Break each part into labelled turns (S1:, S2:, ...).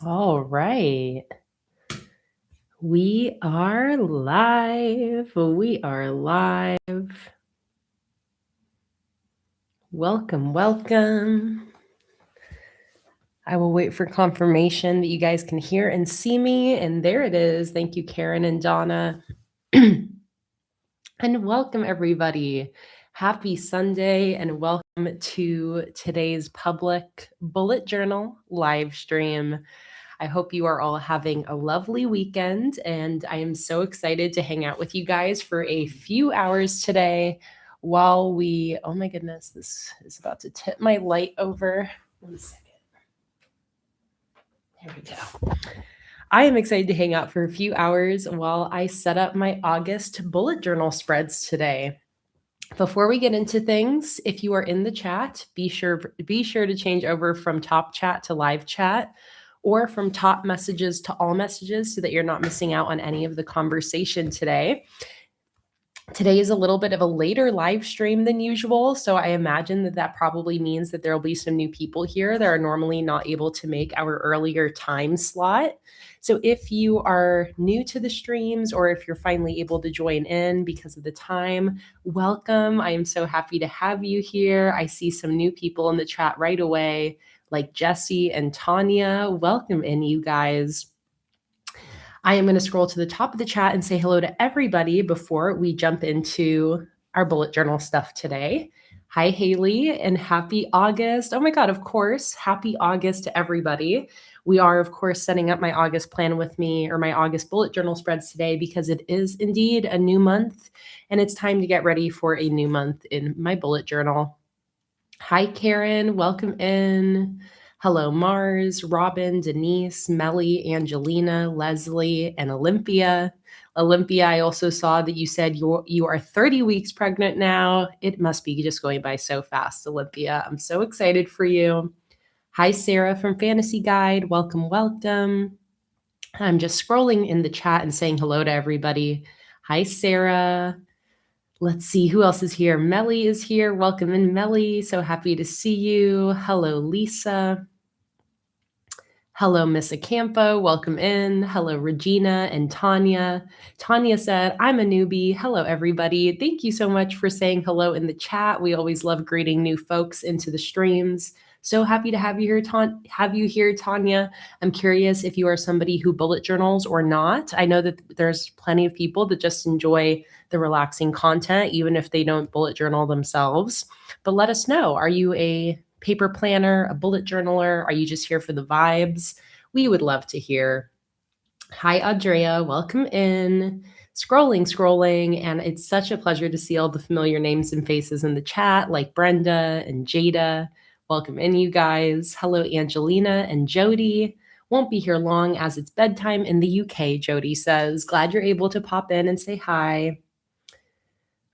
S1: All right. We are live. We are live. Welcome, welcome. I will wait for confirmation that you guys can hear and see me. And there it is. Thank you, Karen and Donna. And welcome, everybody. Happy Sunday and welcome to today's public bullet journal live stream. I hope you are all having a lovely weekend, and I am so excited to hang out with you guys for a few hours today while we, oh my goodness, this is about to tip my light over. 1 second. There we go. I am excited to hang out for a few hours while I set up my August bullet journal spreads today. Before we get into things, if you are in the chat, be sure to change over from top chat to live chat, or from top messages to all messages so that you're not missing out on any of the conversation today. Today is a little bit of a later live stream than usual, so I imagine that probably means that there will be some new people here that are normally not able to make our earlier time slot. So if you are new to the streams or if you're finally able to join in because of the time, welcome. I am so happy to have you here. I see some new people in the chat right away, like Jesse and Tanya. Welcome in, you guys. I am going to scroll to the top of the chat and say hello to everybody before we jump into our bullet journal stuff today. Hi, Haley, and happy August. Oh my God, of course. Happy August to everybody. We are, of course, setting up my August plan with me, or my August bullet journal spreads today, because it is indeed a new month and it's time to get ready for a new month in my bullet journal. Hi, Karen. Welcome in. Hello, Mars, Robin, Denise, Melly, Angelina, Leslie, and Olympia. Olympia, I also saw that you said you are 30 weeks pregnant now. It must be just going by so fast, Olympia. I'm so excited for you. Hi, Sarah from Fantasy Guide. Welcome, welcome. I'm just scrolling in the chat and saying hello to everybody. Hi, Sarah. Let's see who else is here. Melly is here. Welcome in, Melly. So happy to see you. Hello, Lisa. Hello, Miss Acampo. Welcome in. Hello, Regina and Tanya. Tanya said, I'm a newbie. Hello, everybody. Thank you so much for saying hello in the chat. We always love greeting new folks into the streams. So happy to have you here, Tanya. I'm curious if you are somebody who bullet journals or not. I know that there's plenty of people that just enjoy the relaxing content, even if they don't bullet journal themselves. But let us know. Are you a paper planner, a bullet journaler? Are you just here for the vibes? We would love to hear. Hi, Andrea. Welcome in. Scrolling, and it's such a pleasure to see all the familiar names and faces in the chat, like Brenda and Jada. Welcome in, you guys. Hello, Angelina and Jody. Won't be here long as it's bedtime in the UK, Jody says. Glad you're able to pop in and say hi.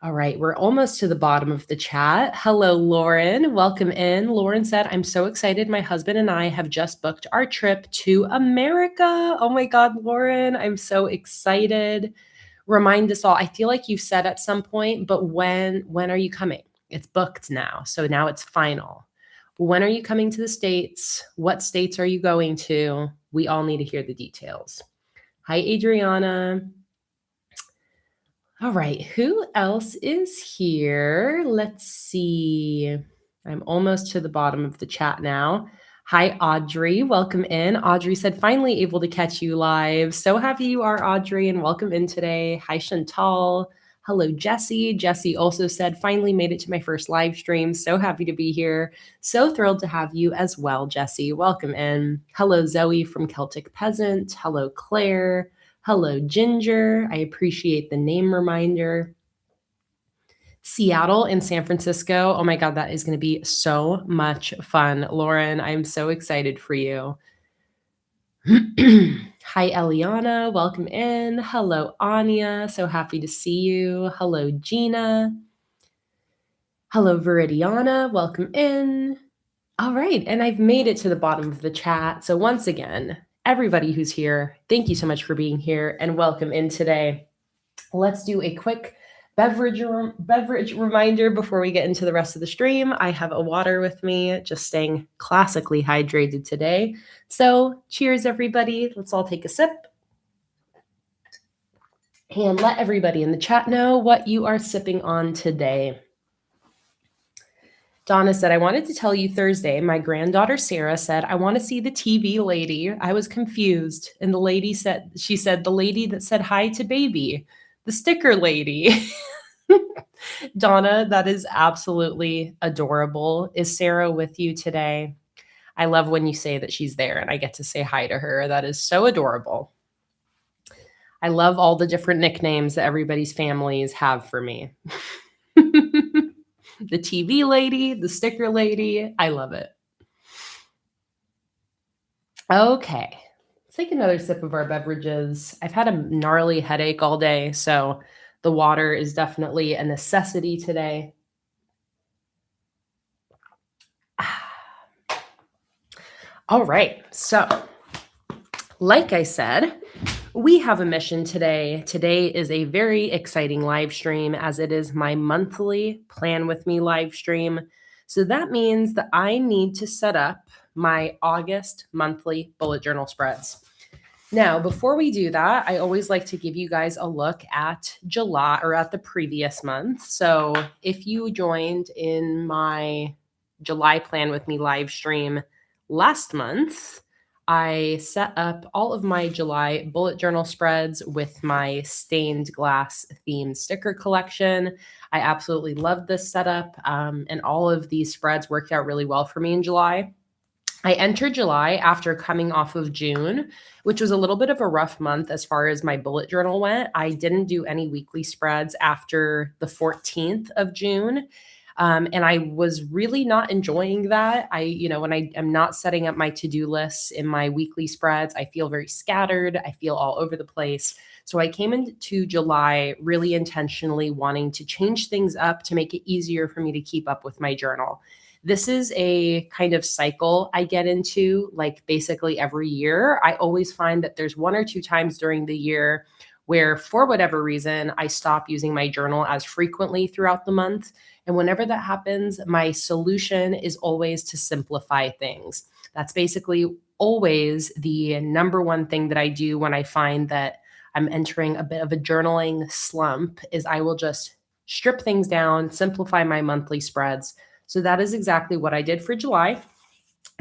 S1: All right, we're almost to the bottom of the chat. Hello, Lauren. Welcome in. Lauren said, I'm so excited. My husband and I have just booked our trip to America. Oh my God, Lauren, I'm so excited. Remind us all, I feel like you've said at some point, but when are you coming? It's booked now. So now it's final. When are you coming to the States? What states are you going to? We all need to hear the details. Hi, Adriana. All right, who else is here? Let's see. I'm almost to the bottom of the chat now. Hi, Audrey. Welcome in. Audrey said, finally able to catch you live. So happy you are, Audrey, and welcome in today. Hi, Chantal. Hello, Jesse. Jesse also said, finally made it to my first live stream. So happy to be here. So thrilled to have you as well, Jesse. Welcome in. Hello, Zoe from Celtic Peasant. Hello, Claire. Hello, Ginger. I appreciate the name reminder. Seattle and San Francisco. Oh my God, that is going to be so much fun. Lauren, I'm so excited for you. Hi, Eliana. Welcome in. Hello, Anya. So happy to see you. Hello, Gina. Hello, Viridiana. Welcome in. All right. And I've made it to the bottom of the chat. So once again, everybody who's here, thank you so much for being here and welcome in today. Let's do a quick Beverage reminder before we get into the rest of the stream. I have a water with me, just staying classically hydrated today. So cheers, everybody. Let's all take a sip. And let everybody in the chat know what you are sipping on today. Donna said, I wanted to tell you Thursday, my granddaughter Sarah said, I want to see the TV lady. I was confused. And the lady said, the lady that said hi to baby, the sticker lady. Donna, that is absolutely adorable. Is Sarah with you today? I love when you say that she's there and I get to say hi to her. That is so adorable. I love all the different nicknames that everybody's families have for me. The TV lady, the sticker lady. I love it. Okay. Let's take another sip of our beverages. I've had a gnarly headache all day, so the water is definitely a necessity today. All right. So, like I said, we have a mission today. Today is a very exciting live stream as it is my monthly Plan With Me live stream. So that means that I need to set up my August monthly bullet journal spreads. Now, before we do that, I always like to give you guys a look at July or at the previous month. So if you joined in my July Plan With Me live stream last month, I set up all of my July bullet journal spreads with my stained glass themed sticker collection. I absolutely love this setup, and all of these spreads worked out really well for me in July. I entered July after coming off of June, which was a little bit of a rough month as far as my bullet journal went. I didn't do any weekly spreads after the 14th of June. And I was really not enjoying that. When I am not setting up my to-do lists in my weekly spreads, I feel very scattered. I feel all over the place. So I came into July really intentionally wanting to change things up to make it easier for me to keep up with my journal. This is a kind of cycle I get into, like basically every year. I always find that there's 1 or 2 times during the year where, for whatever reason, I stop using my journal as frequently throughout the month. And whenever that happens, my solution is always to simplify things. That's basically always the number one thing that I do when I find that I'm entering a bit of a journaling slump is I will just strip things down, simplify my monthly spreads. So that is exactly what I did for July.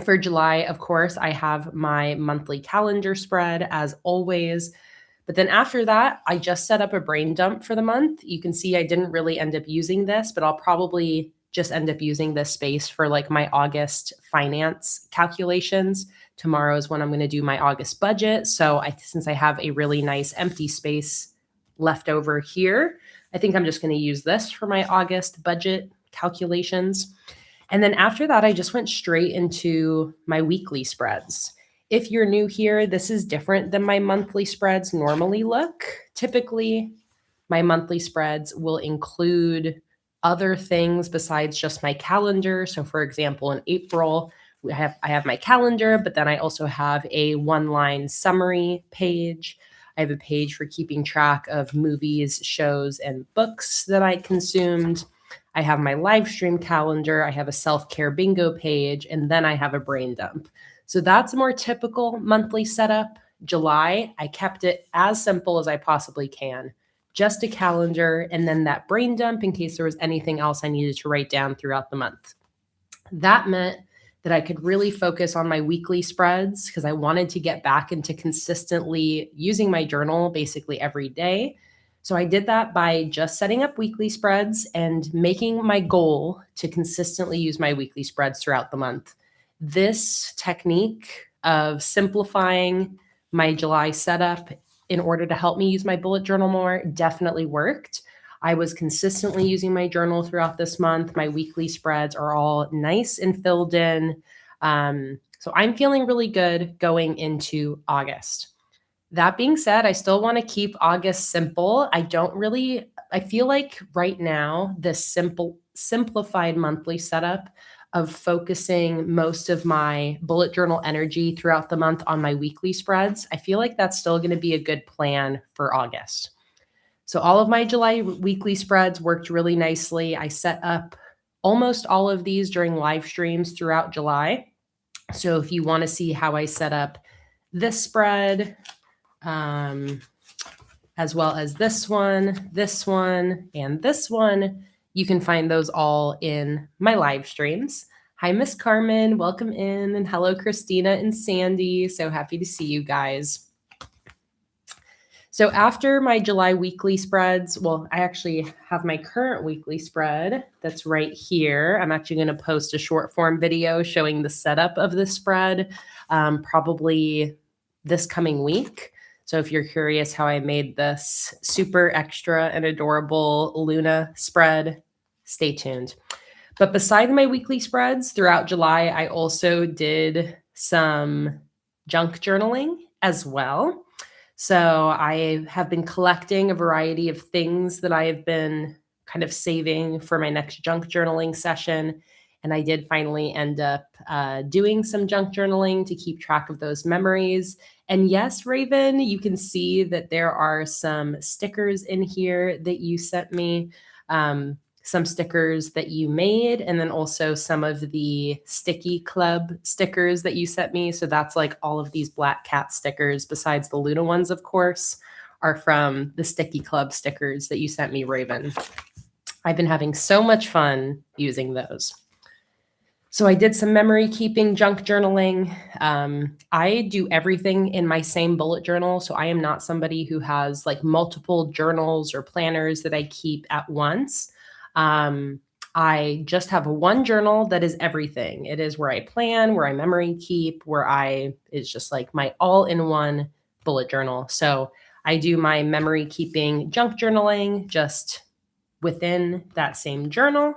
S1: For July, of course, I have my monthly calendar spread as always. But then after that, I just set up a brain dump for the month. You can see I didn't really end up using this, but I'll probably just end up using this space for like my August finance calculations. Tomorrow is when I'm going to do my August budget. So since I have a really nice empty space left over here, I think I'm just going to use this for my August budget calculations. And then after that, I just went straight into my weekly spreads. If you're new here, this is different than my monthly spreads normally look. Typically, my monthly spreads will include other things besides just my calendar. So for example, in April, I have my calendar, but then I also have a 1-line summary page. I have a page for keeping track of movies, shows, and books that I consumed. I have my live stream calendar. I have a self-care bingo page, and then I have a brain dump. So that's a more typical monthly setup. July, I kept it as simple as I possibly can. Just a calendar and then that brain dump in case there was anything else I needed to write down throughout the month. That meant that I could really focus on my weekly spreads because I wanted to get back into consistently using my journal basically every day. So I did that by just setting up weekly spreads and making my goal to consistently use my weekly spreads throughout the month. This technique of simplifying my July setup in order to help me use my bullet journal more definitely worked. I was consistently using my journal throughout this month. My weekly spreads are all nice and filled in. So I'm feeling really good going into August. That being said, I still want to keep August simple. I feel like right now, this simplified monthly setup of focusing most of my bullet journal energy throughout the month on my weekly spreads, I feel like that's still going to be a good plan for August. So all of my July weekly spreads worked really nicely. I set up almost all of these during live streams throughout July. So if you want to see how I set up this spread, as well as this one, and this one, you can find those all in my live streams. Hi, Miss Carmen. Welcome in. And hello, Christina and Sandy. So happy to see you guys. So after my July weekly spreads, well, I actually have my current weekly spread that's right here. I'm actually going to post a short form video showing the setup of the spread probably this coming week. So if you're curious how I made this super extra and adorable Luna spread, stay tuned. But beside my weekly spreads throughout July, I also did some junk journaling as well. So I have been collecting a variety of things that I have been kind of saving for my next junk journaling session. And I did finally end up doing some junk journaling to keep track of those memories. And yes, Raven, you can see that there are some stickers in here that you sent me. Some stickers that you made, and then also some of the Sticky Club stickers that you sent me. So that's like all of these Black Cat stickers, besides the Luna ones, of course, are from the Sticky Club stickers that you sent me, Raven. I've been having so much fun using those. So I did some memory keeping, junk journaling. I do everything in my same bullet journal. So I am not somebody who has like multiple journals or planners that I keep at once. I just have one journal that is everything. It is where I plan, where I memory keep, it's just like my all-in-one bullet journal. So I do my memory keeping junk journaling just within that same journal.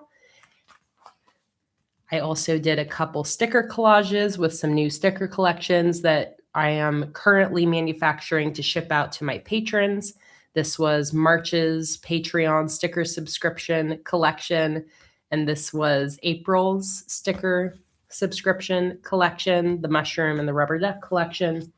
S1: I also did a couple sticker collages with some new sticker collections that I am currently manufacturing to ship out to my patrons. This was March's Patreon sticker subscription collection, and this was April's sticker subscription collection, the mushroom and the rubber duck collection.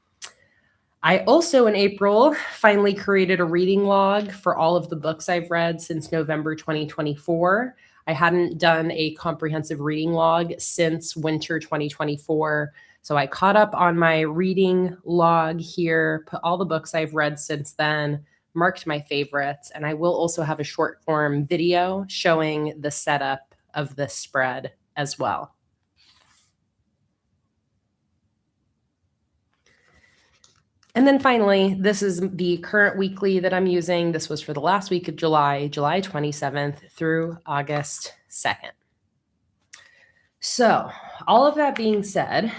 S1: I also, in April, finally created a reading log for all of the books I've read since November 2024. I hadn't done a comprehensive reading log since winter 2024. So I caught up on my reading log here, put all the books I've read since then, marked my favorites, and I will also have a short form video showing the setup of this spread as well. And then finally, this is the current weekly that I'm using. This was for the last week of July, July 27th through August 2nd. So all of that being said,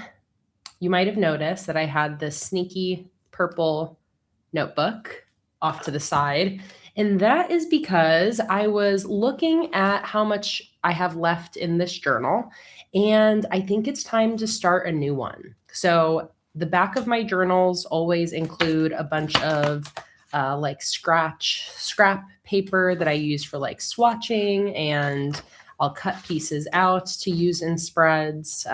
S1: you might have noticed that I had this sneaky purple notebook off to the side. And that is because I was looking at how much I have left in this journal. And I think it's time to start a new one. So the back of my journals always include a bunch of like scrap paper that I use for like swatching, and I'll cut pieces out to use in spreads.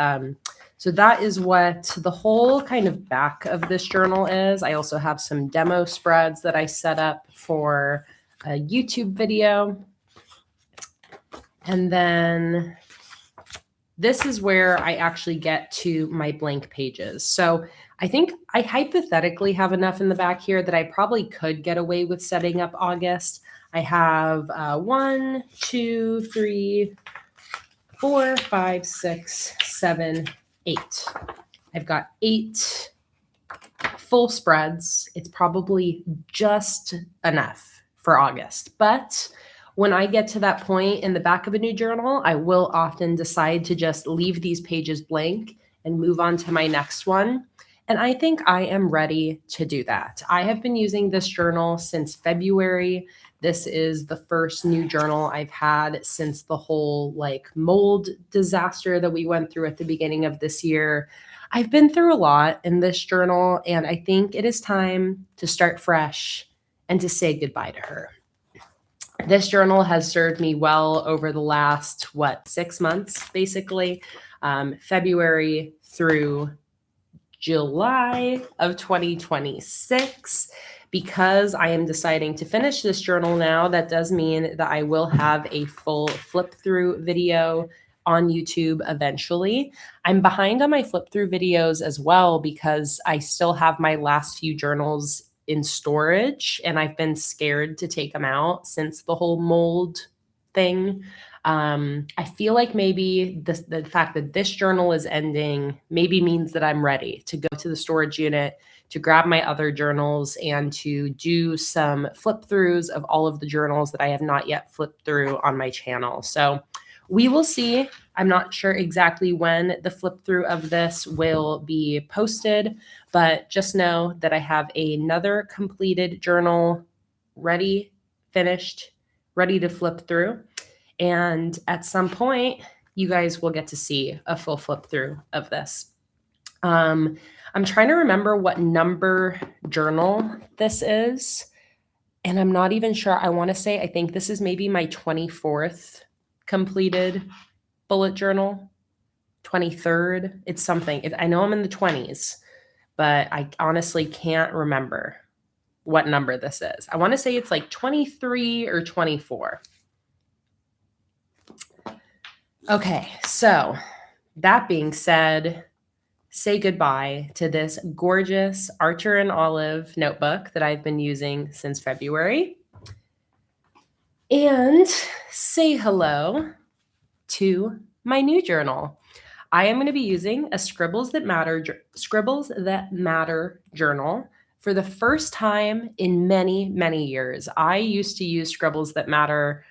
S1: So that is what the whole kind of back of this journal is. I also have some demo spreads that I set up for a YouTube video. And then this is where I actually get to my blank pages. So I think I hypothetically have enough in the back here that I probably could get away with setting up August. I have 1, 2, 3, 4, 5, 6, 7, 8. I've got 8 full spreads. It's probably just enough for August. But when I get to that point in the back of a new journal, I will often decide to just leave these pages blank and move on to my next one. And I think I am ready to do that. I have been using this journal since February. This is the first new journal I've had since the whole like mold disaster that we went through at the beginning of this year. I've been through a lot in this journal, and I think it is time to start fresh and to say goodbye to her. This journal has served me well over the last, 6 months, basically, February through July of 2026, because I am deciding to finish this journal now, that does mean that I will have a full flip through video on YouTube eventually. I'm behind on my flip through videos as well because I still have my last few journals in storage and I've been scared to take them out since the whole mold thing. I feel like maybe the fact that this journal is ending maybe means that I'm ready to go to the storage unit, to grab my other journals, and to do some flip throughs of all of the journals that I have not yet flipped through on my channel. So we will see. I'm not sure exactly when the flip through of this will be posted, but just know that I have another completed journal ready, finished, ready to flip through. And at some point, you guys will get to see a full flip through of this. I'm trying to remember what number journal this is. And I'm not even sure. I want to say, I think this is maybe my 24th completed bullet journal, 23rd. It's something. I know I'm in the 20s, but I honestly can't remember what number this is. I want to say it's like 23 or 24. Okay, so that being said, say goodbye to this gorgeous Archer and Olive notebook that I've been using since February. And say hello to my new journal. I am going to be using a Scribbles That Matter journal for the first time in many, many years. I used to use Scribbles That Matter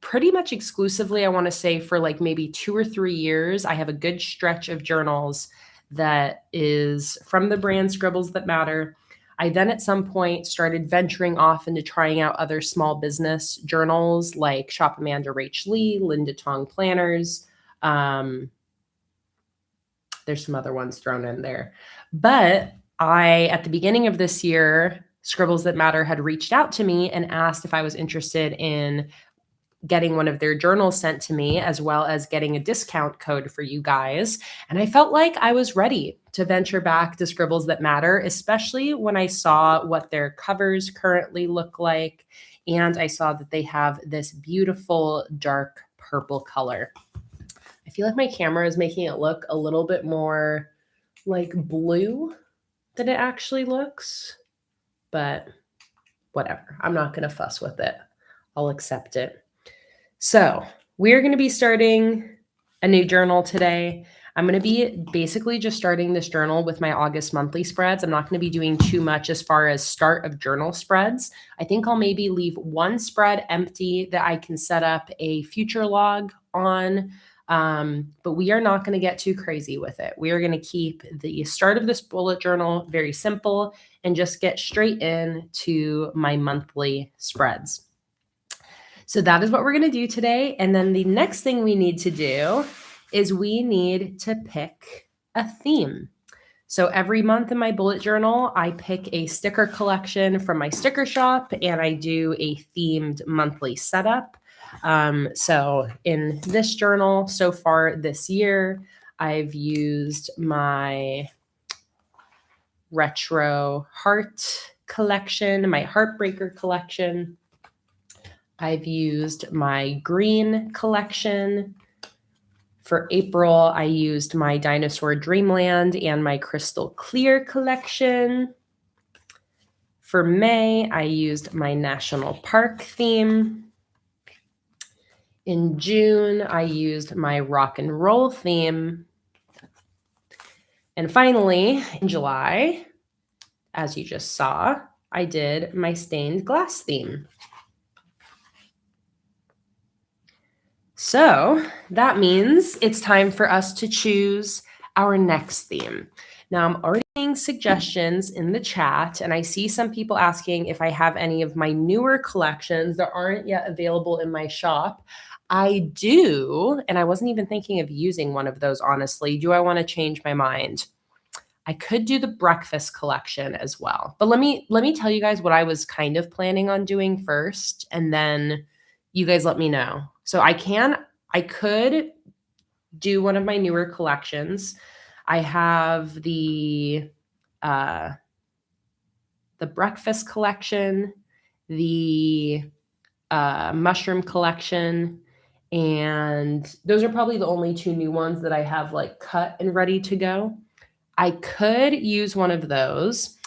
S1: pretty much exclusively, I want to say, for like maybe 2 or 3 years. I have a good stretch of journals that is from the brand Scribbles That Matter. I then at some point started venturing off into trying out other small business journals like Shop Amanda Rach Lee, Linda Tong Planners. There's some other ones thrown in there. But at the beginning of this year, Scribbles That Matter had reached out to me and asked if I was interested in getting one of their journals sent to me, as well as getting a discount code for you guys. And I felt like I was ready to venture back to Scribbles That Matter, especially when I saw what their covers currently look like. And I saw that they have this beautiful dark purple color. I feel like my camera is making it look a little bit more like blue than it actually looks, but whatever. I'm not going to fuss with it. I'll accept it. So we're going to be starting a new journal today. I'm going to be basically just starting this journal with my August monthly spreads. I'm not going to be doing too much as far as start of journal spreads. I think I'll maybe leave one spread empty that I can set up a future log on. But we are not going to get too crazy with it. We are going to keep the start of this bullet journal very simple and just get straight into my monthly spreads. So that is what we're going to do today. And then the next thing we need to do is we need to pick a theme. So every month in my bullet journal, I pick a sticker collection from my sticker shop and I do a themed monthly setup. So in this journal so far this year, I've used my retro heart collection, my heartbreaker collection. I've used my green collection. For April, I used my Dinosaur Dreamland and my Crystal Clear collection. For May, I used my National Park theme. In June, I used my rock and roll theme. And finally, in July, as you just saw, I did my stained glass theme. So that means it's time for us to choose our next theme. Now, I'm already seeing suggestions in the chat, and I see some people asking if I have any of my newer collections that aren't yet available in my shop. I do, and I wasn't even thinking of using one of those, honestly. Do I want to change my mind? I could do the breakfast collection as well. But let me tell you guys what I was kind of planning on doing first, and then you guys let me know. So I could do one of my newer collections. I have the the breakfast collection, the mushroom collection, and those are probably the only 2 new ones that I have like cut and ready to go. I could use one of those.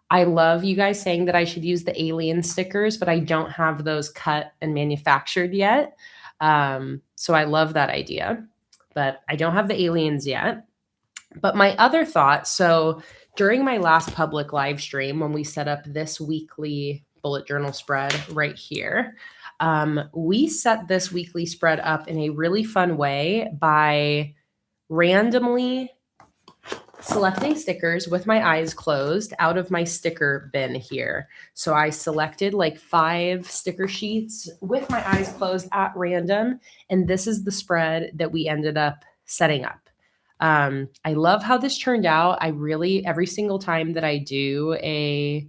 S1: I love you guys saying that I should use the alien stickers, but I don't have those cut and manufactured yet. So I love that idea, but I don't have the aliens yet. But my other thought, so during my last public live stream, when we set up this weekly bullet journal spread right here, we set this weekly spread up in a really fun way by randomly selecting stickers with my eyes closed out of my sticker bin here. So I selected like 5 sticker sheets with my eyes closed at random. And this is the spread that we ended up setting up. I love how this turned out. I really, every single time that I do a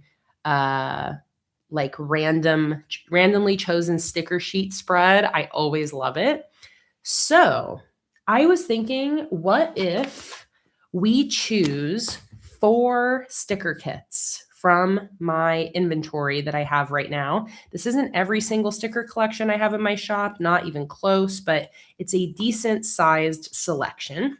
S1: like randomly chosen sticker sheet spread, I always love it. So I was thinking, what if we choose 4 sticker kits from my inventory that I have right now. This isn't every single sticker collection I have in my shop, not even close, but it's a decent sized selection.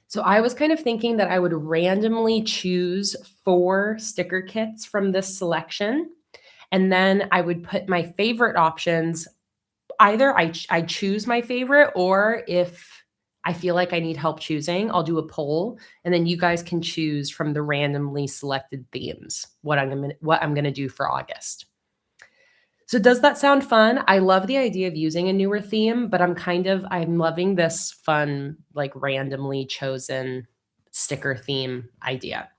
S1: So I was kind of thinking that I would randomly choose 4 sticker kits from this selection. And then I would put my favorite options. Either I choose my favorite, or if I feel like I need help choosing, I'll do a poll, and then you guys can choose from the randomly selected themes what I'm going to do for August. So does that sound fun? I love the idea of using a newer theme, but I'm loving this fun, like randomly chosen sticker theme idea.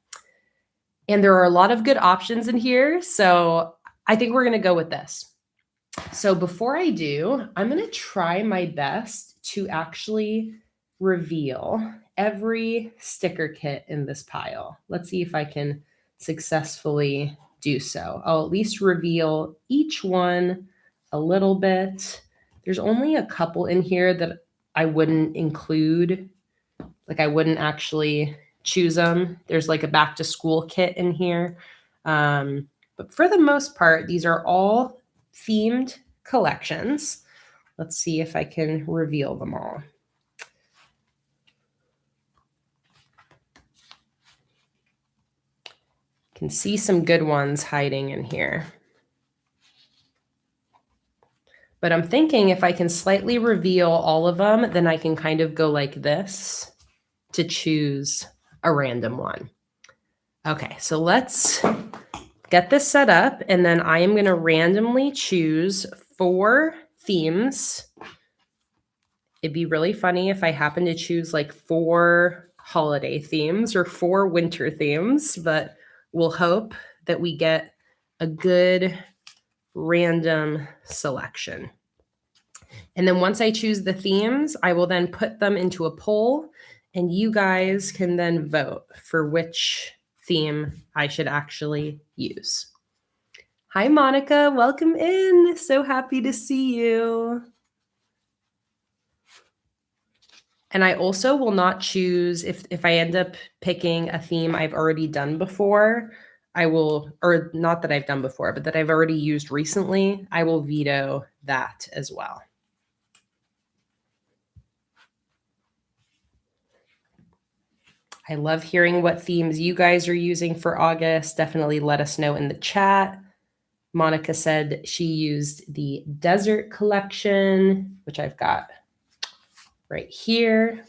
S1: And there are a lot of good options in here, so I think we're going to go with this. So before I do, I'm going to try my best to actually reveal every sticker kit in this pile. Let's see if I can successfully do so. I'll at least reveal each one a little bit. There's only a couple in here that I wouldn't include. Like I wouldn't actually choose them. There's like a back to school kit in here. But for the most part, these are all themed collections. Let's see if I can reveal them all. Can see some good ones hiding in here. But I'm thinking if I can slightly reveal all of them, then I can kind of go like this to choose a random one. Okay, so let's get this set up, and then I am going to randomly choose 4 themes. It'd be really funny if I happen to choose like 4 holiday themes or 4 winter themes, but we'll hope that we get a good random selection. And then once I choose the themes, I will then put them into a poll, and you guys can then vote for which theme I should actually use. Hi, Monica. Welcome in. So happy to see you. And I also will not choose, if I end up picking a theme I've already done before, I will, or not that I've done before, but that I've already used recently, I will veto that as well. I love hearing what themes you guys are using for August. Definitely let us know in the chat. Monica said she used the desert collection, which I've got right here.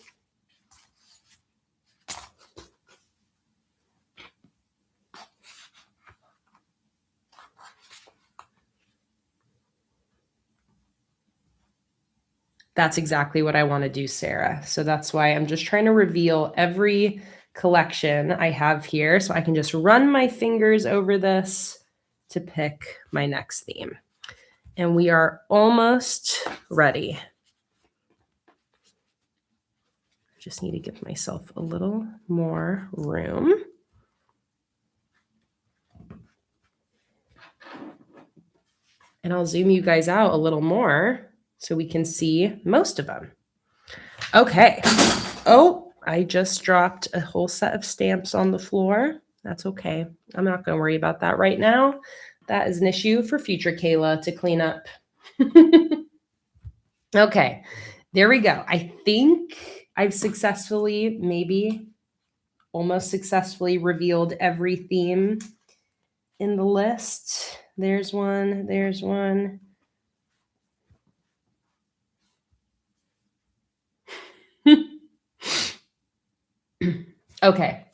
S1: That's exactly what I want to do, Sarah. So that's why I'm just trying to reveal every collection I have here so I can just run my fingers over this to pick my next theme. And we are almost ready. I just need to give myself a little more room. And I'll zoom you guys out a little more so we can see most of them. Okay. Oh, I just dropped a whole set of stamps on the floor. That's okay. I'm not going to worry about that right now. That is an issue for future Kayla to clean up. Okay, there we go. I think I've successfully, maybe almost successfully revealed every theme in the list. There's one, there's one. Okay,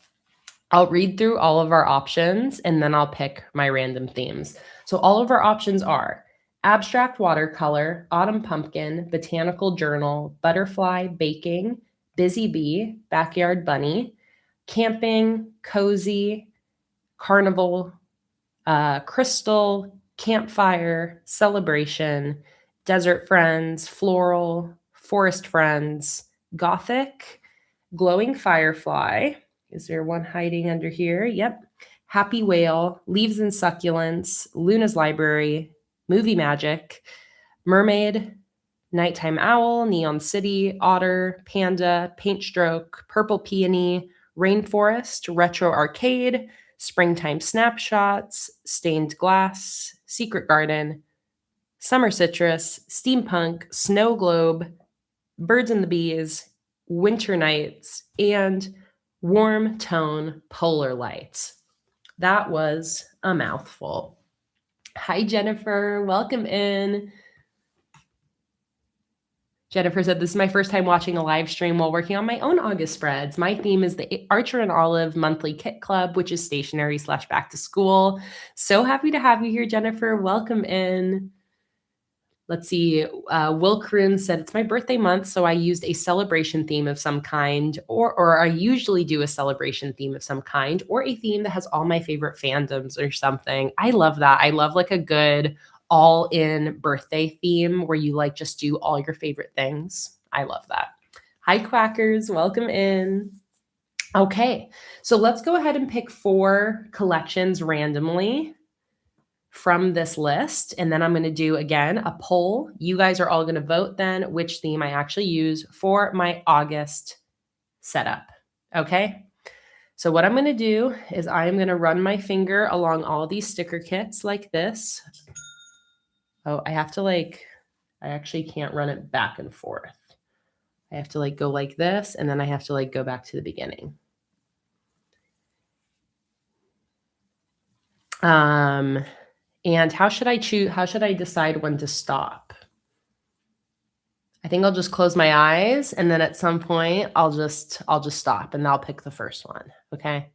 S1: I'll read through all of our options and then I'll pick my random themes. So all of our options are abstract watercolor, autumn pumpkin, botanical journal, butterfly, baking, busy bee, backyard bunny, camping, cozy, carnival, crystal, campfire, celebration, desert friends, floral, forest friends, gothic, glowing firefly. Is there one hiding under here? Yep. Happy whale, leaves and succulents, Luna's library, movie magic, mermaid, nighttime owl, neon city, otter, panda, paint stroke, purple peony, rainforest, retro arcade, springtime snapshots, stained glass, secret garden, summer citrus, steampunk, snow globe, birds and the bees, winter nights, and warm tone polar lights. That was a mouthful. Hi, Jennifer. Welcome in. Jennifer said, this is my first time watching a live stream while working on my own August spreads. My theme is the Archer and Olive monthly kit club, which is stationery / back to school. So happy to have you here, Jennifer. Welcome in. Let's see. Will Kroon said, it's my birthday month, so I used a celebration theme of some kind, or I usually do a celebration theme of some kind, or a theme that has all my favorite fandoms or something. I love that. I love like a good all-in birthday theme where you like just do all your favorite things. I love that. Hi, Quackers. Welcome in. Okay, so let's go ahead and pick 4 collections randomly from this list. And then I'm going to do, again, a poll. You guys are all going to vote then which theme I actually use for my August setup. Okay? So what I'm going to do is I'm going to run my finger along all these sticker kits like this. Oh, I have to I actually can't run it back and forth. I have to go like this, and then I have to go back to the beginning. And how should I decide when to stop? I think I'll just close my eyes, and then at some point I'll just stop, and I'll pick the first one. Okay.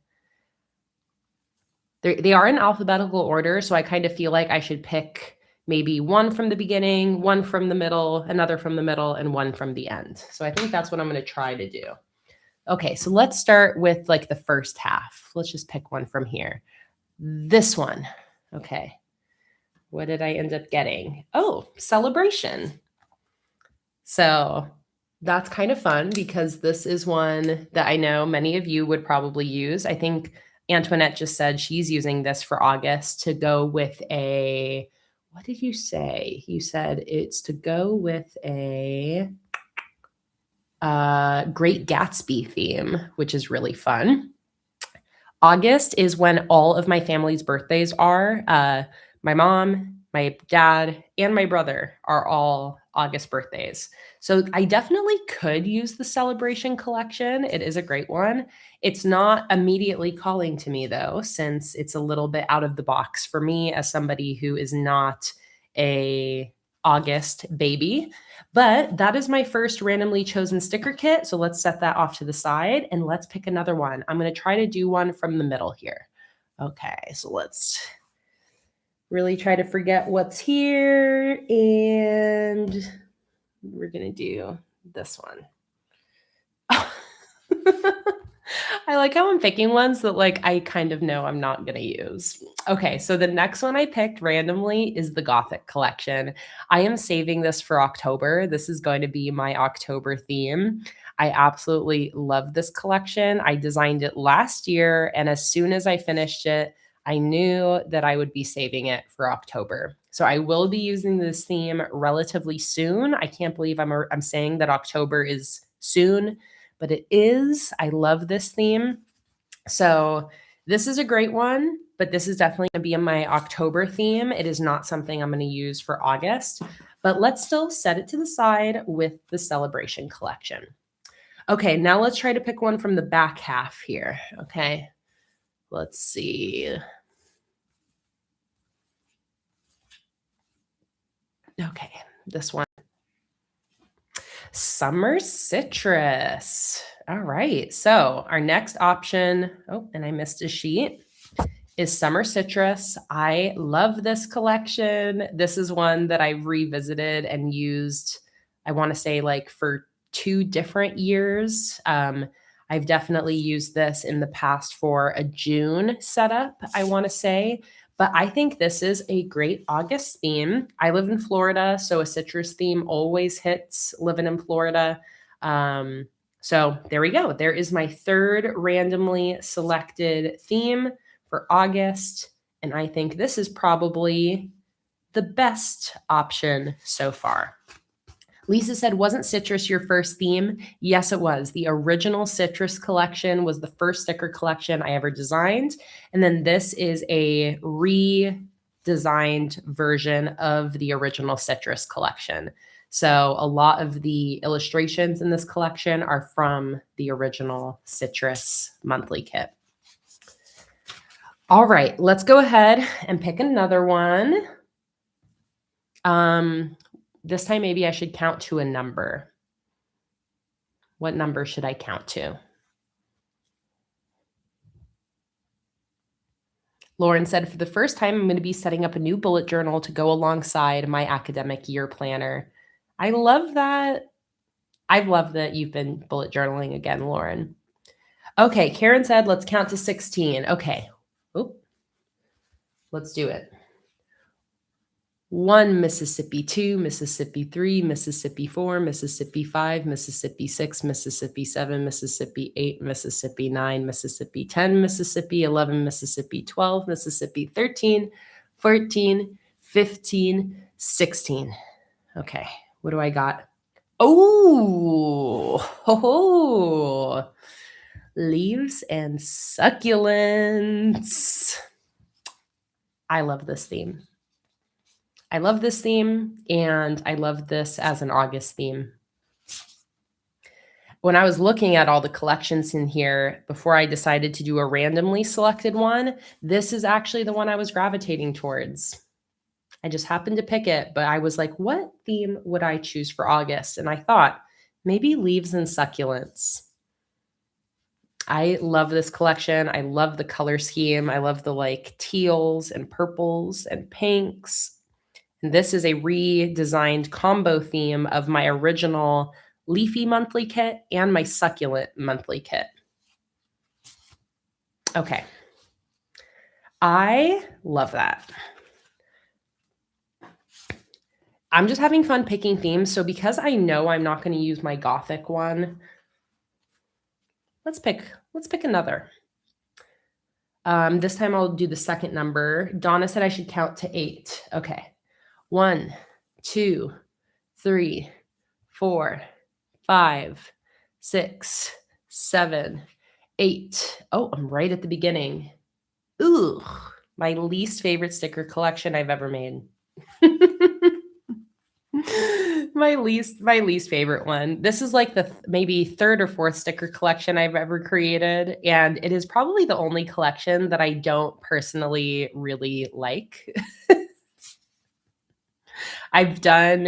S1: They are in alphabetical order, so I kind of feel like I should pick maybe one from the beginning, one from the middle, another from the middle, and one from the end. So I think that's what I'm going to try to do. Okay, so let's start with the first half. Let's just pick one from here. This one. Okay. What did I end up getting? Oh, celebration. So that's kind of fun because this is one that I know many of you would probably use. I think Antoinette just said she's using this for August to go with a, what did you say? You said it's to go with a Great Gatsby theme, which is really fun. August is when all of my family's birthdays are. My mom, my dad, and my brother are all August birthdays. So I definitely could use the celebration collection. It is a great one. It's not immediately calling to me though, since it's a little bit out of the box for me as somebody who is not a August baby. But that is my first randomly chosen sticker kit. So let's set that off to the side and let's pick another one. I'm going to try to do one from the middle here. Okay, so let's really try to forget what's here. And we're going to do this one. I like how I'm picking ones that I kind of know I'm not going to use. Okay, so the next one I picked randomly is the Gothic collection. I am saving this for October. This is going to be my October theme. I absolutely love this collection. I designed it last year, and as soon as I finished it, I knew that I would be saving it for October. So I will be using this theme relatively soon. I can't believe I'm saying that October is soon, but it is. I love this theme. So This is a great one, but this is definitely going to be in my October theme. It is not something I'm going to use for August, but let's still set it to the side with the celebration collection. Okay, now let's try to pick one from the back half here. Okay, let's see. Okay, this one. Summer citrus. All right, so our next option, oh, and I missed a sheet, is summer citrus. I love this collection. This is one that I revisited and used, I want to say like for 2 different years. I've definitely used this in the past for a June setup, I want to say. But I think this is a great August theme. I live in Florida, so a citrus theme always hits living in Florida. So there we go. There is my third randomly selected theme for August. And I think this is probably the best option so far. Lisa said, wasn't citrus your first theme? Yes, it was. The original citrus collection was the first sticker collection I ever designed. And then this is a redesigned version of the original citrus collection. So a lot of the illustrations in this collection are from the original citrus monthly kit. All right, let's go ahead and pick another one. This time, maybe I should count to a number. What number should I count to? Lauren said, for the first time, I'm going to be setting up a new bullet journal to go alongside my academic year planner. I love that. I love that you've been bullet journaling again, Lauren. Okay, Karen said, let's count to 16. Okay. Oop. Let's do it. 1 Mississippi, 2 Mississippi, 3 Mississippi, 4 Mississippi, 5 Mississippi, 6 Mississippi, 7 Mississippi, 8 Mississippi, 9 Mississippi, 10 Mississippi, 11 Mississippi, 12 Mississippi, 13, 14, 15, 16. Okay, what do I got? Oh, leaves and succulents. I love this theme. I love this theme, and I love this as an August theme. When I was looking at all the collections in here before I decided to do a randomly selected one, this is actually the one I was gravitating towards. I just happened to pick it, but I was like, what theme would I choose for August? And I thought, maybe leaves and succulents. I love this collection. I love the color scheme. I love the like teals and purples and pinks. And this is a redesigned combo theme of my original leafy monthly kit and my succulent monthly kit. Okay. I love that. I'm just having fun picking themes. So because I know I'm not going to use my Gothic one, let's pick another. This time I'll do the second number. Donna said I should count to 8. Okay. 1, 2, 3, 4, 5, 6, 7, 8. Oh, I'm right at the beginning. Ooh, my least favorite sticker collection I've ever made. my least favorite one. This is like the maybe third or fourth sticker collection I've ever created, and it is probably the only collection that I don't personally really like. I've done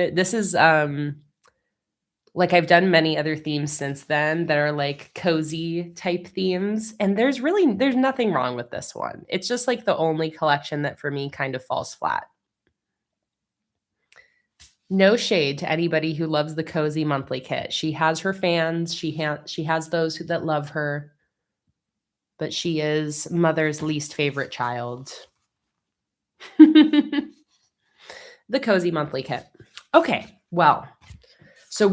S1: many other themes since then that are like cozy type themes. And there's nothing wrong with this one. It's just like the only collection that for me kind of falls flat. No shade to anybody who loves the cozy monthly kit. She has her fans. She has those that love her. But she is mother's least favorite child. The cozy monthly kit. Okay, well, so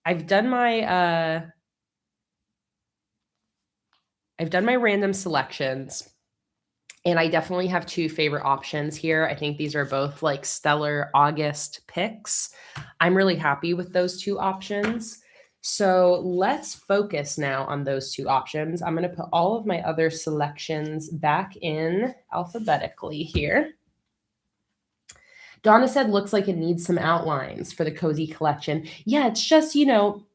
S1: I've done my random selections, and I definitely have 2 favorite options here. I think these are both like stellar August picks. I'm really happy with those 2 options. So let's focus now on those two options. I'm going to put all of my other selections back in alphabetically here. Donna said, looks like it needs some outlines for the cozy collection. Yeah, it's just, you know,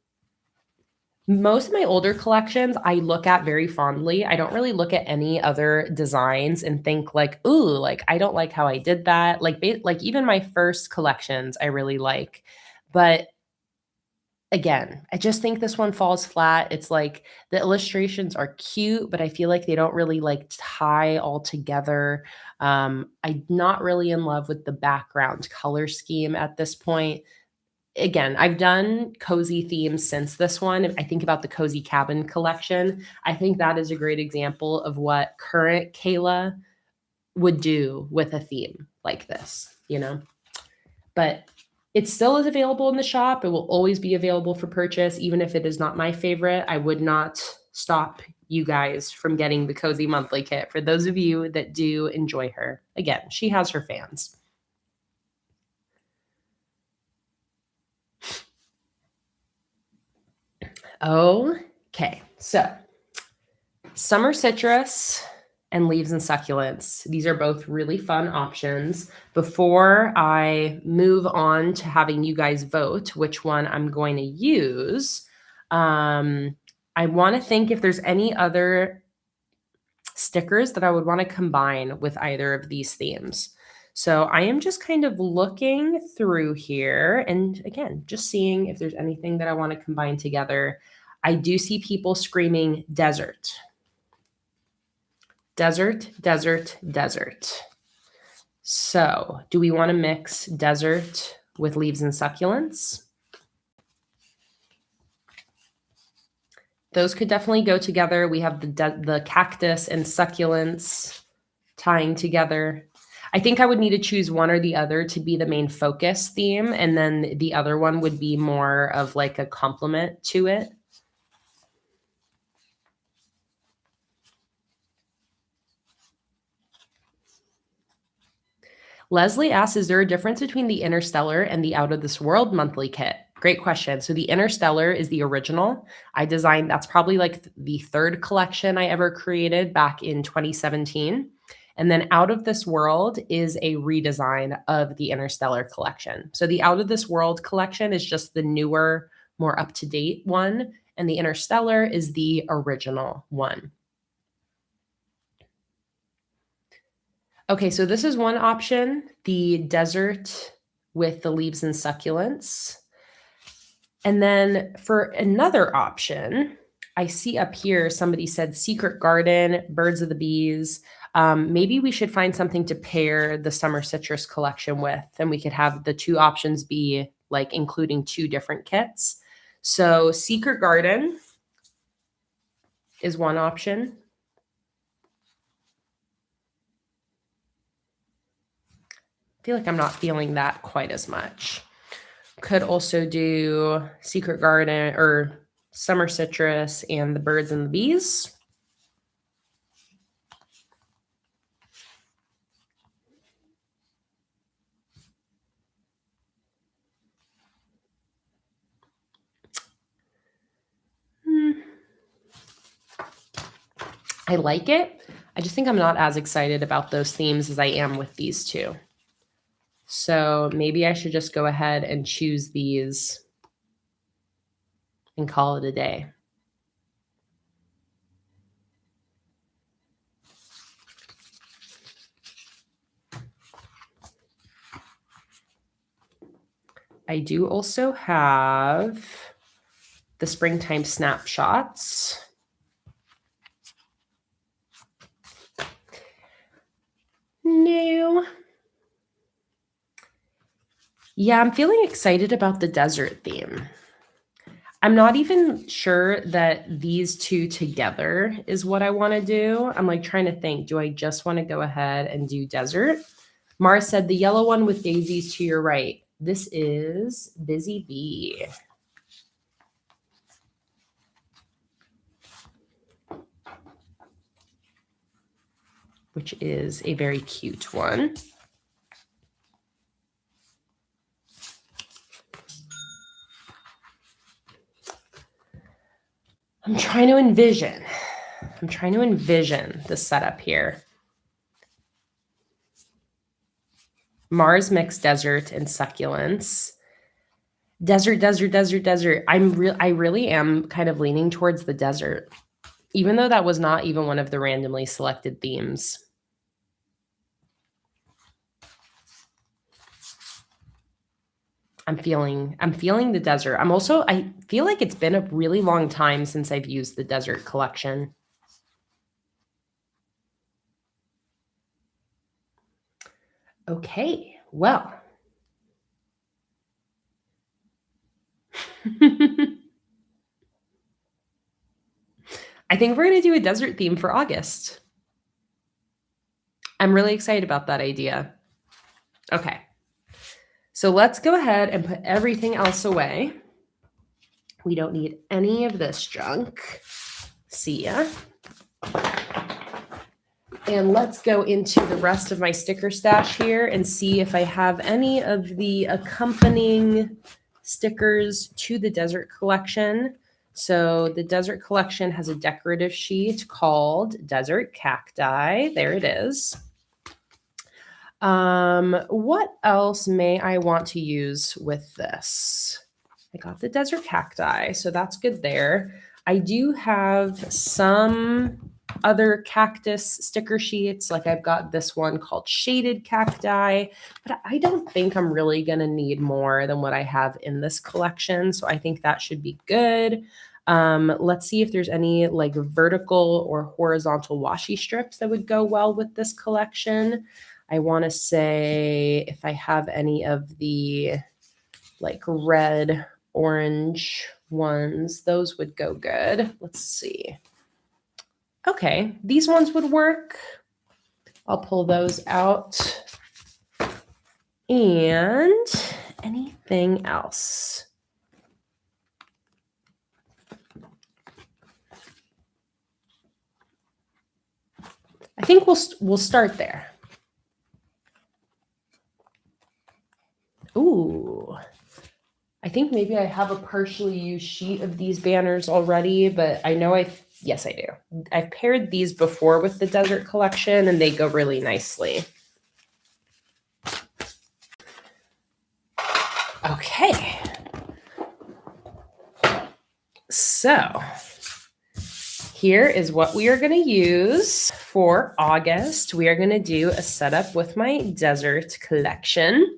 S1: most of my older collections I look at very fondly. I don't really look at any other designs and think like, ooh, like I don't like how I did that. Like even my first collections I really like. But again, I just think this one falls flat. It's like the illustrations are cute, but I feel like they don't really like tie all together. I'm not really in love with the background color scheme at this point. Again, I've done cozy themes since this one. If I think about the Cozy Cabin collection, I think that is a great example of what current Kayla would do with a theme like this, you know? But it still is available in the shop. It will always be available for purchase, even if it is not my favorite. I would not stop you guys from getting the Cozy Monthly Kit for those of you that do enjoy her. Again, she has her fans. Okay, so summer citrus and leaves and succulents. These are both really fun options. Before I move on to having you guys vote which one I'm going to use, I want to think if there's any other stickers that I would want to combine with either of these themes. So I am just kind of looking through here and again, just seeing if there's anything that I want to combine together. I do see people screaming desert. Desert, desert, desert. So do we want to mix desert with leaves and succulents? Those could definitely go together. We have the cactus and succulents tying together. I think I would need to choose one or the other to be the main focus theme, and then the other one would be more of like a complement to it. Leslie asks, is there a difference between the Interstellar and the Out of This World monthly kit? Great question. So the Interstellar is the original. I designed, that's probably like the third collection I ever created back in 2017. And then Out of This World is a redesign of the Interstellar collection. So the Out of This World collection is just the newer, more up-to-date one. And the Interstellar is the original one. Okay, so this is one option, the desert with the leaves and succulents. And then for another option, I see up here somebody said secret garden, birds of the bees. Maybe we should find something to pair the summer citrus collection with, and we could have the two options be like including two different kits. So secret garden is one option. I feel like I'm not feeling that quite as much. Could also do secret garden or summer citrus and the birds and the bees. I like it. I just think I'm not as excited about those themes as I am with these two. So maybe I should just go ahead and choose these and call it a day. I do also have the springtime snapshots. No. Yeah, I'm feeling excited about the desert theme. I'm not even sure that these two together is what I want to do. I'm like trying to think, do I just want to go ahead and do desert? Mars said the yellow one with daisies to your right. This is Busy Bee. Which is a very cute one. I'm trying to envision the setup here. Mars mixed desert and succulents. Desert. I really am kind of leaning towards the desert, even though that was not even one of the randomly selected themes. I'm feeling the desert. I feel like it's been a really long time since I've used the desert collection. Okay, well. I think we're going to do a desert theme for August. I'm really excited about that idea. Okay. So let's go ahead and put everything else away. We don't need any of this junk. See ya. And let's go into the rest of my sticker stash here and see if I have any of the accompanying stickers to the desert collection. So the desert collection has a decorative sheet called Desert Cacti. There it is. What else may I want to use with this? I got the desert cacti, so that's good there. I do have some other cactus sticker sheets, like I've got this one called Shaded Cacti, but I don't think I'm really going to need more than what I have in this collection, so I think that should be good. Let's see if there's any like vertical or horizontal washi strips that would go well with this collection. I want to say if I have any of the like red, orange ones, those would go good. Let's see. Okay, these ones would work. I'll pull those out. And anything else? I think we'll start there. Ooh, I think maybe I have a partially used sheet of these banners already, but I know yes, I do. I've paired these before with the desert collection and they go really nicely. Okay. So here is what we are going to use for August. We are going to do a setup with my desert collection.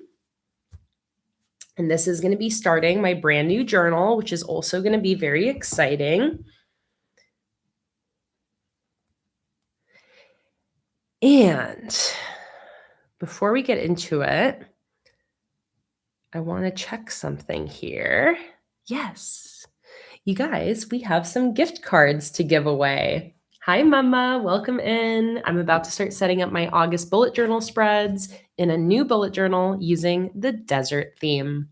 S1: And this is going to be starting my brand new journal, which is also going to be very exciting. And before we get into it, I want to check something here. Yes, you guys, we have some gift cards to give away. Hi, Mama. Welcome in. I'm about to start setting up my August bullet journal spreads in a new bullet journal using the desert theme.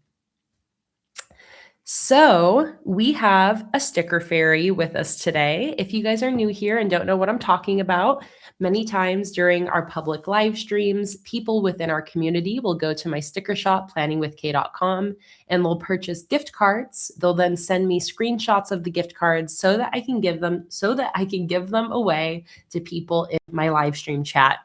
S1: So we have a sticker fairy with us today. If you guys are new here and don't know what I'm talking about, many times during our public live streams, people within our community will go to my sticker shop, PlanningWithKay.com, and they'll purchase gift cards. They'll then send me screenshots of the gift cards so that I can give them away to people in my live stream chat.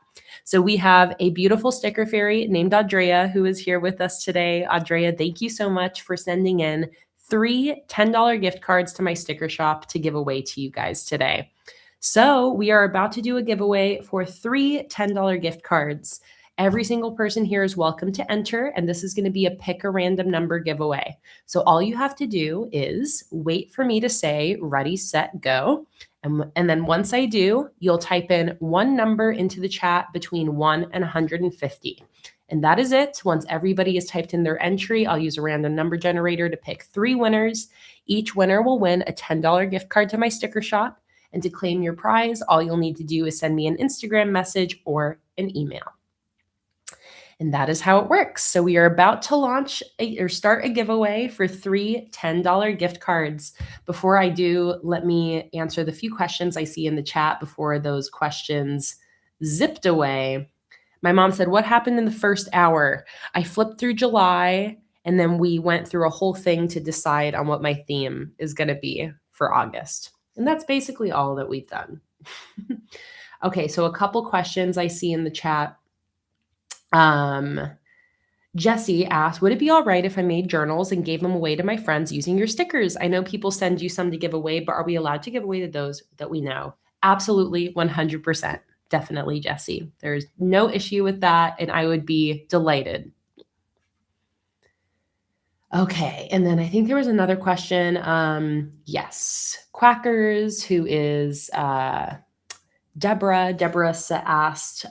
S1: So we have a beautiful sticker fairy named Audrea who is here with us today. Audrea, thank you so much for sending in 3 $10 gift cards to my sticker shop to give away to you guys today. So we are about to do a giveaway for 3 $10 gift cards. Every single person here is welcome to enter, and this is going to be a pick a random number giveaway. So all you have to do is wait for me to say ready, set, go. And then once I do, you'll type in one number into the chat between 1 and 150. And that is it. Once everybody has typed in their entry, I'll use a random number generator to pick 3 winners. Each winner will win a $10 gift card to my sticker shop. And to claim your prize, all you'll need to do is send me an Instagram message or an email. And that is how it works. So we are about to start a giveaway for 3 $10 gift cards. Before I do, let me answer the few questions I see in the chat before those questions zipped away. My mom said, what happened in the first hour? I flipped through July, and then we went through a whole thing to decide on what my theme is going to be for August. And that's basically all that we've done. Okay, so a couple questions I see in the chat. Jesse asked, would it be all right if I made journals and gave them away to my friends using your stickers? I know people send you some to give away, but are we allowed to give away to those that we know? Absolutely, 100%. Definitely, Jesse. There's no issue with that, and I would be delighted. Okay, and then I think there was another question. Yes, Quackers, who is Deborah asked,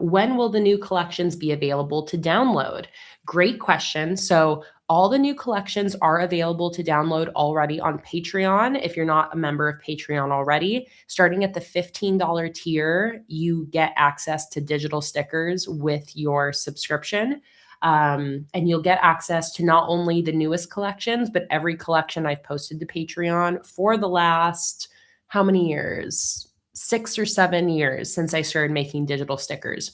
S1: when will the new collections be available to download? Great question. So all the new collections are available to download already on Patreon. If you're not a member of Patreon already, starting at the $15 tier, you get access to digital stickers with your subscription. And you'll get access to not only the newest collections, but every collection I've posted to Patreon for the last, how many years? 6 or 7 years since I started making digital stickers.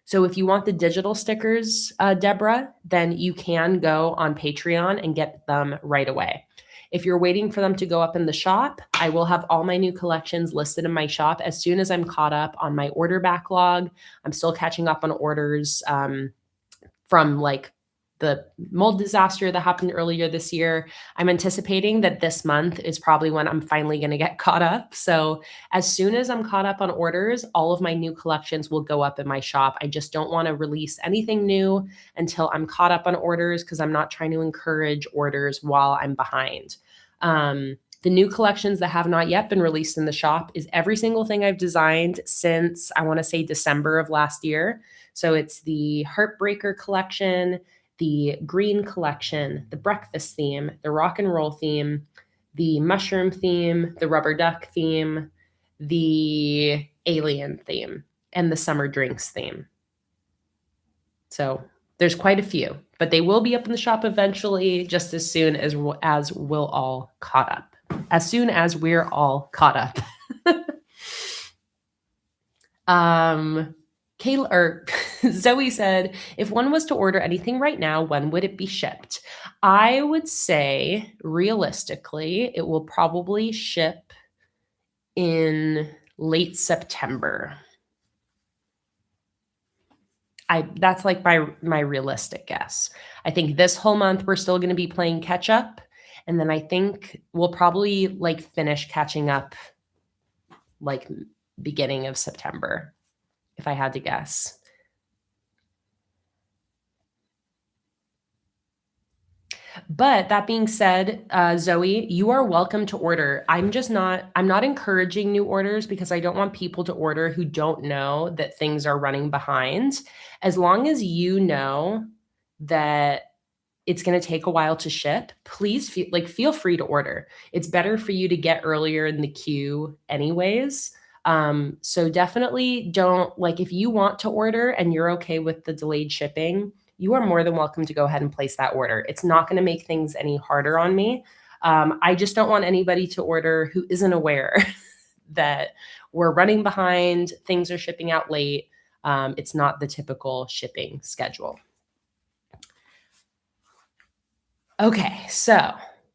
S1: So if you want the digital stickers, Deborah, then you can go on Patreon and get them right away. If you're waiting for them to go up in the shop, I will have all my new collections listed in my shop as soon as I'm caught up on my order backlog. I'm still catching up on orders from like the mold disaster that happened earlier this year. I'm anticipating that this month is probably when I'm finally going to get caught up. So as soon as I'm caught up on orders, all of my new collections will go up in my shop. I just don't want to release anything new until I'm caught up on orders because I'm not trying to encourage orders while I'm behind. The new collections that have not yet been released in the shop is every single thing I've designed since, I want to say, December of last year. So it's the Heartbreaker collection, the green collection, the breakfast theme, the rock and roll theme, the mushroom theme, the rubber duck theme, the alien theme, and the summer drinks theme. So there's quite a few, but they will be up in the shop eventually, just as soon as we'll all caught up. As soon as we're all caught up. Kayla or Zoe said, if one was to order anything right now, when would it be shipped? I would say realistically, it will probably ship in late September. That's like my realistic guess. I think this whole month we're still going to be playing catch up, and then I think we'll probably like finish catching up like beginning of September, if I had to guess. But that being said, Zoe, you are welcome to order. I'm not encouraging new orders because I don't want people to order who don't know that things are running behind. As long as you know that it's going to take a while to ship, please feel free to order. It's better for you to get earlier in the queue anyways. So definitely don't, if you want to order and you're okay with the delayed shipping, you are more than welcome to go ahead and place that order. It's not going to make things any harder on me. I just don't want anybody to order who isn't aware that we're running behind, things are shipping out late. It's not the typical shipping schedule. Okay, so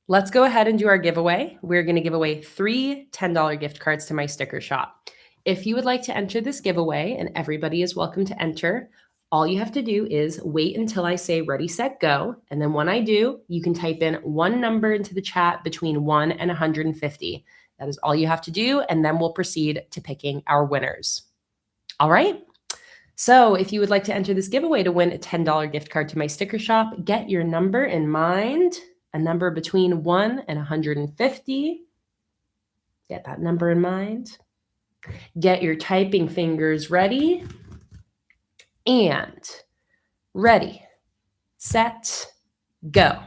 S1: let's go ahead and do our giveaway. We're going to give away 3 $10 gift cards to my sticker shop. If you would like to enter this giveaway, and everybody is welcome to enter, all you have to do is wait until I say ready, set, go. And then when I do, you can type in one number into the chat between 1 and 150. That is all you have to do. And then we'll proceed to picking our winners. All right. So if you would like to enter this giveaway to win a $10 gift card to my sticker shop, get your number in mind, a number between 1 and 150. Get that number in mind. Get your typing fingers ready. And ready, set, go.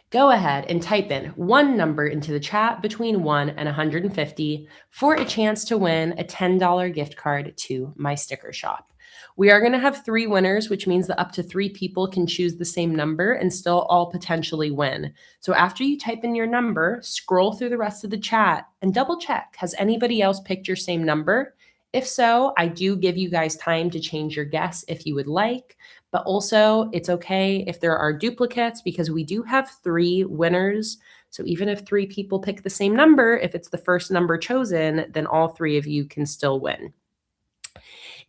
S1: Go ahead and type in one number into the chat between 1 and 150 for a chance to win a $10 gift card to my sticker shop. We are going to have 3 winners, which means that up to 3 people can choose the same number and still all potentially win. So after you type in your number, scroll through the rest of the chat and double check. Has anybody else picked your same number? If so, I do give you guys time to change your guess if you would like, but also it's okay if there are duplicates because we do have 3 winners. So even if 3 people pick the same number, if it's the first number chosen, then all 3 of you can still win.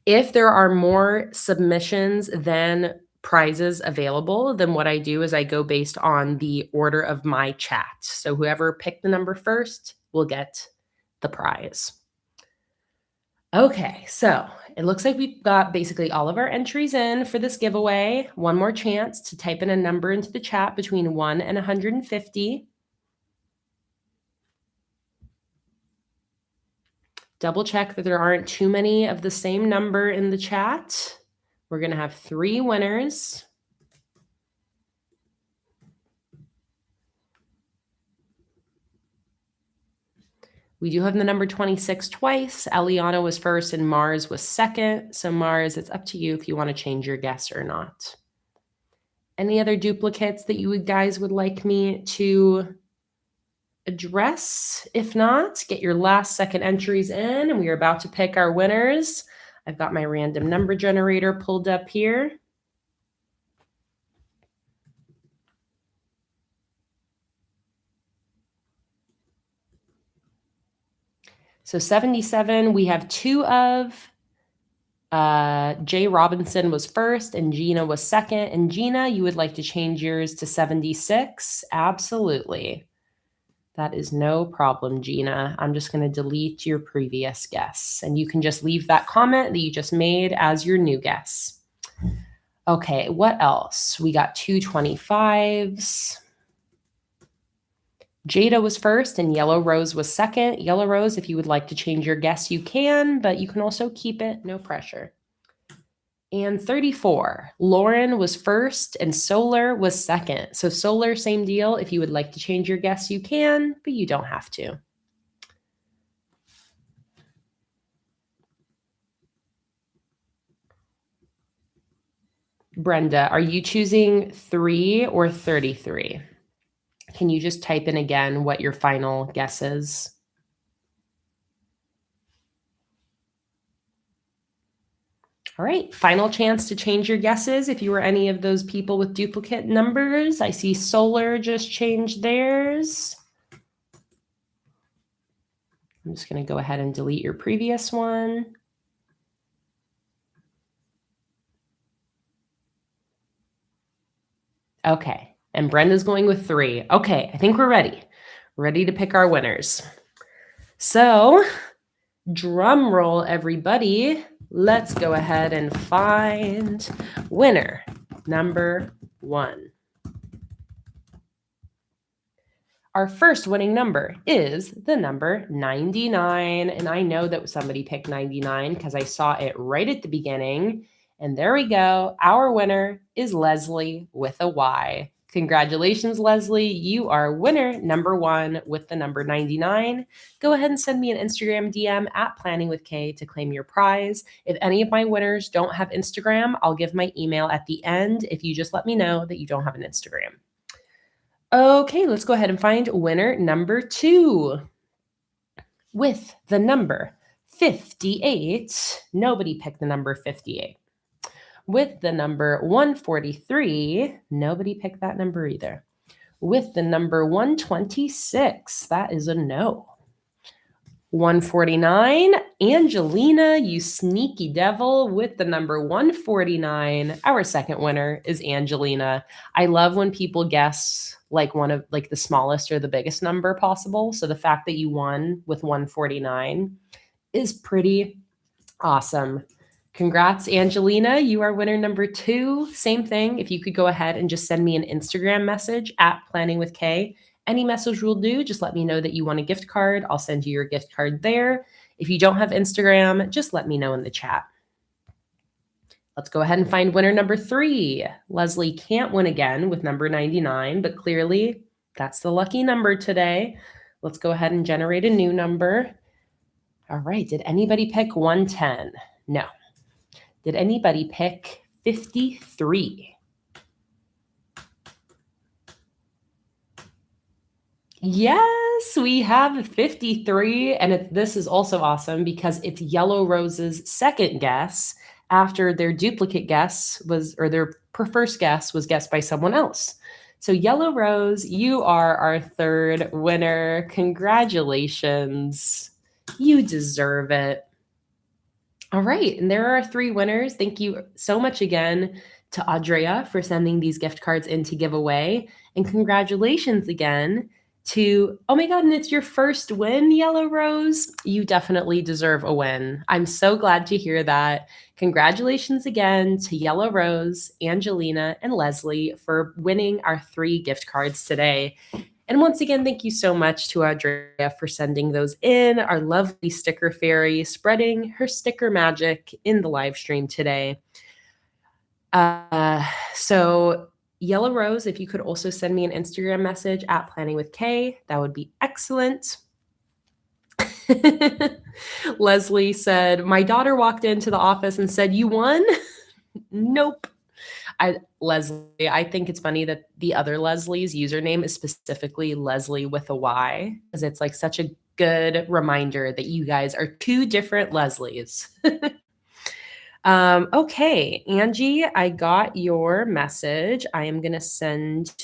S1: If there are more submissions than prizes available, then what I do is I go based on the order of my chat. So whoever picked the number first will get the prize. Okay, so it looks like we've got basically all of our entries in for this giveaway. One more chance to type in a number into the chat between 1 and 150. Double check that there aren't too many of the same number in the chat. We're going to have 3 winners. We do have the number 26 twice. Eliana was first and Mars was second. So Mars, it's up to you if you want to change your guess or not. Any other duplicates that you guys would like me to address? If not, get your last second entries in, and we are about to pick our winners. I've got my random number generator pulled up here. So 77, we have 2 of. Jay Robinson was first and Gina was second. And Gina, you would like to change yours to 76? Absolutely. That is no problem, Gina. I'm just going to delete your previous guess. And you can just leave that comment that you just made as your new guess. Okay, what else? We got 2 25s. Jada was first and Yellow Rose was second. Yellow Rose, if you would like to change your guess, you can, but you can also keep it, no pressure. And 34, Lauren was first and Solar was second. So Solar, same deal. If you would like to change your guess, you can, but you don't have to. Brenda, are you choosing 3 or 33? Can you just type in again what your final guess is? All right, final chance to change your guesses if you were any of those people with duplicate numbers. I see Solar just changed theirs. I'm just going to go ahead and delete your previous one. Okay, and Brenda's going with 3. Okay, I think we're ready. Ready to pick our winners. So, drum roll, everybody. Let's go ahead and find winner number 1. Our first winning number is the number 99. And I know that somebody picked 99 because I saw it right at the beginning. And there we go. Our winner is Leslie with a Y. Congratulations, Leslie. You are winner number 1 with the number 99. Go ahead and send me an Instagram DM at PlanningWithKay to claim your prize. If any of my winners don't have Instagram, I'll give my email at the end if you just let me know that you don't have an Instagram. Okay, let's go ahead and find winner number 2 with the number 58. Nobody picked the number 58. With the number 143, nobody picked that number either. With the number 126, that is a no. 149, Angelina, you sneaky devil, with the number 149. Our second winner is Angelina. I love when people guess like one of like the smallest or the biggest number possible. So the fact that you won with 149 is pretty awesome. Congrats, Angelina. You are winner number 2. Same thing. If you could go ahead and just send me an Instagram message at PlanningWithKay. Any message will do. Just let me know that you want a gift card. I'll send you your gift card there. If you don't have Instagram, just let me know in the chat. Let's go ahead and find winner number 3. Leslie can't win again with number 99, but clearly that's the lucky number today. Let's go ahead and generate a new number. All right. Did anybody pick 110? No. Did anybody pick 53? Yes, we have 53. And this is also awesome because it's Yellow Rose's second guess after their duplicate guess was, or their first guess was guessed by someone else. So Yellow Rose, you are our third winner. Congratulations. You deserve it. All right, and there are our three winners. Thank you so much again to Audrea for sending these gift cards in to give away. And congratulations again to, oh my God, and it's your first win, Yellow Rose. You definitely deserve a win. I'm so glad to hear that. Congratulations again to Yellow Rose, Angelina, and Leslie for winning our 3 gift cards today. And once again, thank you so much to Audrea for sending those in, our lovely sticker fairy, spreading her sticker magic in the live stream today. So Yellow Rose, if you could also send me an Instagram message at PlanningWithKay, that would be excellent. Leslie said, my daughter walked into the office and said, you won? Nope. Leslie, I think it's funny that the other Leslie's username is specifically Leslie with a Y, because it's like such a good reminder that you guys are 2 different Leslies. Okay, Angie, I got your message. I am going to send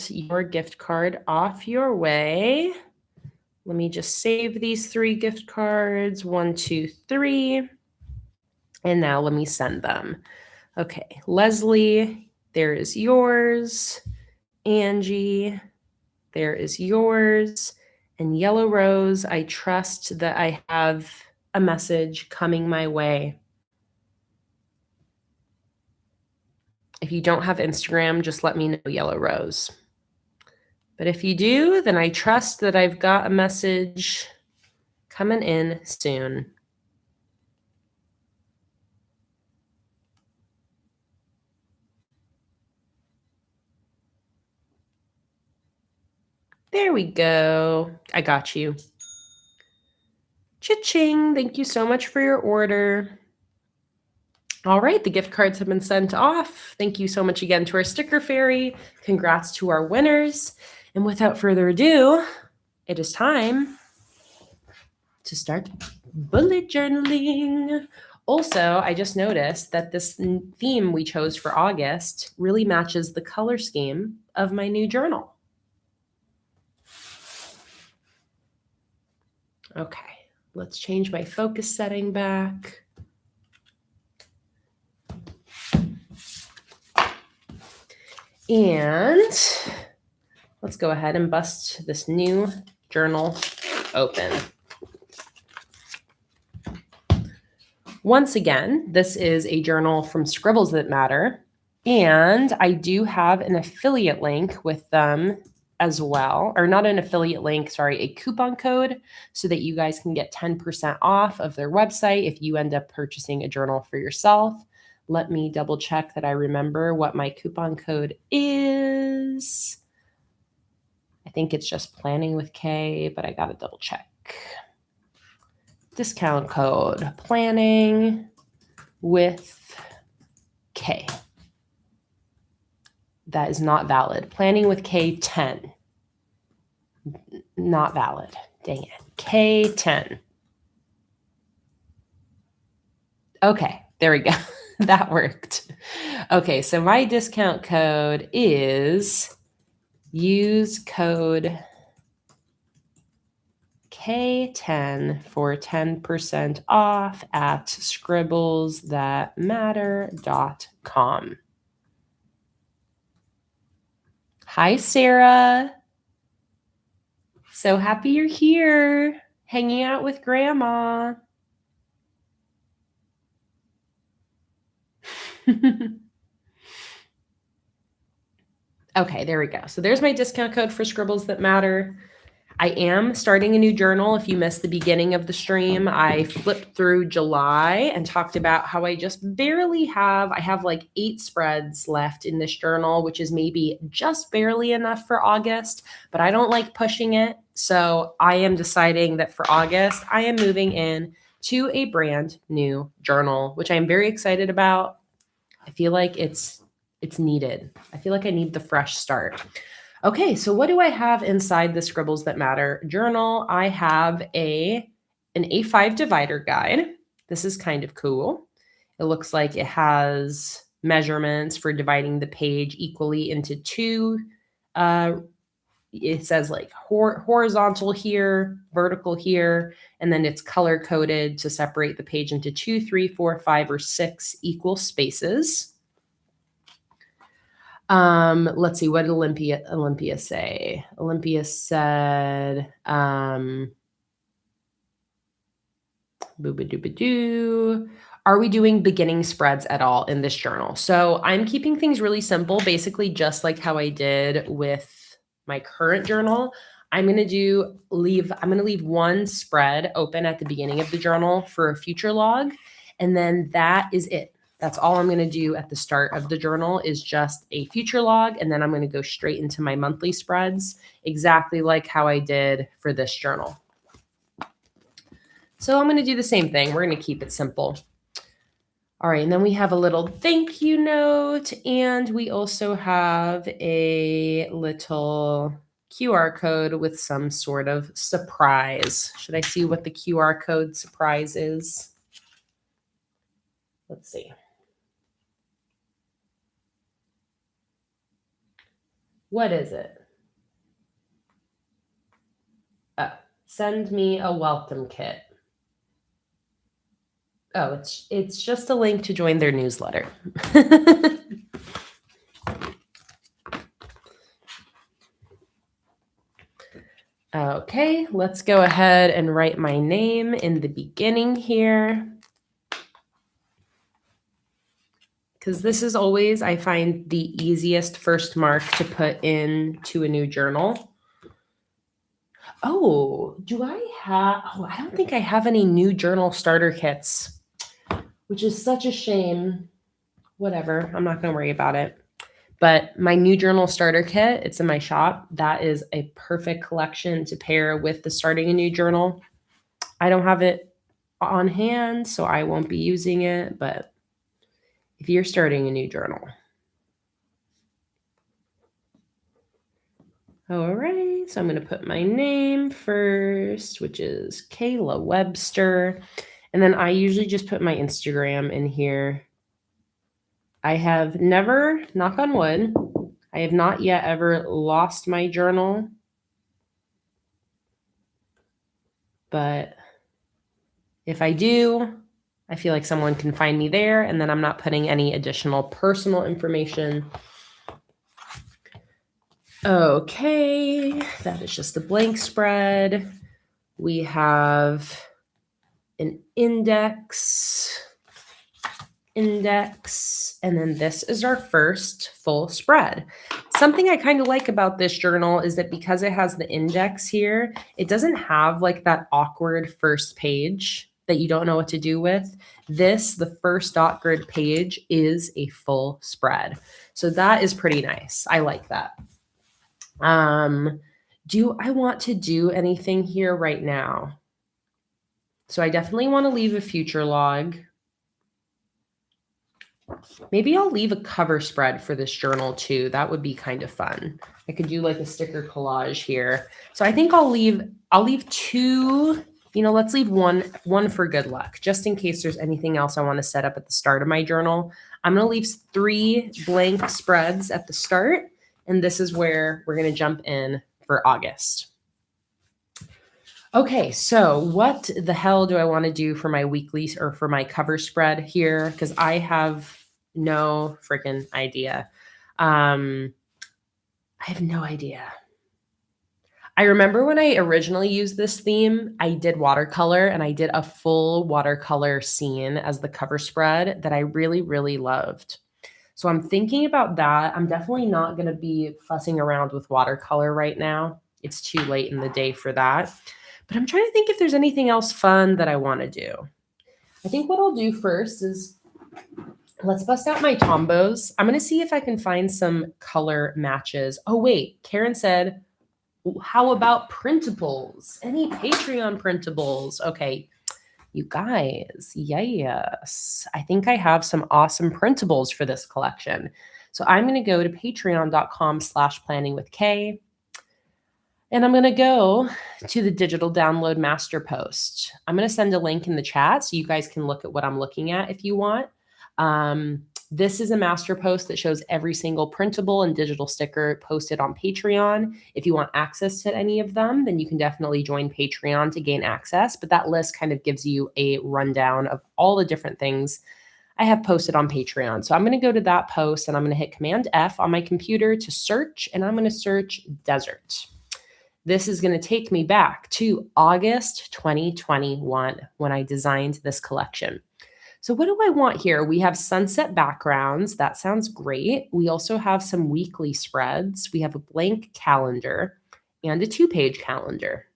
S1: your gift card off your way. Let me just save these 3 gift cards. 1, 2, 3. And now let me send them. Okay, Leslie, there is yours. Angie, there is yours. And Yellow Rose, I trust that I have a message coming my way. If you don't have Instagram, just let me know, Yellow Rose. But if you do, then I trust that I've got a message coming in soon. There we go. I got you. Cha-ching. Thank you so much for your order. All right, the gift cards have been sent off. Thank you so much again to our sticker fairy. Congrats to our winners. And without further ado, it is time to start bullet journaling. Also, I just noticed that this theme we chose for August really matches the color scheme of my new journal. Okay, let's change my focus setting back. And let's go ahead and bust this new journal open. Once again, this is a journal from Scribbles That Matter, and I do have an affiliate link with them as well, or not an affiliate link, sorry, a coupon code so that you guys can get 10% off of their website if you end up purchasing a journal for yourself. Let me double check that I remember what my coupon code is. I think it's just PlanningWithKay, but I got to double check. Discount code PlanningWithKay. That is not valid. PlanningWithKay 10. Not valid. Dang it. K10. Okay, there we go. That worked. Okay, so my discount code is use code K10 for 10% off at scribblesthatmatter.com. Hi, Sarah. So happy you're here, hanging out with Grandma. Okay, there we go. So there's my discount code for Scribbles That Matter. I am starting a new journal. If you missed the beginning of the stream, I flipped through July and talked about how I just barely have, I have like 8 spreads left in this journal, which is maybe just barely enough for August, but I don't like pushing it. So I am deciding that for August, I am moving in to a brand new journal, which I'm very excited about. I feel like it's needed. I feel like I need the fresh start. Okay, so what do I have inside the Scribbles That Matter journal? I have an A5 divider guide. This is kind of cool. It looks like it has measurements for dividing the page equally into two. It says like horizontal here, vertical here, and then it's color coded to separate the page into 2, 3, 4, 5, or 6 equal spaces. Let's see, what did Olympia say? Olympia said, boo-ba-doo-ba-doo. Are we doing beginning spreads at all in this journal? So I'm keeping things really simple, basically just like how I did with my current journal. I'm going to leave one spread open at the beginning of the journal for a future log. And then that is it. That's all I'm going to do at the start of the journal is just a future log. And then I'm going to go straight into my monthly spreads, exactly like how I did for this journal. So I'm going to do the same thing. We're going to keep it simple. All right, and then we have a little thank you note, and we also have a little QR code with some sort of surprise. Should I see what the QR code surprise is? Let's see. What is it? Oh, send me a welcome kit. Oh, it's just a link to join their newsletter. Okay, let's go ahead and write my name in the beginning here. Because this is always, I find, the easiest first mark to put into a new journal. Oh, I don't think I have any new journal starter kits, which is such a shame. Whatever, I'm not going to worry about it. But my new journal starter kit, it's in my shop. That is a perfect collection to pair with the starting a new journal. I don't have it on hand, so I won't be using it. But if you're starting a new journal. All right, so I'm going to put my name first, which is Kayla Webster. And then I usually just put my Instagram in here. I have never, knock on wood, I have not yet ever lost my journal. But if I do, I feel like someone can find me there, and then I'm not putting any additional personal information. Okay, that is just a blank spread. We have an index, and then this is our first full spread. Something I kind of like about this journal is that because it has the index here, it doesn't have like that awkward first page that you don't know what to do with. The first dot grid page is a full spread. So that is pretty nice. I like that. Do I want to do anything here right now? So I definitely want to leave a future log. Maybe I'll leave a cover spread for this journal too. That would be kind of fun. I could do like a sticker collage here. So I think I'll leave two, let's leave one for good luck, just in case there's anything else I want to set up at the start of my journal. I'm going to leave 3 blank spreads at the start, and this is where we're going to jump in for August. Okay, so what the hell do I want to do for my weekly or for my cover spread here? Because I have no freaking idea. I have no idea. I remember when I originally used this theme, I did watercolor, and I did a full watercolor scene as the cover spread that I really, really loved. So I'm thinking about that. I'm definitely not going to be fussing around with watercolor right now. It's too late in the day for that. But I'm trying to think if there's anything else fun that I want to do. I think what I'll do first is let's bust out my Tombos. I'm going to see if I can find some color matches. Oh, wait. Karen said, how about printables? Any Patreon printables? Okay. You guys, yes. I think I have some awesome printables for this collection. So I'm going to go to patreon.com/planningwithkay. And I'm going to go to the digital download master post. I'm going to send a link in the chat so you guys can look at what I'm looking at if you want. This is a master post that shows every single printable and digital sticker posted on Patreon. If you want access to any of them, then you can definitely join Patreon to gain access. But that list kind of gives you a rundown of all the different things I have posted on Patreon. So I'm going to go to that post and I'm going to hit Command F on my computer to search, and I'm going to search desert. This is going to take me back to August 2021 when I designed this collection. So what do I want here? We have sunset backgrounds. That sounds great. We also have some weekly spreads. We have a blank calendar and a 2-page calendar.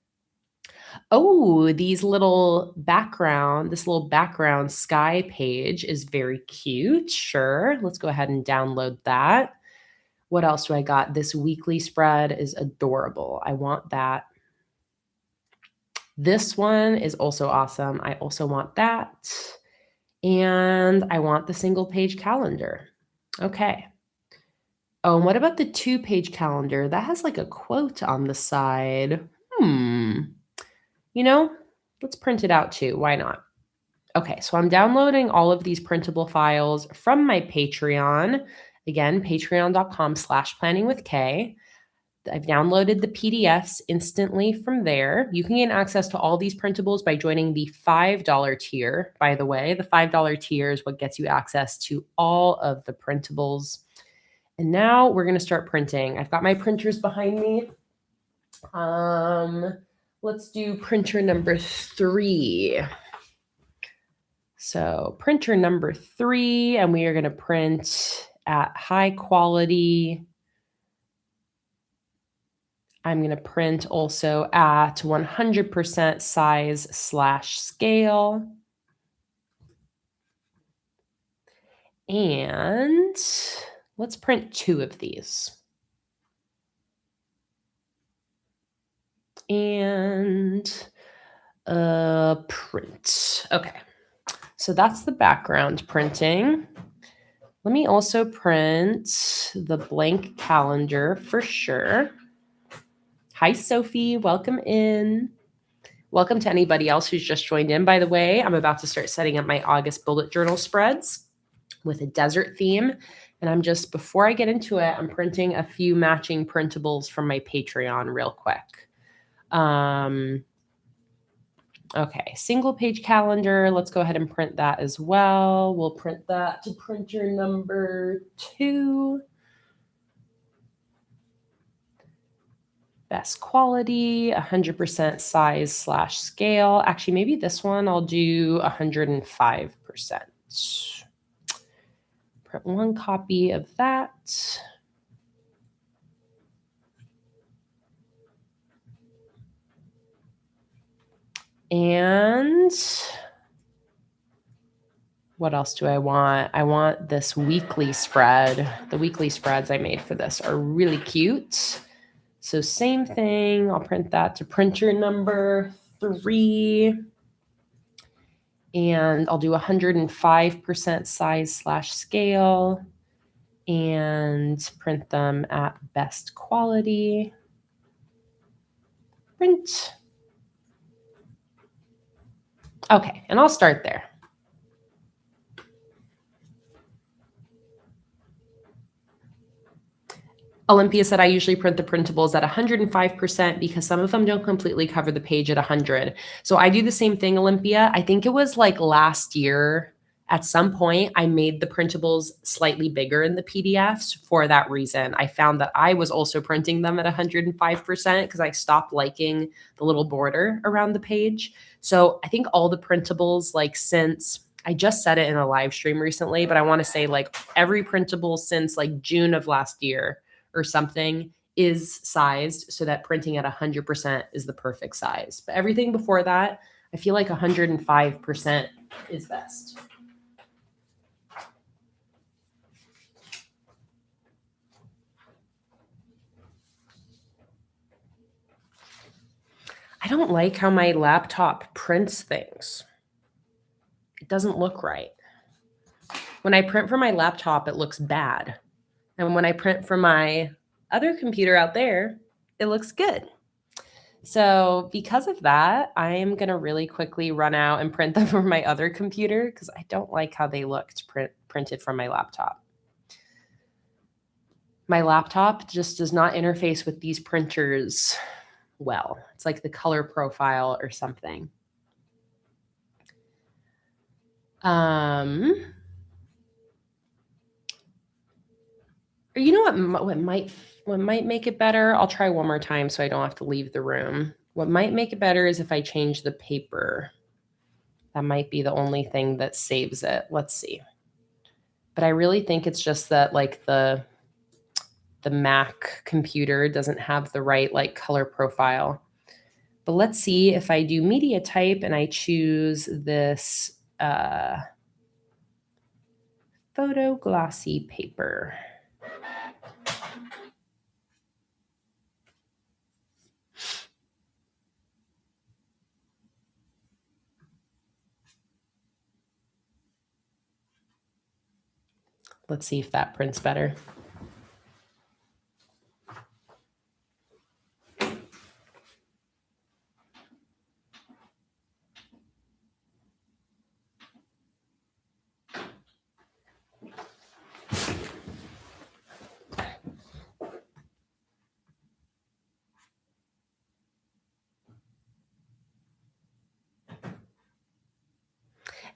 S1: Oh, this little background sky page is very cute. Sure. Let's go ahead and download that. What else do I got? This weekly spread is adorable. I want that. This one is also awesome. I also want that. And I want the single page calendar. Okay. Oh, and what about the 2-page calendar? That has like a quote on the side. Let's print it out too. Why not? Okay, so I'm downloading all of these printable files from my Patreon. Again, patreon.com/planningwithkay. I've downloaded the PDFs instantly from there. You can gain access to all these printables by joining the $5 tier. By the way, the $5 tier is what gets you access to all of the printables. And now we're going to start printing. I've got my printers behind me. Let's do printer number 3. So printer number 3, and we are going to print at high quality. I'm going to print also at 100% size/scale. And let's print 2 of these. And print. Okay. So that's the background printing. Let me also print the blank calendar for sure. Hi, Sophie. Welcome in. Welcome to anybody else who's just joined in. By the way, I'm about to start setting up my August bullet journal spreads with a desert theme. And before I get into it, I'm printing a few matching printables from my Patreon real quick. Okay, single page calendar. Let's go ahead and print that as well. We'll print that to printer number 2. Best quality, 100% size/scale. Actually, maybe this one I'll do 105%. Print 1 copy of that. And what else do I want? I want this weekly spread. The weekly spreads I made for this are really cute. So same thing, I'll print that to printer number 3. And I'll do 105% size/scale and print them at best quality. Print. Okay, and I'll start there. Olympia said, I usually print the printables at 105% because some of them don't completely cover the page at 100. So I do the same thing, Olympia. I think it was like last year at some point, I made the printables slightly bigger in the PDFs for that reason. I found that I was also printing them at 105% because I stopped liking the little border around the page. So I think all the printables, since I just said it in a live stream recently, but I want to say every printable since June of last year or something is sized so that printing at 100% is the perfect size. But everything before that, I feel like 105% is best. I don't like how my laptop prints things. It doesn't look right. When I print from my laptop, it looks bad. And when I print from my other computer out there, it looks good. So because of that, I am going to really quickly run out and print them from my other computer because I don't like how they looked printed from my laptop. My laptop just does not interface with these printers well. It's like the color profile or something. Or you know what might make it better? I'll try one more time so I don't have to leave the room. What might make it better is if I change the paper. That might be the only thing that saves it. Let's see. But I really think it's just that like the Mac computer doesn't have the right like color profile. But let's see if I do media type and I choose this photo glossy paper. Let's see if that prints better.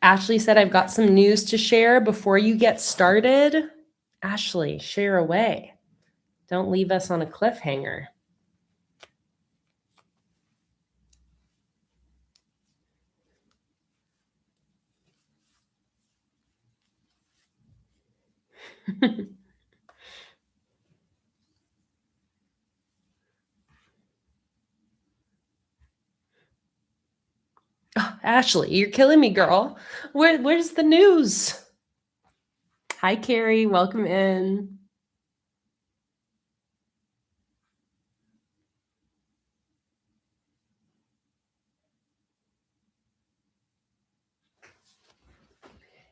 S1: Ashley said, I've got some news to share before you get started. Ashley, share away. Don't leave us on a cliffhanger. Oh, Ashley, you're killing me, girl. Where's the news? Hi, Carrie. Welcome in.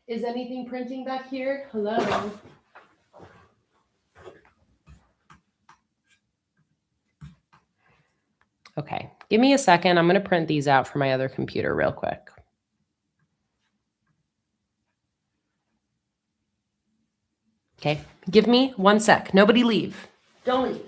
S1: Is anything printing back here? Hello. Okay, give me a second. I'm going to print these out for my other computer real quick. Okay, give me 1 sec. Nobody leave. Don't leave.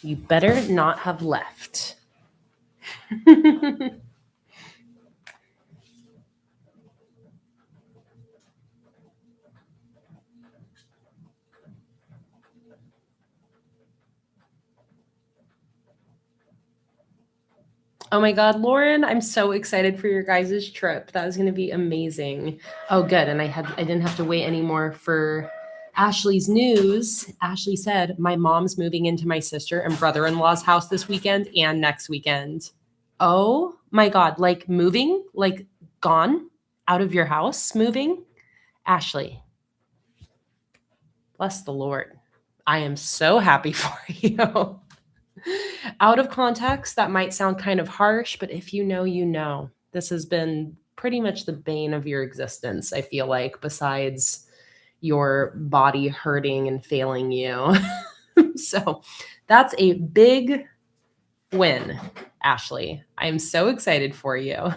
S1: You better not have left. Oh my God, Lauren, I'm so excited for your guys' trip. That is going to be amazing. Oh, good. And I didn't have to wait anymore for Ashley's news. Ashley said, my mom's moving into my sister and brother-in-law's house this weekend and next weekend. Oh my God, like moving, like gone out of your house, moving? Ashley, bless the Lord. I am so happy for you. Out of context, that might sound kind of harsh, but if you know, you know. This has been pretty much the bane of your existence, I feel like, besides your body hurting and failing you. So that's a big win, Ashley. I'm so excited for you.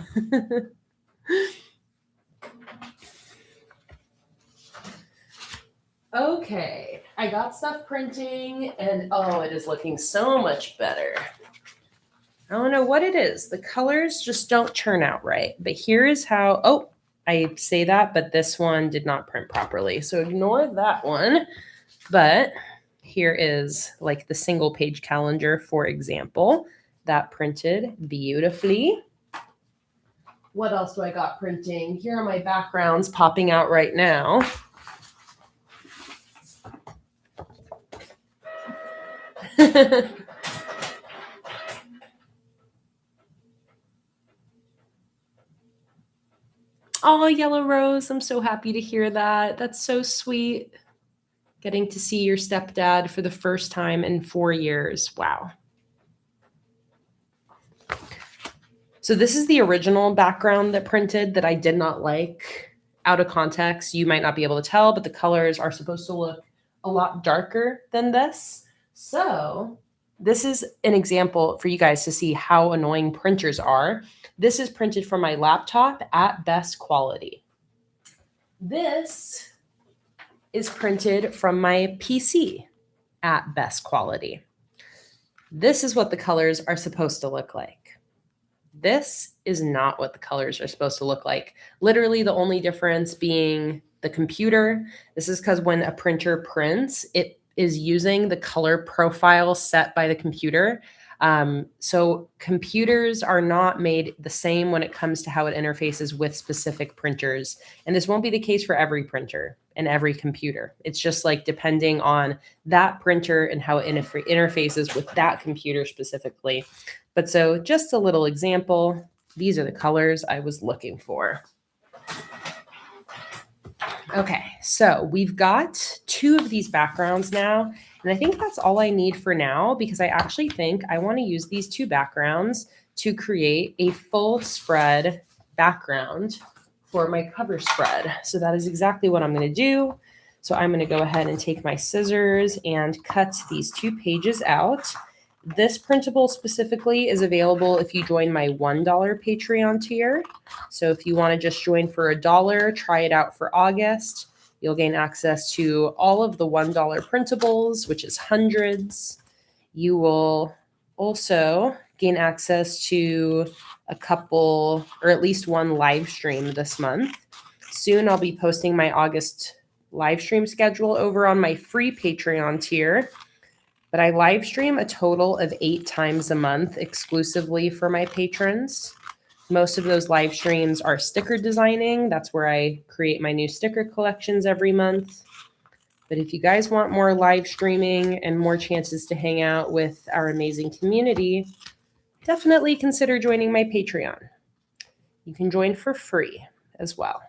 S1: Okay, I got stuff printing and oh, it is looking so much better. I don't know what it is. The colors just don't turn out right. But here is how, oh, I say that, but this one did not print properly. So ignore that one. But here is like the single page calendar, for example, that printed beautifully. What else do I got printing? Here are my backgrounds popping out right now. Oh, Yellow Rose, I'm so happy to hear that. That's so sweet. Getting to see your stepdad for the first time in 4 years. Wow. So this is the original background that printed that I did not like. Out of context, you might not be able to tell, but the colors are supposed to look a lot darker than this. So this is an example for you guys to see how annoying printers are. This is printed from my laptop at best quality. This is printed from my PC at best quality. This is what the colors are supposed to look like. This is not what the colors are supposed to look like. Literally the only difference being the computer. This is because when a printer prints, it is using the color profile set by the computer. So computers are not made the same when it comes to how it interfaces with specific printers. And this won't be the case for every printer and every computer. It's just like depending on that printer and how it interfaces with that computer specifically. But so just a little example, these are the colors I was looking for. Okay, so we've got 2 of these backgrounds now, and I think that's all I need for now because I actually think I want to use these 2 backgrounds to create a full spread background for my cover spread. So that is exactly what I'm going to do. So I'm going to go ahead and take my scissors and cut these 2 pages out. This printable specifically is available if you join my $1 Patreon tier. So if you want to just join for $1, try it out for August. You'll gain access to all of the $1 printables, which is hundreds. You will also gain access to a couple, or at least one live stream this month. Soon I'll be posting my August live stream schedule over on my free Patreon tier. But I live stream a total of 8 times a month exclusively for my patrons. Most of those live streams are sticker designing. That's where I create my new sticker collections every month. But if you guys want more live streaming and more chances to hang out with our amazing community, definitely consider joining my Patreon. You can join for free as well.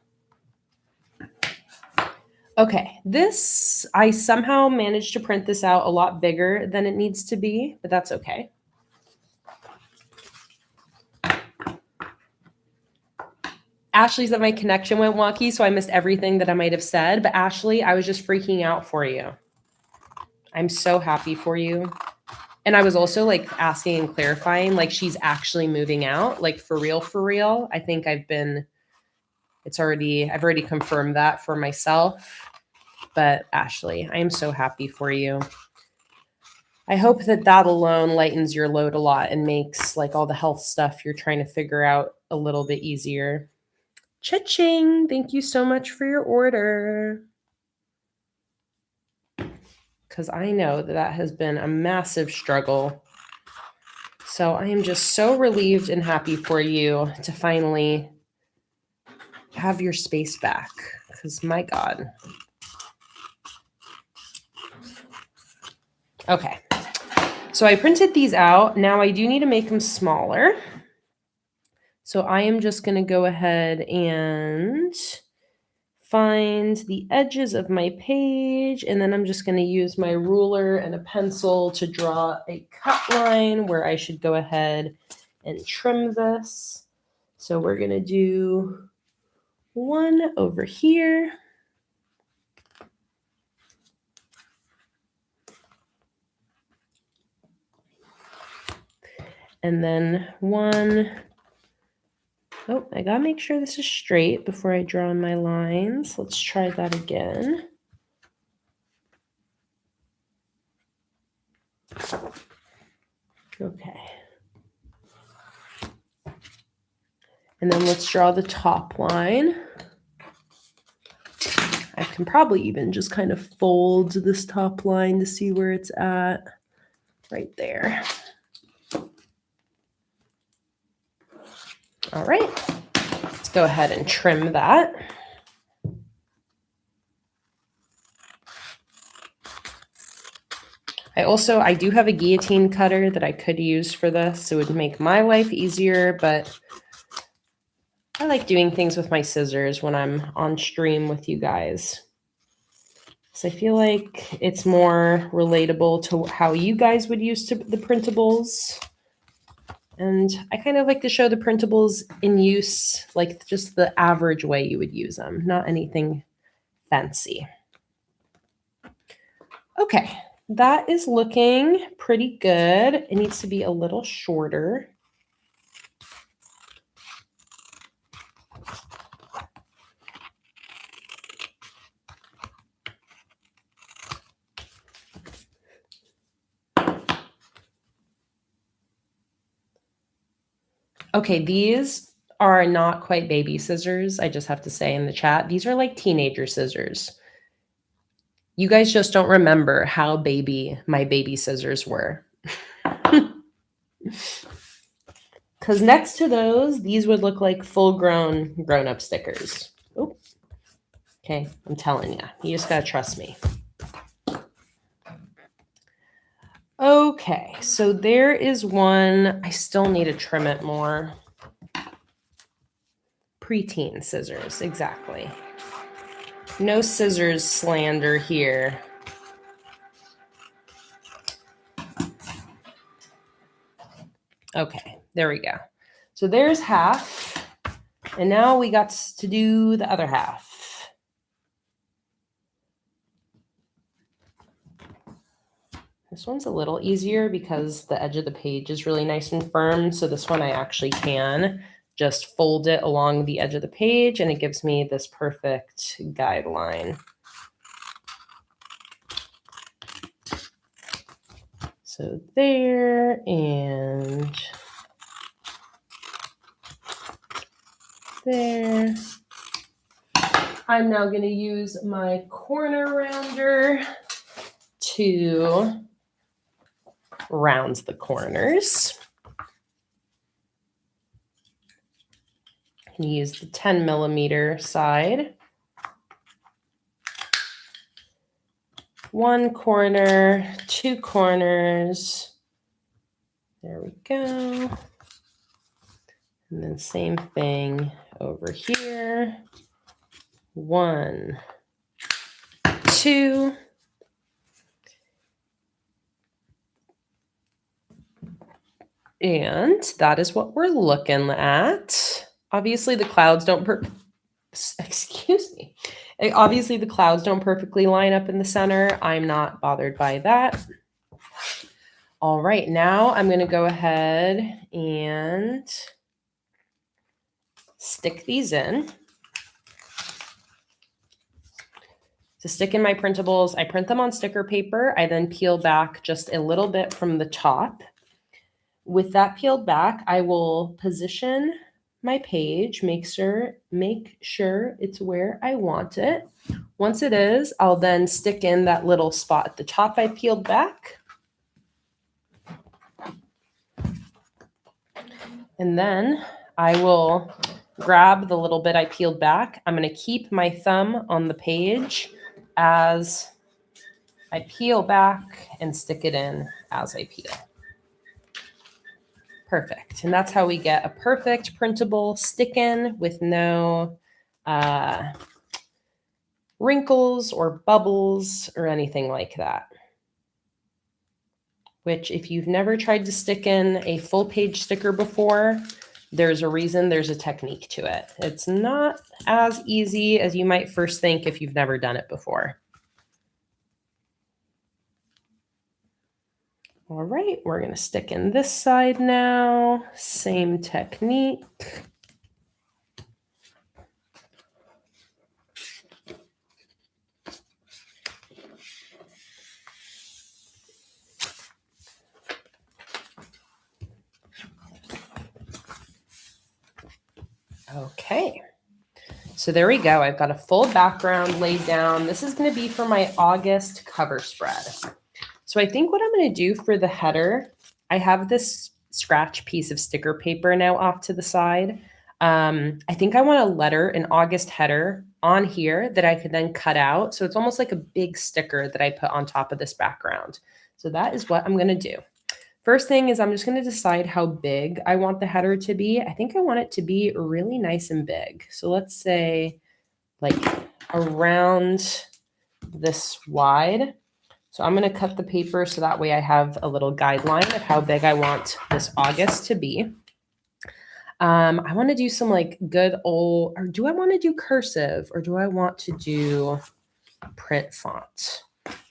S1: Okay, this, I somehow managed to print this out a lot bigger than it needs to be, but that's okay. Ashley said my connection went wonky, so I missed everything that I might have said. But Ashley, I was just freaking out for you. I'm so happy for you. And I was also like asking and clarifying, like she's actually moving out, like for real, for real. I think I've already confirmed that for myself. But Ashley, I am so happy for you. I hope that that alone lightens your load a lot and makes like all the health stuff you're trying to figure out a little bit easier. Cha-ching! Thank you so much for your order. Because I know that that has been a massive struggle. So I am just so relieved and happy for you to finally have your space back. Because my God. Okay. So I printed these out. Now I do need to make them smaller. So I am just going to go ahead and find the edges of my page, and then I'm just going to use my ruler and a pencil to draw a cut line where I should go ahead and trim this. So we're going to do one over here. And then one. Oh, I gotta make sure this is straight before I draw my lines. Let's try that again. Okay. And then let's draw the top line. I can probably even just kind of fold this top line to see where it's at. Right there. All right. Let's go ahead and trim that. I do have a guillotine cutter that I could use for this. It would make my life easier, but I like doing things with my scissors when I'm on stream with you guys. So I feel like it's more relatable to how you guys would use the printables. And I kind of like to show the printables in use, like just the average way you would use them, not anything fancy. Okay, that is looking pretty good. It needs to be a little shorter. Okay, these are not quite baby scissors, I just have to say in the chat. These are like teenager scissors. You guys just don't remember how baby my baby scissors were. Because next to those, these would look like full-grown grown-up stickers. Oh, okay, I'm telling you. You just got to trust me. Okay, so there is one. I still need to trim it more. Preteen scissors, exactly. No scissors slander here. Okay, there we go. So there's half. And now we got to do the other half. This one's a little easier because the edge of the page is really nice and firm. So this one I actually can just fold it along the edge of the page and it gives me this perfect guideline. So there and there. I'm now going to use my corner rounder to round the corners. I can use the 10 millimeter side. One corner, two corners. There we go. And then same thing over here. 1, 2. And that is what we're looking at. Obviously, the clouds don't Obviously, the clouds don't perfectly line up in the center. I'm not bothered by that. All right, now I'm going to go ahead and stick these in. To stick in my printables, I print them on sticker paper. I then peel back just a little bit from the top. With that peeled back, I will position my page, make sure it's where I want it. Once it is, I'll then stick in that little spot at the top I peeled back. And then I will grab the little bit I peeled back. I'm going to keep my thumb on the page as I peel back and stick it in as I peel. Perfect. And that's how we get a perfect printable stick-in with no wrinkles or bubbles or anything like that. Which, if you've never tried to stick in a full page sticker before, there's a reason, there's a technique to it. It's not as easy as you might first think if you've never done it before. All right, we're going to stick in this side now. Same technique. Okay, so there we go. I've got a full background laid down. This is going to be for my August cover spread. So I think what I'm going to do for the header, I have this scratch piece of sticker paper now off to the side. I think I want a letter, an August header on here that I could then cut out. So it's almost like a big sticker that I put on top of this background. So that is what I'm going to do. First thing is I'm just going to decide how big I want the header to be. I think I want it to be really nice and big. So let's say like around this wide. So I'm going to cut the paper so that way I have a little guideline of how big I want this August to be. I want to do some like good old, or do I want to do cursive, or do I want to do print font?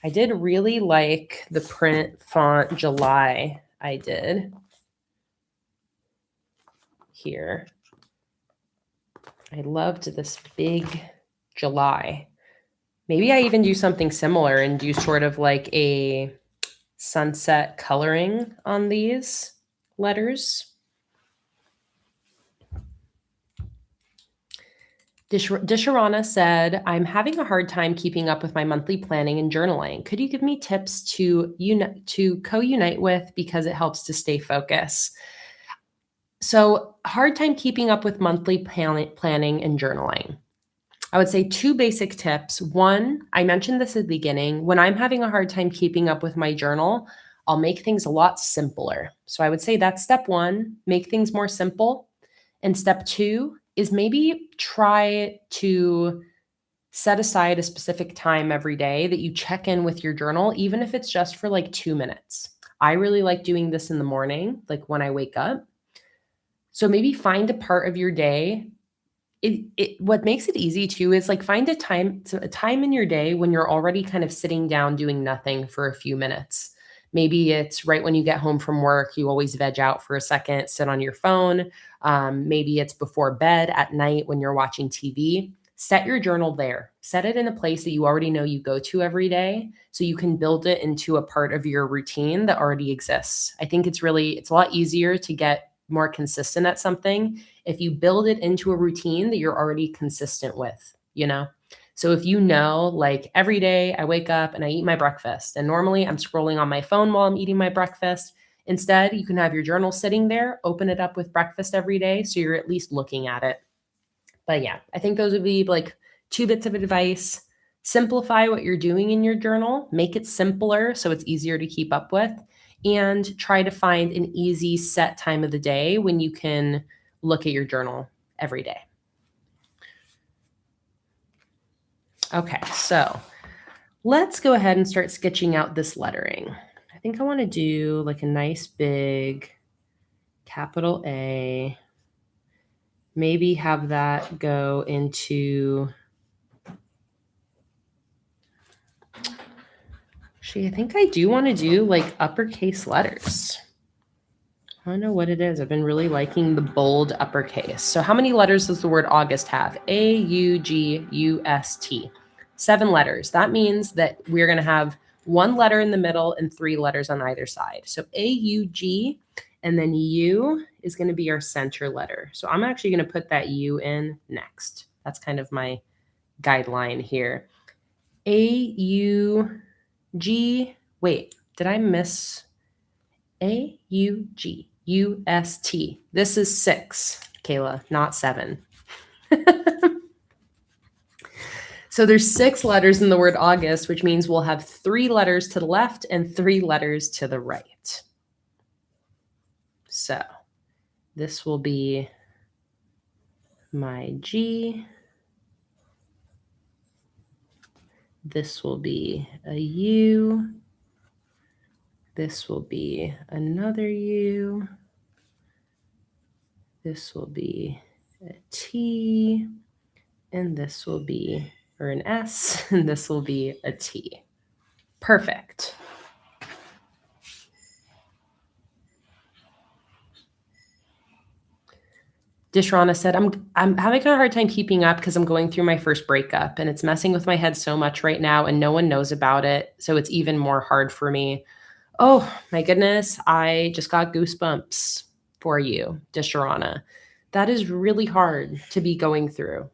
S1: I did really like the print font July I did here. I loved this big July. Maybe I even do something similar and do sort of like a sunset coloring on these letters. Disharana said, I'm having a hard time keeping up with my monthly planning and journaling. Could you give me tips to co-unite with because it helps to stay focused? So hard time keeping up with monthly planning and journaling. I would say 2 basic tips. 1, I mentioned this at the beginning. When I'm having a hard time keeping up with my journal, I'll make things a lot simpler. So I would say that's step 1, make things more simple. And step 2 is maybe try to set aside a specific time every day that you check in with your journal, even if it's just for like 2 minutes. I really like doing this in the morning, like when I wake up. So maybe find a part of your day. What makes it easy too is like find a time in your day when you're already kind of sitting down doing nothing for a few minutes. Maybe it's right when you get home from work, you always veg out for a second, sit on your phone. Maybe it's before bed at night when you're watching TV. Set your journal there. Set it in a place that you already know you go to every day so you can build it into a part of your routine that already exists. I think it's a lot easier to get more consistent at something if you build it into a routine that you're already consistent with, So if like every day I wake up and I eat my breakfast, and normally I'm scrolling on my phone while I'm eating my breakfast. Instead, you can have your journal sitting there, open it up with breakfast every day, so you're at least looking at it. But yeah, I think those would be like 2 bits of advice. Simplify what you're doing in your journal, make it simpler so it's easier to keep up with, and try to find an easy set time of the day when you can look at your journal every day. Okay, so let's go ahead and start sketching out this lettering. I think I want to do like a nice big capital A. Maybe have that go into, actually, I think I do want to do like uppercase letters. I don't know what it is. I've been really liking the bold uppercase. So how many letters does the word August have? A-U-G-U-S-T. 7 letters. That means that we're going to have 1 letter in the middle and 3 letters on either side. So A-U-G, and then U is going to be our center letter. So I'm actually going to put that U in next. That's kind of my guideline here. A-U-G, wait, did I miss A-U-G-U-S-T? This is 6, Kayla, not 7. So there's 6 letters in the word August, which means we'll have 3 letters to the left and 3 letters to the right. So this will be my G. This will be a U. This will be another U. This will be a T. And this will be, or an S, and this will be a T. Perfect. Dishrana said, I'm having a hard time keeping up because I'm going through my first breakup and it's messing with my head so much right now and no one knows about it. So it's even more hard for me. Oh my goodness. I just got goosebumps for you, Dishrana. That is really hard to be going through.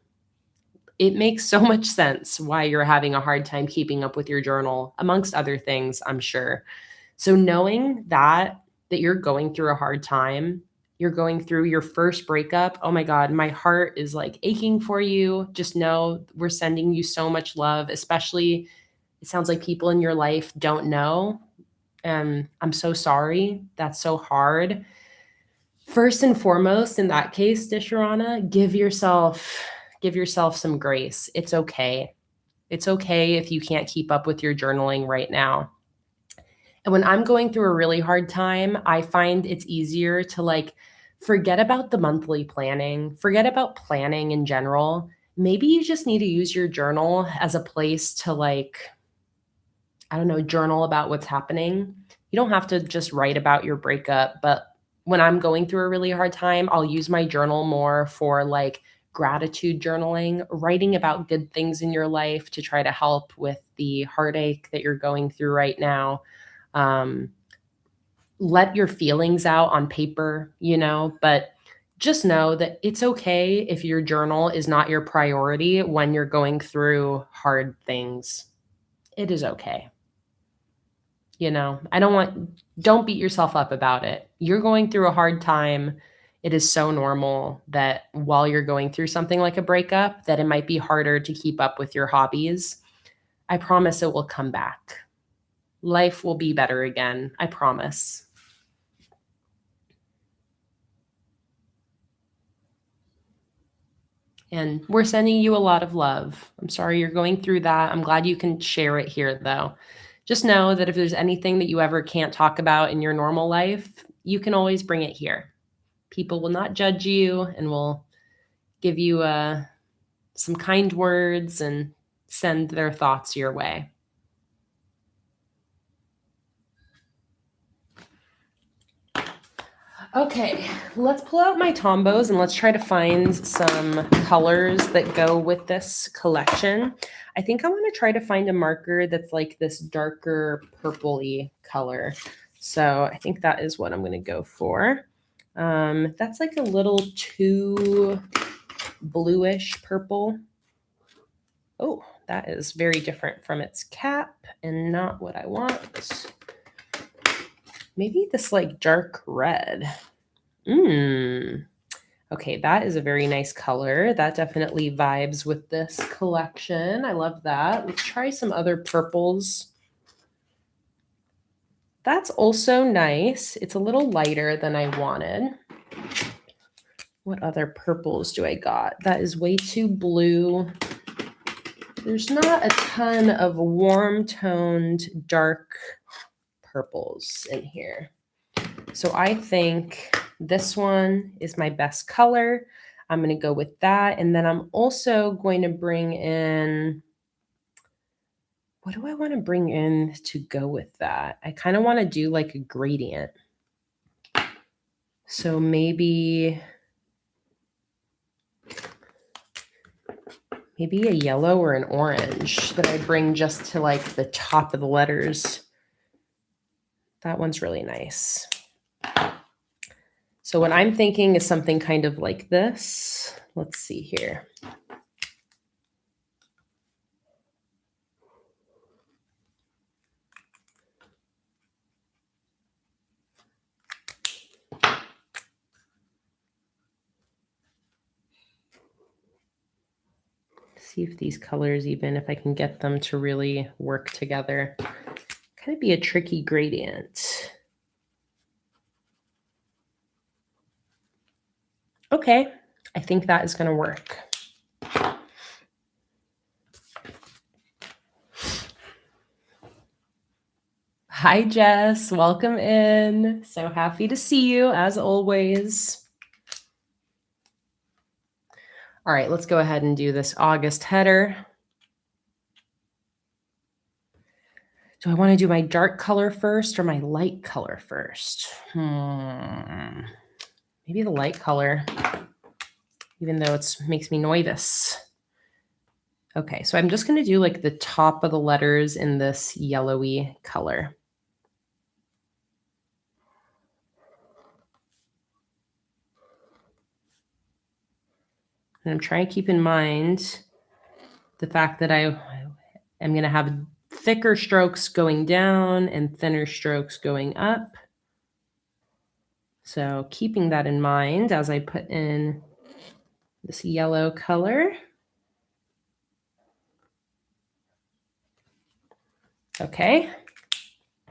S1: It makes so much sense why you're having a hard time keeping up with your journal, amongst other things, I'm sure. So knowing that you're going through a hard time, you're going through your first breakup, oh my God, my heart is like aching for you. Just know we're sending you so much love, especially it sounds like people in your life don't know. And I'm so sorry. That's so hard. First and foremost, in that case, Disharana, give yourself some grace. It's okay. It's okay if you can't keep up with your journaling right now. And when I'm going through a really hard time, I find it's easier to like forget about the monthly planning, forget about planning in general. Maybe you just need to use your journal as a place to like, I don't know, journal about what's happening. You don't have to just write about your breakup, but when I'm going through a really hard time, I'll use my journal more for like gratitude journaling, writing about good things in your life to try to help with the heartache that you're going through right now. Let your feelings out on paper, but just know that it's okay if your journal is not your priority when you're going through hard things. It is okay. Don't beat yourself up about it. You're going through a hard time. It is so normal that while you're going through something like a breakup, that it might be harder to keep up with your hobbies. I promise it will come back. Life will be better again. I promise. And we're sending you a lot of love. I'm sorry you're going through that. I'm glad you can share it here, though. Just know that if there's anything that you ever can't talk about in your normal life, you can always bring it here. People will not judge you and will give you some kind words and send their thoughts your way. Okay, let's pull out my Tombos and let's try to find some colors that go with this collection. I think I want to try to find a marker that's like this darker purpley color. So I think that is what I'm going to go for. That's like a little too bluish purple. Oh, that is very different from its cap and not what I want. Maybe this like dark red. Okay, that is a very nice color. That definitely vibes with this collection. I love that. Let's try some other purples. That's also nice. It's a little lighter than I wanted. What other purples do I got? That is way too blue. There's not a ton of warm-toned, dark purples in here. So I think this one is my best color. I'm going to go with that. And then I'm also going to bring in, what do I want to bring in to go with that? I kind of want to do like a gradient. So maybe maybe a yellow or an orange that I bring just to like the top of the letters. That one's really nice. So what I'm thinking is something kind of like this. Let's see here. See if these colors, even if I can get them to really work together. Kind of be a tricky gradient. Okay, I think that is going to work. Hi, Jess. Welcome in. So happy to see you, as always. All right, let's go ahead and do this August header. Do I want to do my dark color first or my light color first? Maybe the light color, even though it makes me nervous. Okay, so I'm just going to do like the top of the letters in this yellowy color. And I'm trying to keep in mind the fact that I am going to have thicker strokes going down and thinner strokes going up. So keeping that in mind as I put in this yellow color. Okay.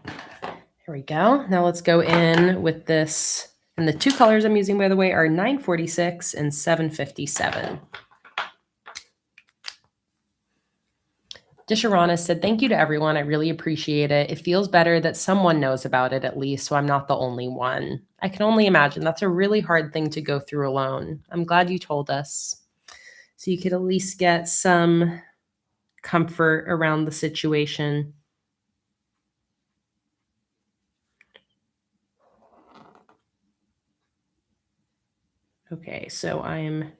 S1: Here we go. Now let's go in with this. And the two colors I'm using, by the way, are 946 and 757. Disharana said, thank you to everyone. I really appreciate it. It feels better that someone knows about it at least, so I'm not the only one. I can only imagine that's a really hard thing to go through alone. I'm glad you told us. So you could at least get some comfort around the situation. Okay, so I'm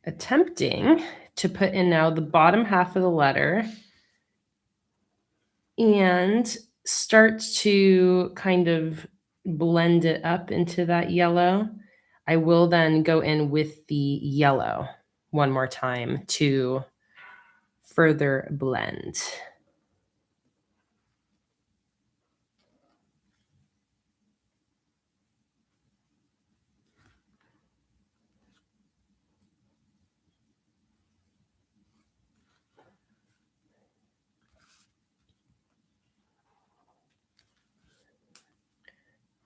S1: attempting to put in now the bottom half of the letter and start to kind of blend it up into that yellow. I will then go in with the yellow one more time to further blend.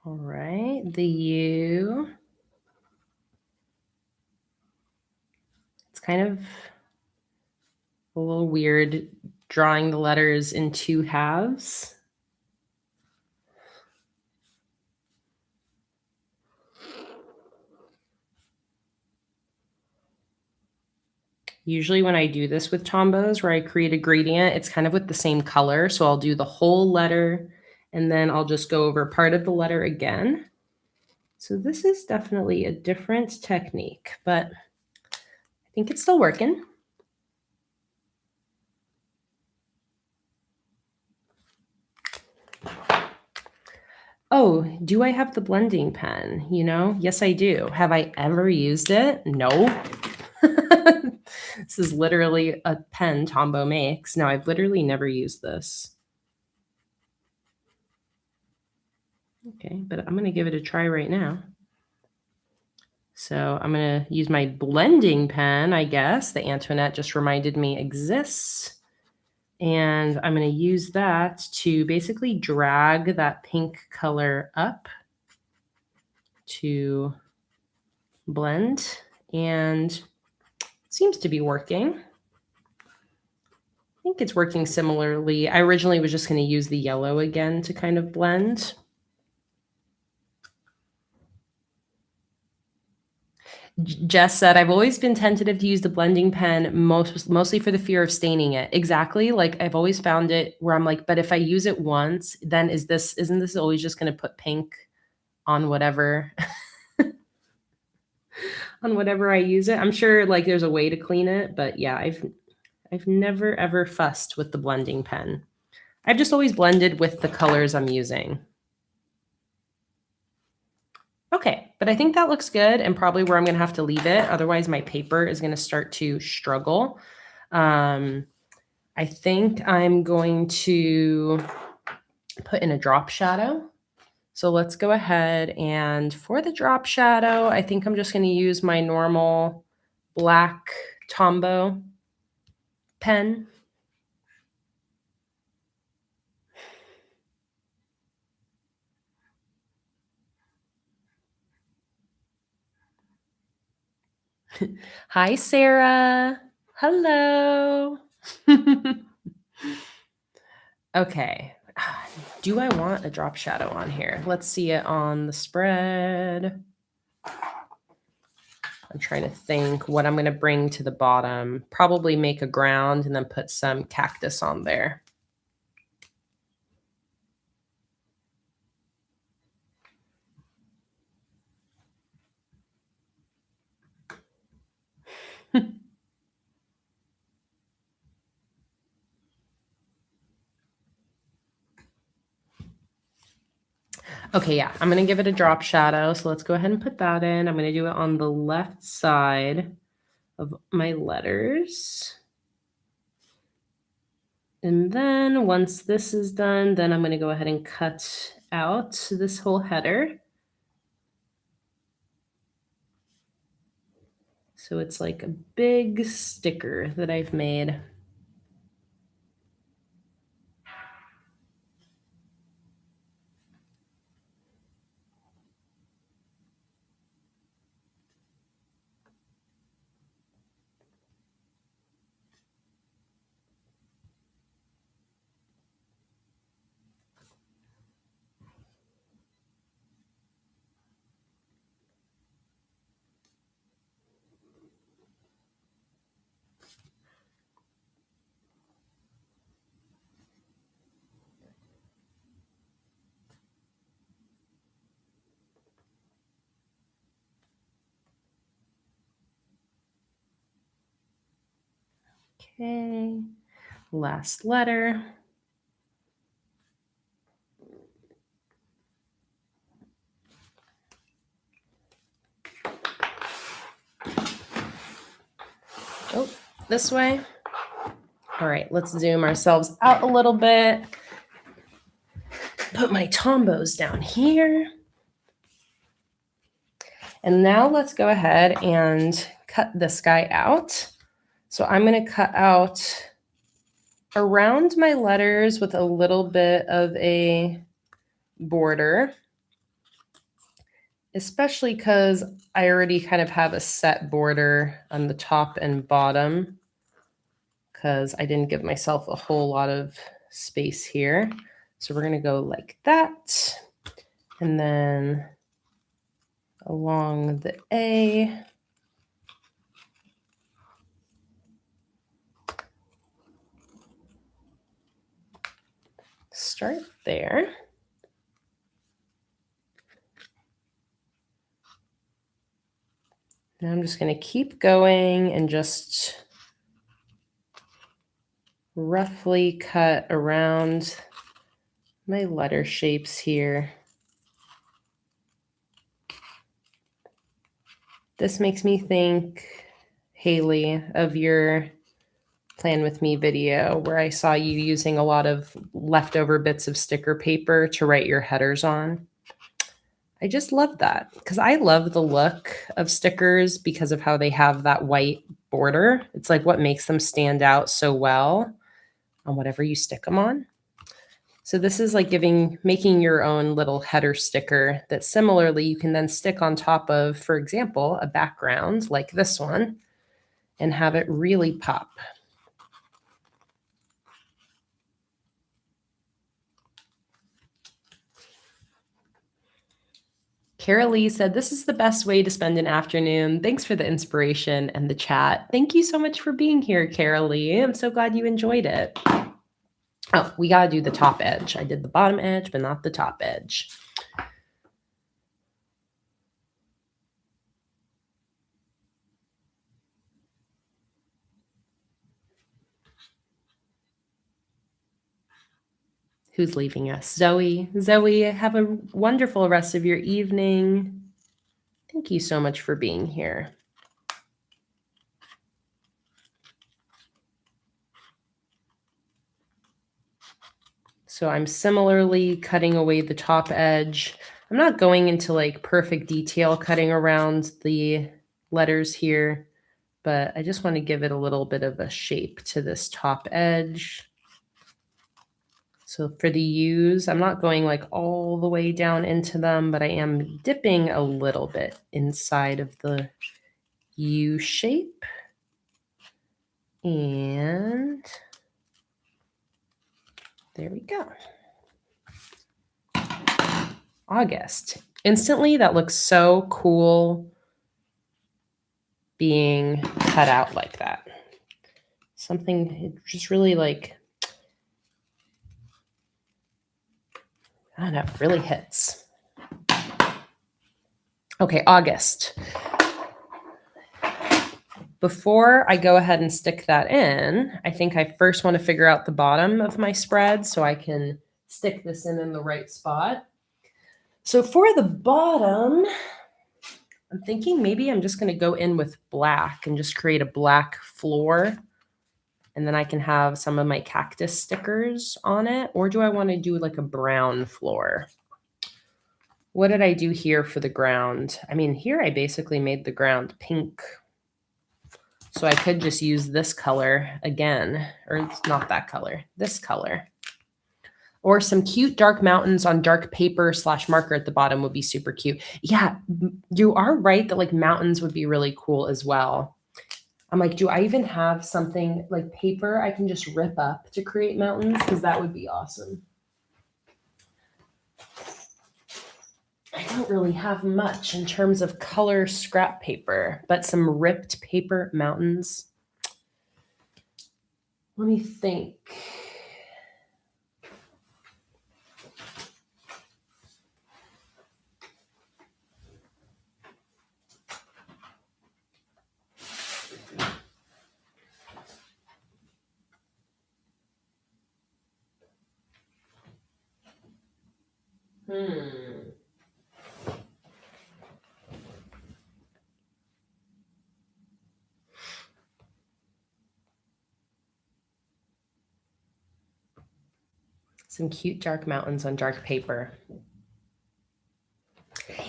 S1: All right, the U. It's kind of a little weird drawing the letters in two halves. Usually when I do this with tombos where I create a gradient, it's kind of with the same color. So I'll do the whole letter and then I'll just go over part of the letter again. So this is definitely a different technique, but I think it's still working. Oh, do I have the blending pen? You know, yes, I do. Have I ever used it? No. This is literally a pen Tombow makes. No, I've literally never used this. Okay, but I'm going to give it a try right now. So I'm going to use my blending pen, I guess. The Antoinette just reminded me exists. And I'm going to use that to basically drag that pink color up to blend. And it seems to be working. I think it's working similarly. I originally was just going to use the yellow again to kind of blend. Jess said, I've always been tentative to use the blending pen mostly for the fear of staining it. Exactly. Like I've always found it where I'm like, but if I use it once, then isn't this always just going to put pink on whatever on whatever I use it. I'm sure like there's a way to clean it, but yeah, I've never ever fussed with the blending pen. I've just always blended with the colors I'm using. Okay, but I think that looks good and probably where I'm gonna have to leave it. Otherwise, my paper is gonna start to struggle. I think I'm going to put in a drop shadow. So let's go ahead and for the drop shadow, I think I'm just gonna use my normal black Tombow pen. Hi, Sarah. Hello. Okay. Do I want a drop shadow on here? Let's see it on the spread. I'm trying to think what I'm going to bring to the bottom. Probably make a ground and then put some cactus on there. Okay, yeah, I'm going to give it a drop shadow. So let's go ahead and put that in. I'm going to do it on the left side of my letters. And then once this is done, then I'm going to go ahead and cut out this whole header. So it's like a big sticker that I've made. Okay, last letter. Oh, this way. All right, let's zoom ourselves out a little bit. Put my Tombows down here. And now let's go ahead and cut this guy out. So I'm going to cut out around my letters with a little bit of a border, especially because I already kind of have a set border on the top and bottom because I didn't give myself a whole lot of space here. So we're going to go like that. And then along the A, start there. Now I'm just going to keep going and just roughly cut around my letter shapes here. This makes me think, Haley, of your Plan With Me video where I saw you using a lot of leftover bits of sticker paper to write your headers on. I just love that because I love the look of stickers because of how they have that white border. It's like what makes them stand out so well on whatever you stick them on. So this is like making your own little header sticker that similarly you can then stick on top of, for example, a background like this one and have it really pop. Carol Lee said, "This is the best way to spend an afternoon. Thanks for the inspiration and the chat." Thank you so much for being here, Carol Lee. I'm so glad you enjoyed it. Oh, we got to do the top edge. I did the bottom edge, but not the top edge. Who's leaving us? Zoe. Zoe, have a wonderful rest of your evening. Thank you so much for being here. So I'm similarly cutting away the top edge. I'm not going into like perfect detail cutting around the letters here, but I just want to give it a little bit of a shape to this top edge. So for the U's, I'm not going like all the way down into them, but I am dipping a little bit inside of the U shape. And there we go. August. Instantly, that looks so cool being cut out like that. Something, it just really like, I don't know, really hits. Okay, August. Before I go ahead and stick that in, I think I first want to figure out the bottom of my spread so I can stick this in the right spot. So for the bottom, I'm thinking maybe I'm just going to go in with black and just create a black floor. And then I can have some of my cactus stickers on it. Or do I want to do like a brown floor? What did I do here for the ground? I mean, here I basically made the ground pink. So I could just use this color again, or it's not that color, this color. Or some cute dark mountains on dark paper / marker at the bottom would be super cute. Yeah, you are right that like mountains would be really cool as well. I'm like, do I even have something like paper I can just rip up to create mountains? Because that would be awesome. I don't really have much in terms of color scrap paper, but some ripped paper mountains. Let me think. Some cute dark mountains on dark paper.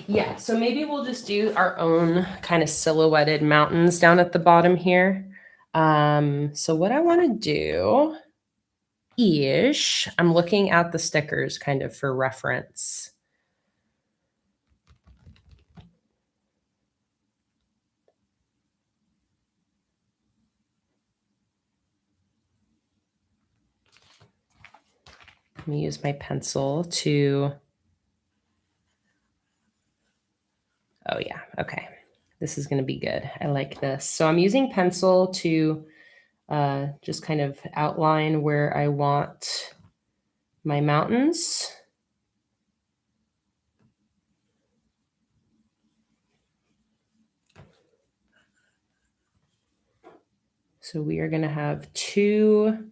S1: Yeah, so maybe we'll just do our own kind of silhouetted mountains down at the bottom here. So what I want to do is I'm looking at the stickers kind of for reference. Let me use my pencil to, oh yeah, okay. This is going to be good. I like this. So I'm using pencil to just kind of outline where I want my mountains. So we are going to have two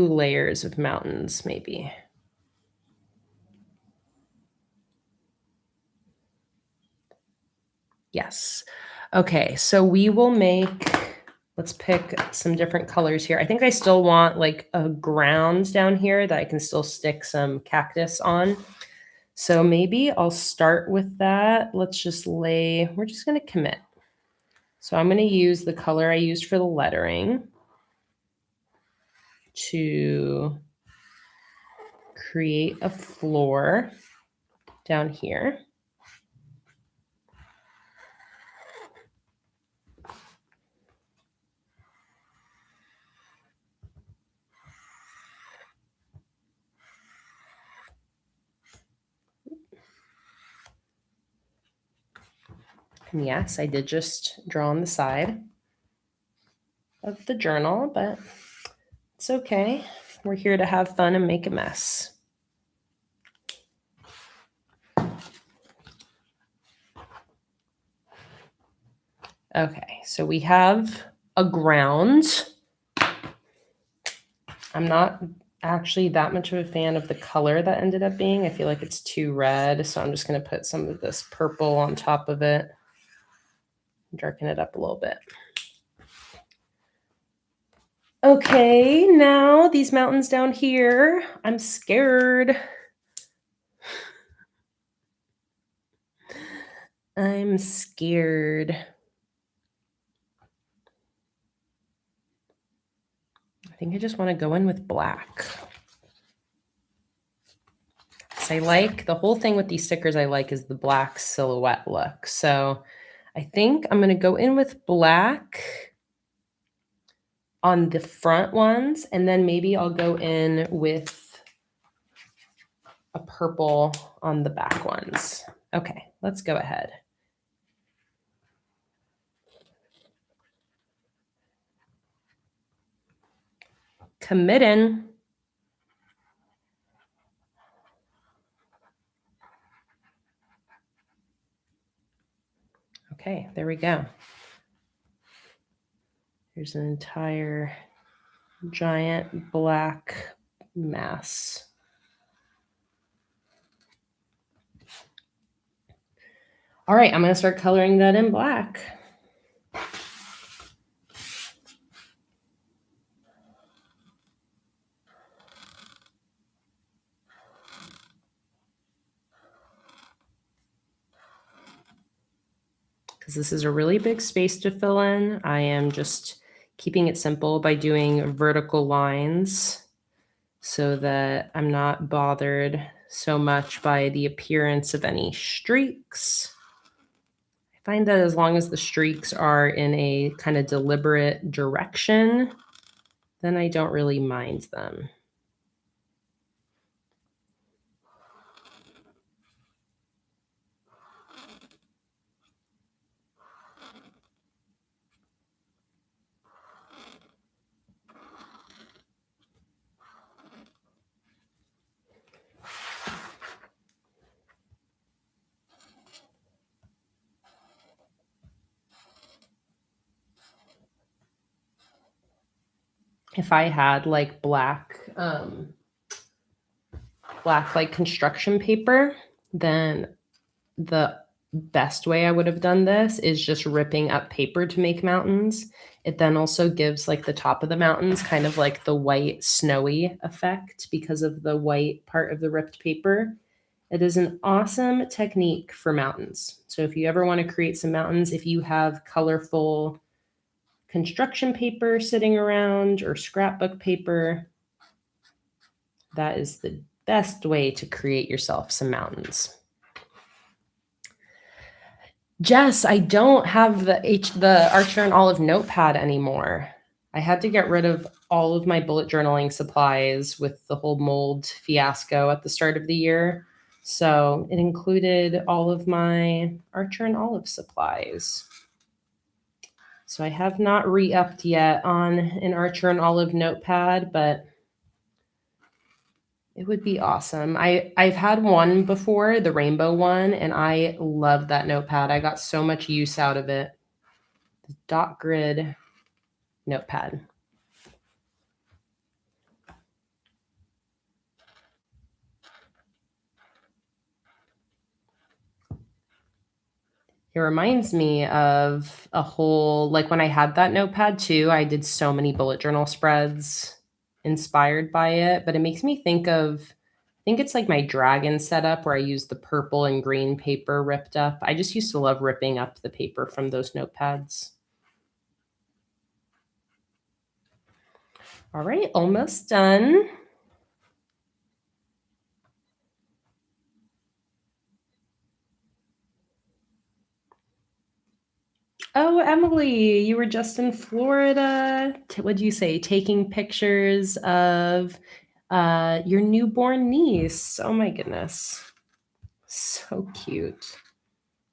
S1: layers of mountains, maybe. Yes. Okay, so we will make, let's pick some different colors here. I think I still want like a ground down here that I can still stick some cactus on. So maybe I'll start with that. Let's just we're just going to commit. So I'm going to use the color I used for the lettering to create a floor down here. And yes, I did just draw on the side of the journal, but it's okay. We're here to have fun and make a mess. Okay, so we have a ground. I'm not actually that much of a fan of the color that ended up being. I feel like it's too red, so I'm just going to put some of this purple on top of it, darken it up a little bit. Okay, now these mountains down here, I'm scared. I'm scared. I think I just want to go in with black. So I like, the whole thing with these stickers I like is the black silhouette look. So I think I'm going to go in with black on the front ones, and then maybe I'll go in with a purple on the back ones. Okay, let's go ahead. Committing. Okay, there we go. There's an entire giant black mass. All right, I'm going to start coloring that in black. Because this is a really big space to fill in, I am just keeping it simple by doing vertical lines so that I'm not bothered so much by the appearance of any streaks. I find that as long as the streaks are in a kind of deliberate direction, then I don't really mind them. If I had like black like construction paper, then the best way I would have done this is just ripping up paper to make mountains. It then also gives like the top of the mountains kind of like the white snowy effect because of the white part of the ripped paper. It is an awesome technique for mountains. So if you ever want to create some mountains, if you have colorful construction paper sitting around or scrapbook paper, that is the best way to create yourself some mountains. Jess, I don't have the Archer and Olive notepad anymore. I had to get rid of all of my bullet journaling supplies with the whole mold fiasco at the start of the year. So it included all of my Archer and Olive supplies. So I have not re-upped yet on an Archer and Olive notepad, but it would be awesome. I've had one before, the rainbow one, and I love that notepad. I got so much use out of it. The dot grid notepad. It reminds me of a whole, like when I had that notepad too, I did so many bullet journal spreads inspired by it, but it makes me think of, I think it's like my dragon setup where I use the purple and green paper ripped up. I just used to love ripping up the paper from those notepads. All right, almost done. Oh, Emily, you were just in Florida. What'd you say? Taking pictures of your newborn niece. Oh my goodness. So cute.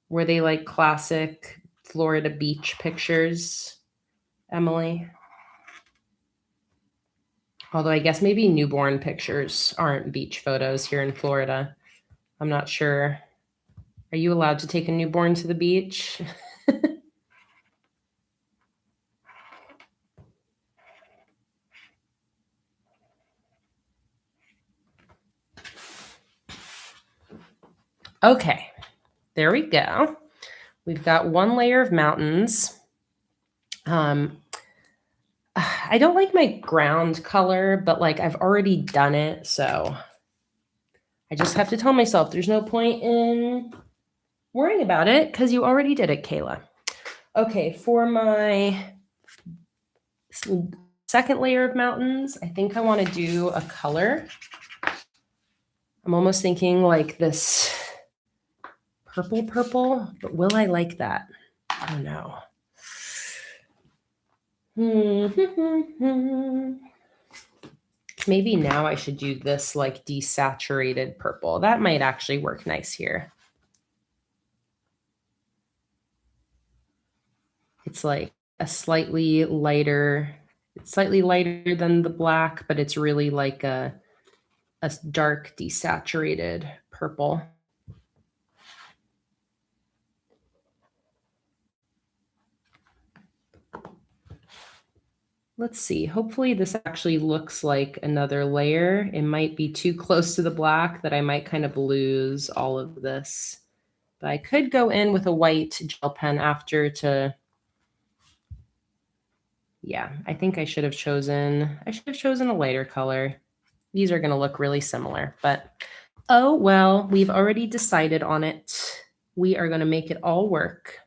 S1: Were they like classic Florida beach pictures, Emily? Although I guess maybe newborn pictures aren't beach photos here in Florida. I'm not sure. Are you allowed to take a newborn to the beach? Okay, there we go. We've got one layer of mountains. I don't like my ground color, but like I've already done it, so I just have to tell myself there's no point in worrying about it because you already did it, Kayla. Okay, for my second layer of mountains, I think I want to do a color. I'm almost thinking like this purple, but will I like that? I don't know. Maybe now I should do this like desaturated purple. That might actually work nice here. It's like a slightly lighter, it's slightly lighter than the black, but it's really like a dark desaturated purple. Let's see. Hopefully this actually looks like another layer. It might be too close to the black that I might kind of lose all of this. But I could go in with a white gel pen after to, yeah, I think I should have chosen a lighter color. These are going to look really similar, but oh well, we've already decided on it. We are going to make it all work.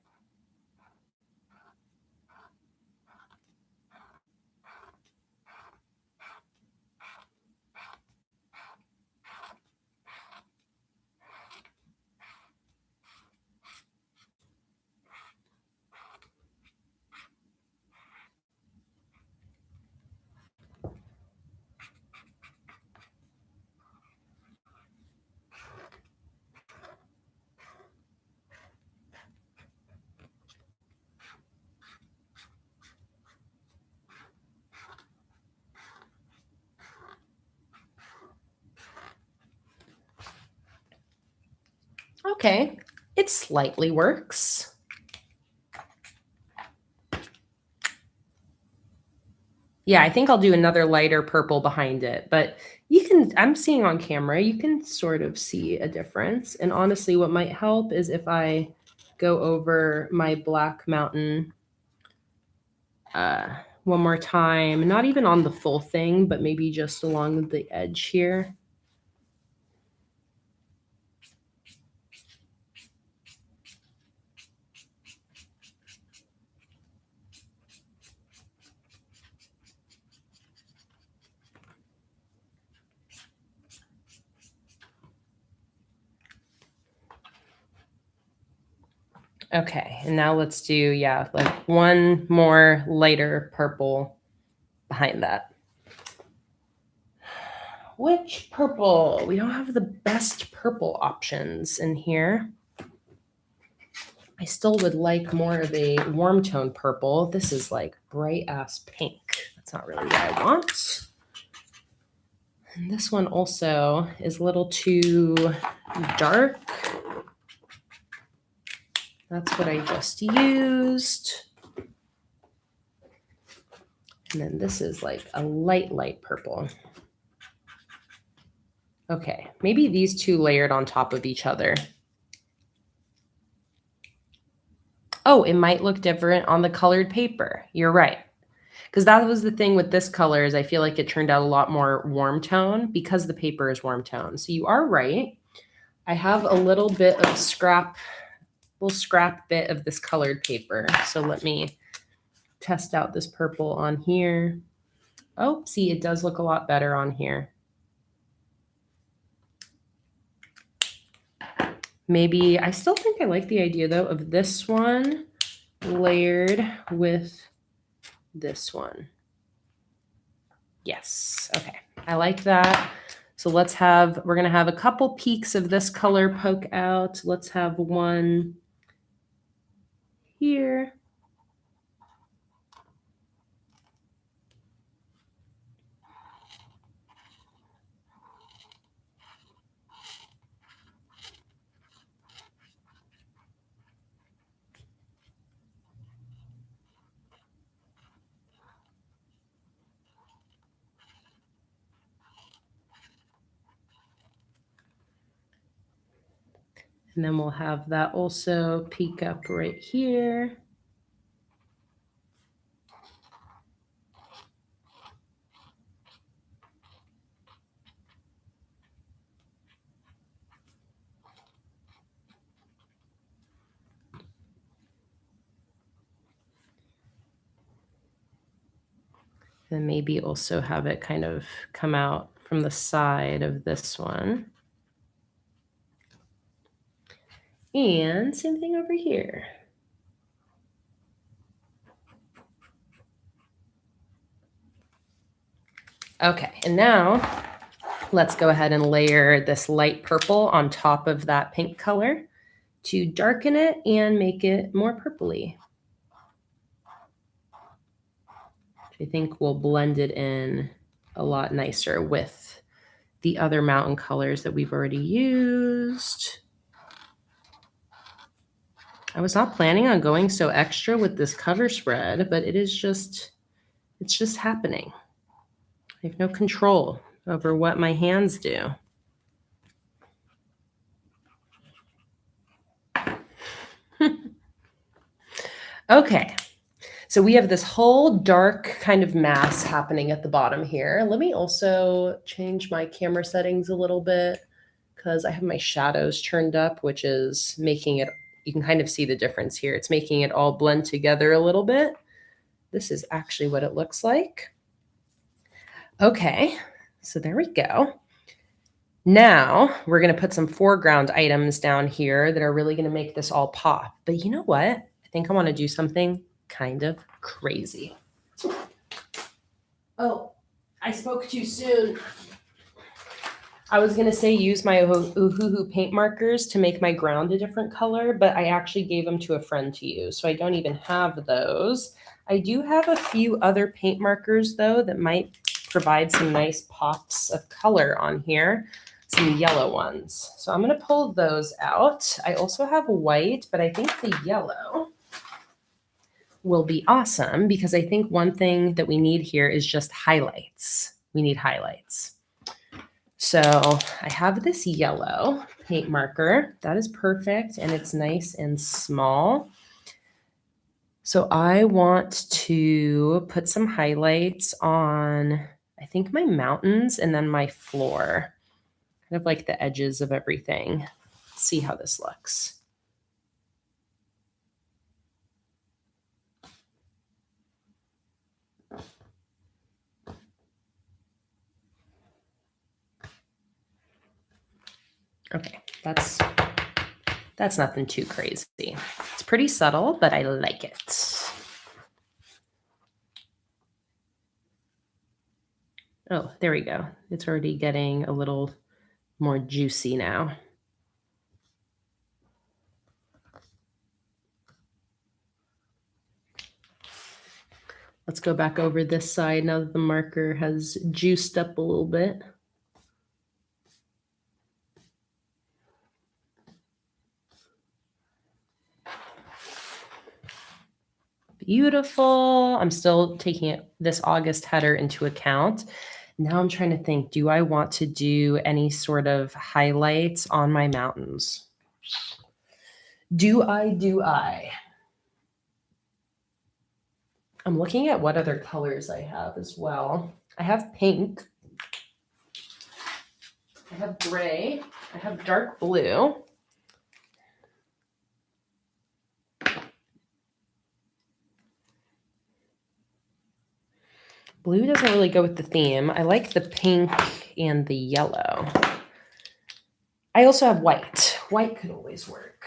S1: Okay, it slightly works. Yeah, I think I'll do another lighter purple behind it, but you can, I'm seeing on camera, you can sort of see a difference. And honestly, what might help is if I go over my black mountain one more time, not even on the full thing, but maybe just along the edge here. Okay, and now let's do, yeah, like one more lighter purple behind that. Which purple? We don't have the best purple options in here. I still would like more of a warm tone purple. This is like bright ass pink. That's not really what I want. And this one also is a little too dark. That's what I just used. And then this is like a light purple. Okay, maybe these two layered on top of each other. Oh, it might look different on the colored paper. You're right. Because that was the thing with this color is I feel like it turned out a lot more warm tone because the paper is warm tone. So you are right. I have a little bit of scrap bit of this colored paper. So let me test out this purple on here. Oh, see, it does look a lot better on here. Maybe, I still think I like the idea though of this one layered with this one. Yes, okay, I like that. So we're gonna have a couple peaks of this color poke out. Let's have one here. And then we'll have that also peek up right here. And maybe also have it kind of come out from the side of this one. And same thing over here. Okay, and now let's go ahead and layer this light purple on top of that pink color to darken it and make it more purpley. I think will blend it in a lot nicer with the other mountain colors that we've already used. I was not planning on going so extra with this cover spread, but it's just happening. I have no control over what my hands do. Okay, so we have this whole dark kind of mass happening at the bottom here. Let me also change my camera settings a little bit because I have my shadows turned up, which is making it, you can kind of see the difference here. It's making it all blend together a little bit. This is actually what it looks like. Okay, so there we go. Now we're going to put some foreground items down here that are really going to make this all pop. But you know what? I think I want to do something kind of crazy. Oh, I spoke too soon. I was going to say use my Uhuhu paint markers to make my ground a different color, but I actually gave them to a friend to use, so I don't even have those. I do have a few other paint markers, though, that might provide some nice pops of color on here, some yellow ones. So I'm going to pull those out. I also have white, but I think the yellow will be awesome because I think one thing that we need here is just highlights. We need highlights. So I have this yellow paint marker. That is perfect, and it's nice and small. So I want to put some highlights on, I think, my mountains and then my floor, kind of like the edges of everything. Let's see how this looks. Okay, that's nothing too crazy. It's pretty subtle, but I like it. Oh, there we go. It's already getting a little more juicy now. Let's go back over this side now that the marker has juiced up a little bit. Beautiful. I'm still taking this August header into account. Now I'm trying to think, do I want to do any sort of highlights on my mountains? Do I? I'm looking at what other colors I have as well. I have pink. I have gray. I have dark blue. Blue doesn't really go with the theme. I like the pink and the yellow. I also have white. White could always work.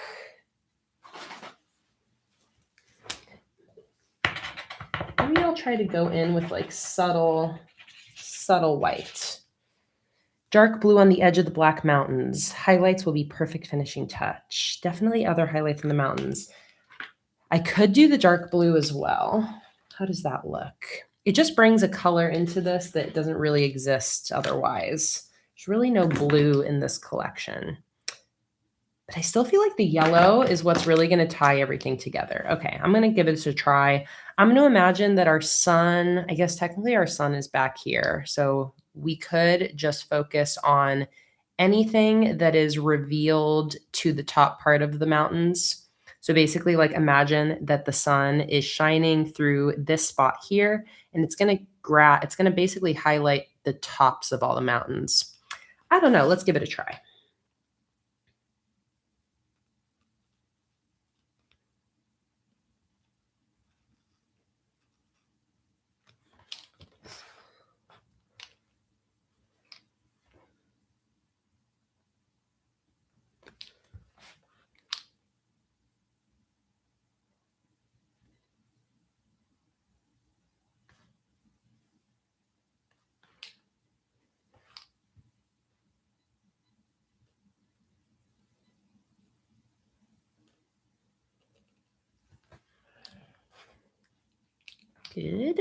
S1: Maybe I'll try to go in with like subtle white. Dark blue on the edge of the black mountains. Highlights will be perfect finishing touch. Definitely other highlights in the mountains. I could do the dark blue as well. How does that look? It just brings a color into this that doesn't really exist otherwise. There's really no blue in this collection. But I still feel like the yellow is what's really going to tie everything together. Okay, I'm going to give this a try. I'm going to imagine that our sun, I guess technically our sun is back here. So we could just focus on anything that is revealed to the top part of the mountains. So basically, like, imagine that the sun is shining through this spot here, and it's going to basically highlight the tops of all the mountains. I don't know. Let's give it a try. Good.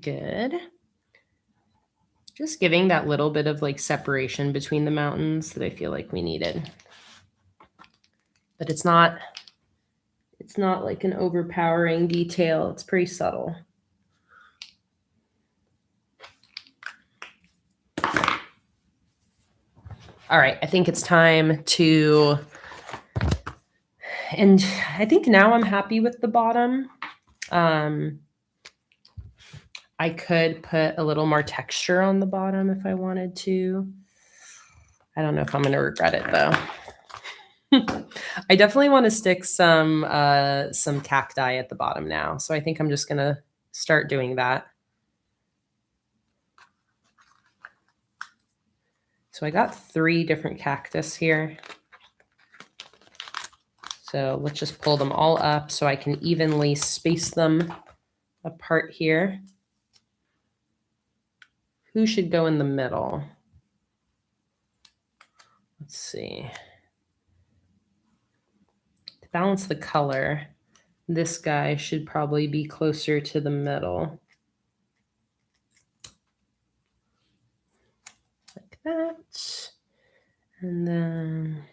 S1: Good. Just giving that little bit of like separation between the mountains that I feel like we needed. But it's not like an overpowering detail. It's pretty subtle. All right, I think it's time to, and I think now I'm happy with the bottom. I could put a little more texture on the bottom if I wanted to. I don't know if I'm going to regret it though. I definitely want to stick some cacti at the bottom now. So I think I'm just going to start doing that. So I got 3 different cactus here. So let's just pull them all up so I can evenly space them apart here. Who should go in the middle? Let's see. To balance the color, this guy should probably be closer to the middle. Like that. And then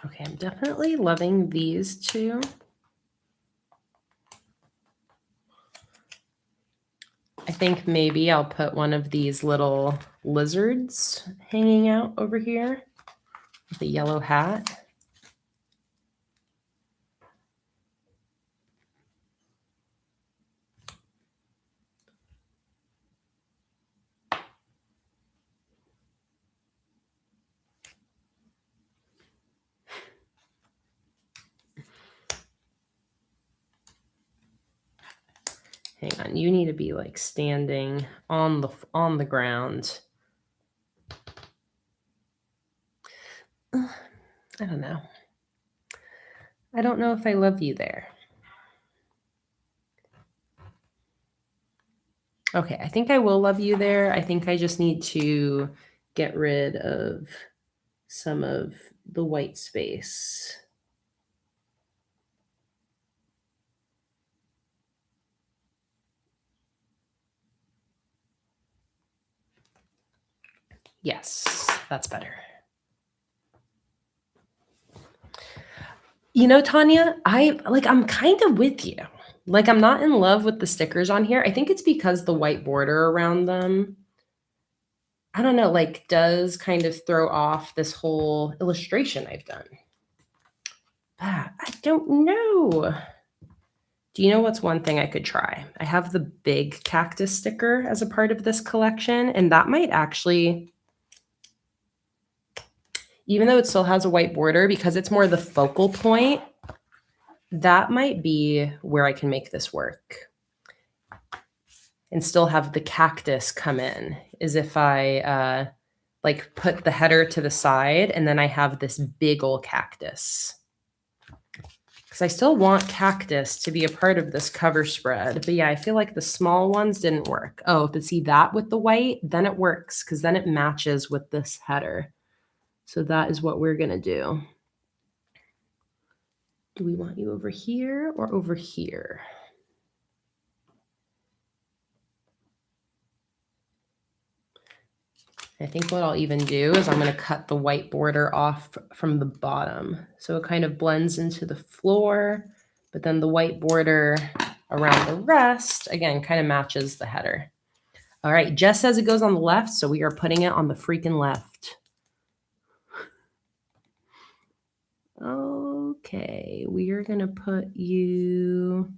S1: okay, I'm definitely loving these 2. I think maybe I'll put one of these little lizards hanging out over here with a yellow hat. Hang on, you need to be like standing on the ground. I don't know. I don't know if I love you there. Okay, I think I will love you there. I think I just need to get rid of some of the white space. Yes, that's better. You know, Tanya, I'm kind of with you. Like, I'm not in love with the stickers on here. I think it's because the white border around them, I don't know, like, does kind of throw off this whole illustration I've done. But I don't know. Do you know what's one thing I could try? I have the big cactus sticker as a part of this collection, and that might actually, even though it still has a white border, because it's more the focal point, that might be where I can make this work and still have the cactus come in, is if I like put the header to the side and then I have this big old cactus. Because I still want cactus to be a part of this cover spread. But yeah, I feel like the small ones didn't work. Oh, but see that with the white, then it works because then it matches with this header. So that is what we're going to do. Do we want you over here or over here? I think what I'll even do is I'm going to cut the white border off from the bottom. So it kind of blends into the floor, but then the white border around the rest, again, kind of matches the header. All right, Jess says it goes on the left, so we are putting it on the freaking left. Okay, we are going to put you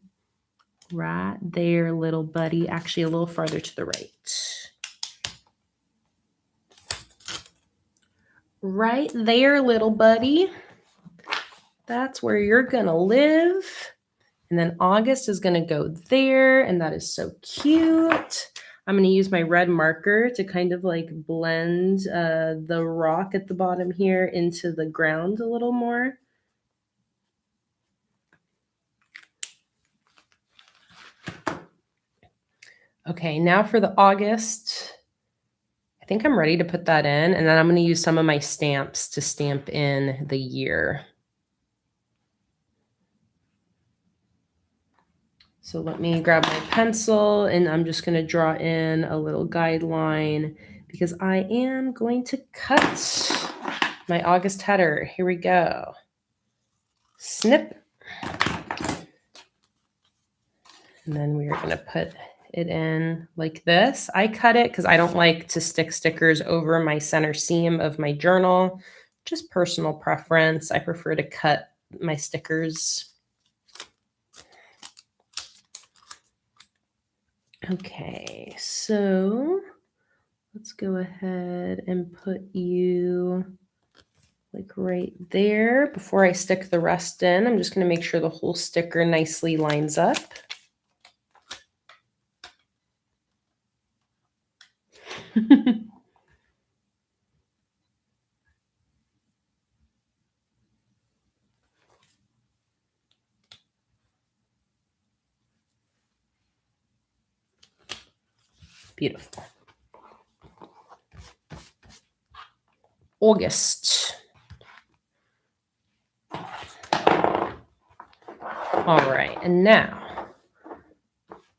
S1: right there, little buddy. Actually, a little farther to the right. Right there, little buddy. That's where you're going to live. And then August is going to go there, and that is so cute. I'm going to use my red marker to kind of like blend the rock at the bottom here into the ground a little more. Okay, now for the August. I think I'm ready to put that in, and then I'm going to use some of my stamps to stamp in the year. So let me grab my pencil, and I'm just going to draw in a little guideline because I am going to cut my August header. Here we go. Snip. And then we are going to put it in like this. I cut it because I don't like to stick stickers over my center seam of my journal. Just personal preference. I prefer to cut my stickers. Okay, so let's go ahead and put you like right there. Before I stick the rest in, I'm just going to make sure the whole sticker nicely lines up. Beautiful. August. All right, and now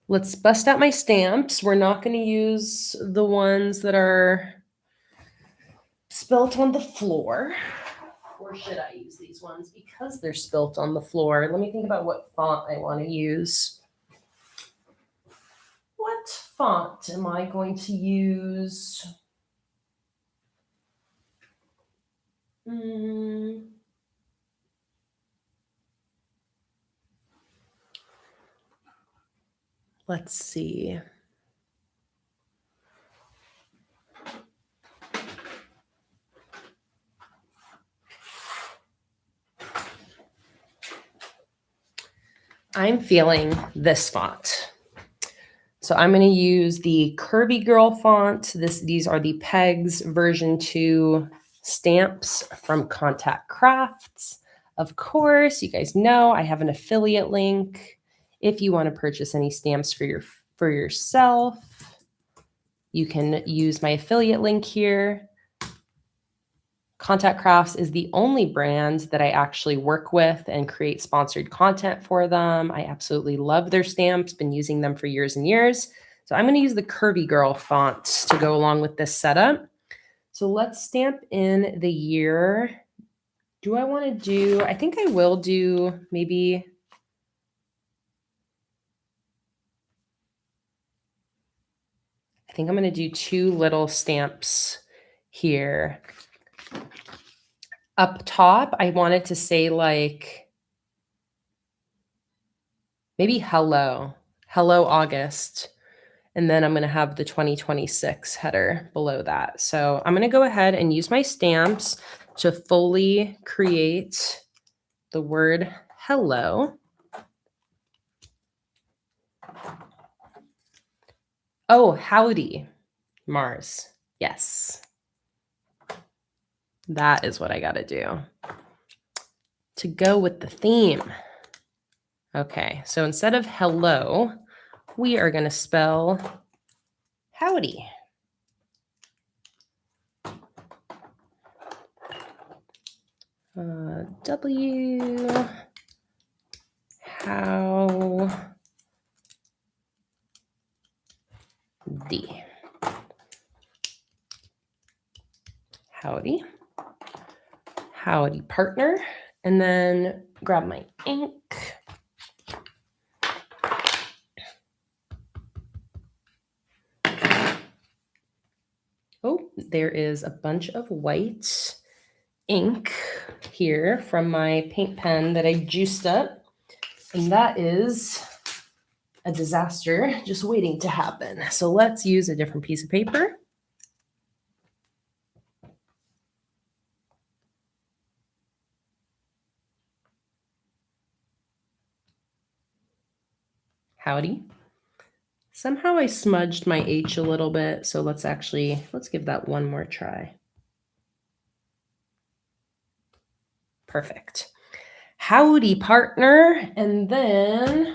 S1: let's bust out my stamps. We're not going to use the ones that are spilt on the floor. Or should I use these ones because they're spilt on the floor? Let me think about what font I want to use. What font am I going to use? Let's see. I'm feeling this font. So I'm going to use the Curvy Girl font. These are the Pegs version 2 stamps from Contact Crafts. Of course, you guys know I have an affiliate link. If you want to purchase any stamps for yourself, you can use my affiliate link here. Contact Crafts is the only brand that I actually work with and create sponsored content for them. I absolutely love their stamps, been using them for years and years. So I'm going to use the Curvy Girl font to go along with this setup. So let's stamp in the year. Do I want to do, I think I will do maybe, I think I'm going to do 2 little stamps here. Up top, I wanted to say like, maybe hello August. And then I'm going to have the 2026 header below that. So I'm going to go ahead and use my stamps. to fully create the word hello. Oh, howdy, Mars. Yes. That is what I got to do to go with the theme. Okay, so instead of hello, we are going to spell howdy. W, how, D. Howdy. Howdy, partner. And then grab my ink. Oh, there is a bunch of white ink here from my paint pen that I juiced up. And that is a disaster just waiting to happen. So let's use a different piece of paper. Howdy. Somehow I smudged my H a little bit, so let's give that one more try. Perfect. Howdy, partner. And then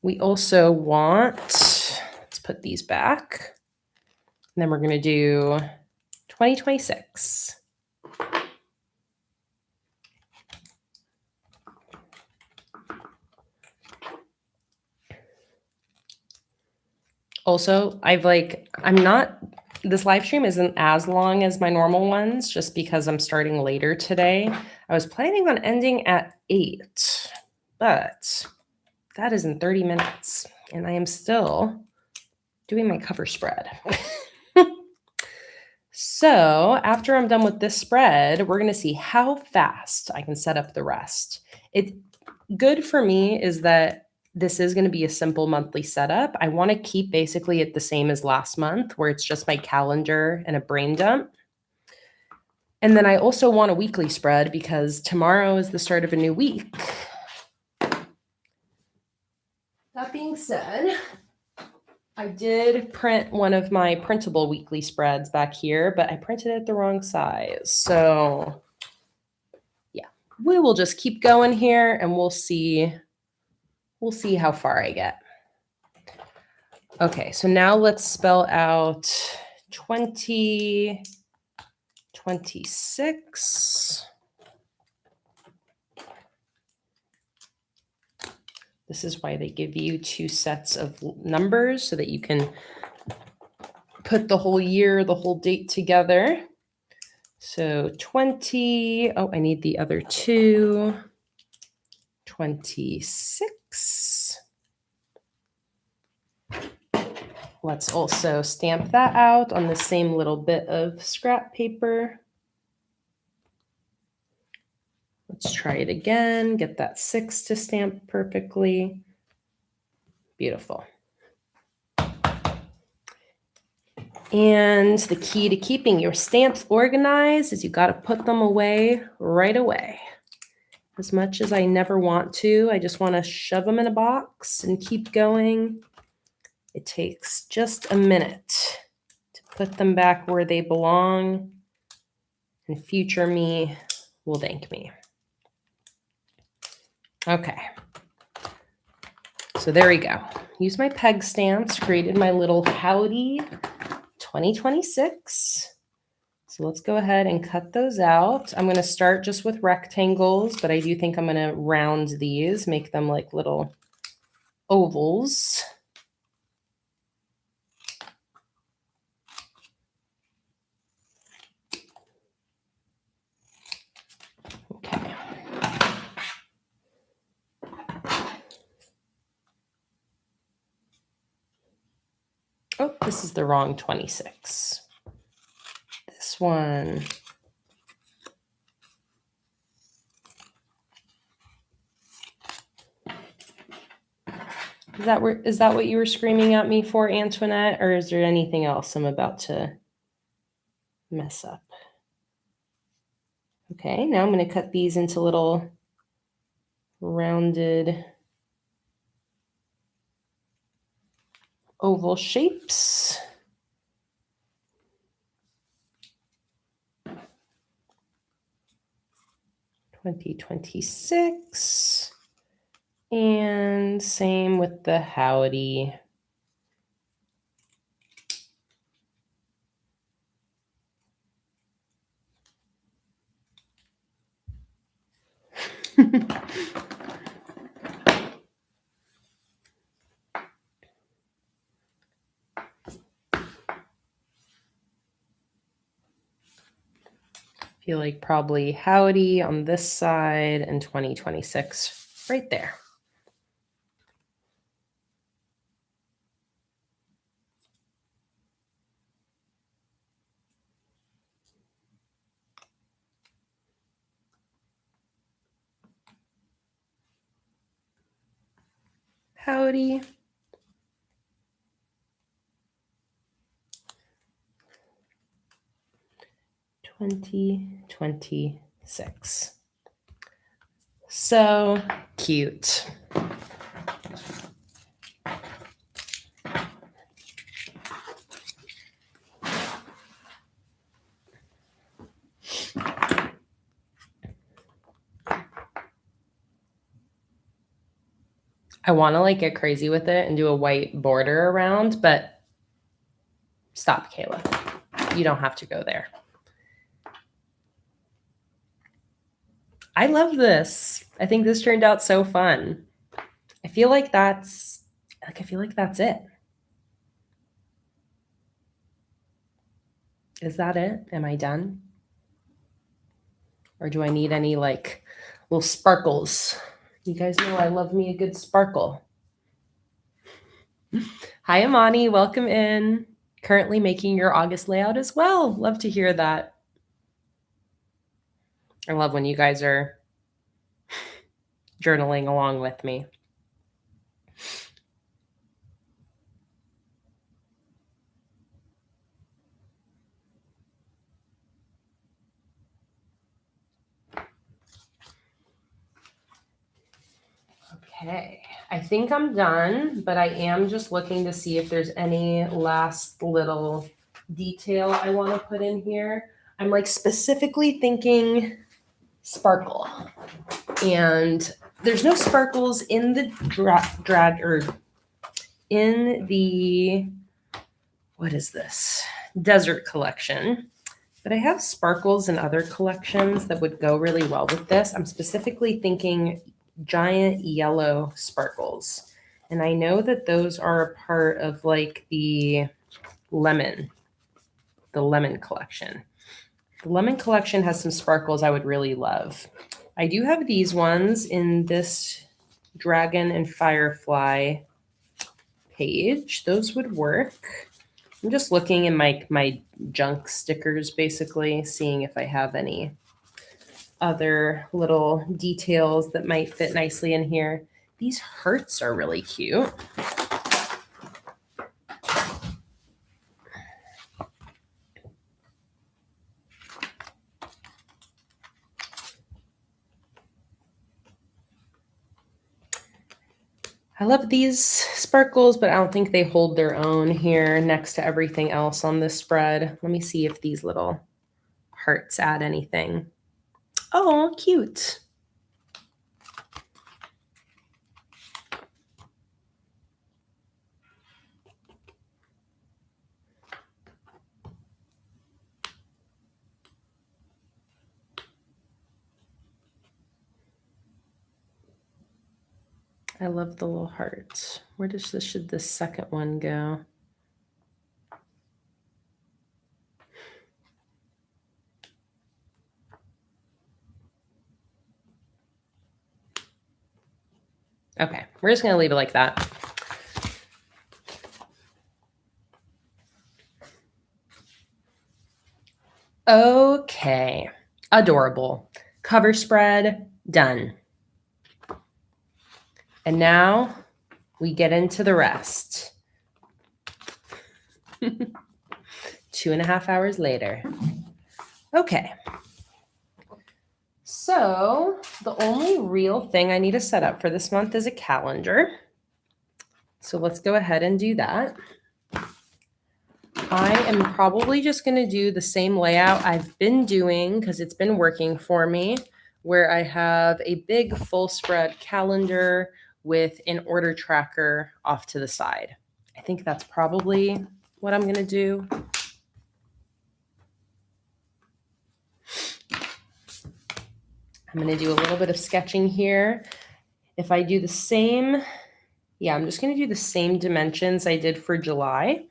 S1: we also want, let's put these back. And then we're going to do 2026. Also, this live stream isn't as long as my normal ones just because I'm starting later today. I was planning on ending at 8, but that is in 30 minutes and I am still doing my cover spread. So after I'm done with this spread, we're going to see how fast I can set up the rest. It's good for me is that this is going to be a simple monthly setup. I want to keep basically it the same as last month, where it's just my calendar and a brain dump. And then I also want a weekly spread because tomorrow is the start of a new week. That being said, I did print one of my printable weekly spreads back here, but I printed it the wrong size. So yeah, we will just keep going here and we'll see how far I get. Okay, so now let's spell out 2026. This is why they give you 2 sets of numbers so that you can put the whole year, the whole date together. So 20, I need the other 2. 26. Let's also stamp that out on the same little bit of scrap paper. Let's try it again. Get that 6 to stamp perfectly. Beautiful. And the key to keeping your stamps organized is you got to put them away right away. As much as I never want to, I just want to shove them in a box and keep going. It takes just a minute to put them back where they belong, and future me will thank me. Okay. So there we go. Use my peg stamps, created my little howdy 2026. So let's go ahead and cut those out. I'm going to start just with rectangles, but I do think I'm going to round these, make them like little ovals. Okay. Oh, this is the wrong 26. This one. Is that what you were screaming at me for, Antoinette? Or is there anything else I'm about to mess up? Okay, now I'm going to cut these into little rounded oval shapes. $20.26. And same with the howdy. Feel like probably howdy on this side and 2026 right there. Howdy. $20.26. So cute. I want to like get crazy with it and do a white border around, but stop, Kayla. You don't have to go there. I love this. I think this turned out so fun. I feel like that's it. Is that it? Am I done? Or do I need any like little sparkles? You guys know I love me a good sparkle. Hi, Amani. Welcome in. Currently making your August layout as well. Love to hear that. I love when you guys are journaling along with me. Okay, I think I'm done, but I am just looking to see if there's any last little detail I want to put in here. I'm like specifically thinking sparkle, and there's no sparkles in the in the, what is this? Desert collection. But I have sparkles in other collections that would go really well with this. I'm specifically thinking giant yellow sparkles. And I know that those are a part of like the lemon collection. The lemon collection has some sparkles I would really love. I do have these ones in this dragon and firefly page. Those would work. I'm just looking in my junk stickers, basically, seeing if I have any other little details that might fit nicely in here. These hearts are really cute. I love these sparkles, but I don't think they hold their own here next to everything else on this spread. Let me see if these little hearts add anything. Oh, cute. I love the little hearts. Where should this second one go? Okay, we're just going to leave it like that. Okay, adorable. Cover spread, done. And now we get into the rest. 2.5 hours later. Okay. So the only real thing I need to set up for this month is a calendar. So let's go ahead and do that. I am probably just going to do the same layout I've been doing because it's been working for me, where I have a big full spread calendar with an order tracker off to the side. I think that's probably what I'm going to do. I'm going to do a little bit of sketching here. If I do the same, I'm just going to do the same dimensions I did for July.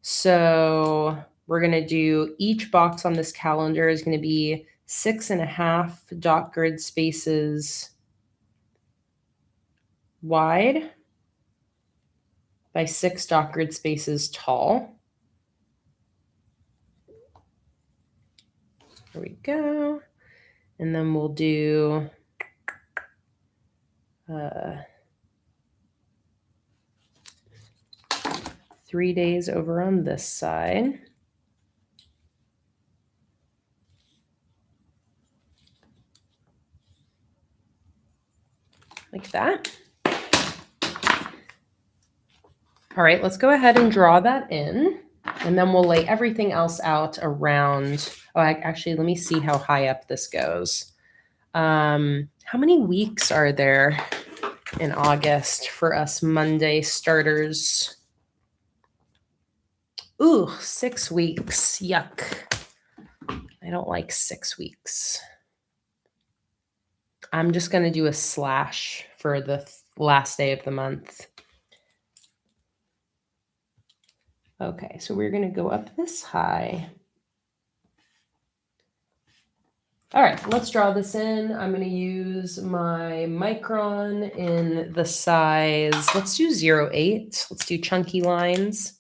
S1: So we're going to do each box on this calendar is going to be 6.5 dot grid spaces wide by 6 dot grid spaces tall. There we go. And then we'll do 3 days over on this side. Like that. All right, let's go ahead and draw that in. And then we'll lay everything else out around. Oh, actually, let me see how high up this goes. How many weeks are there in August for us Monday starters? Ooh, 6 weeks. Yuck. I don't like 6 weeks. I'm just going to do a slash for the last day of the month. Okay, so we're going to go up this high. All right, let's draw this in. I'm going to use my micron in the size, let's do 0.8. Let's do chunky lines.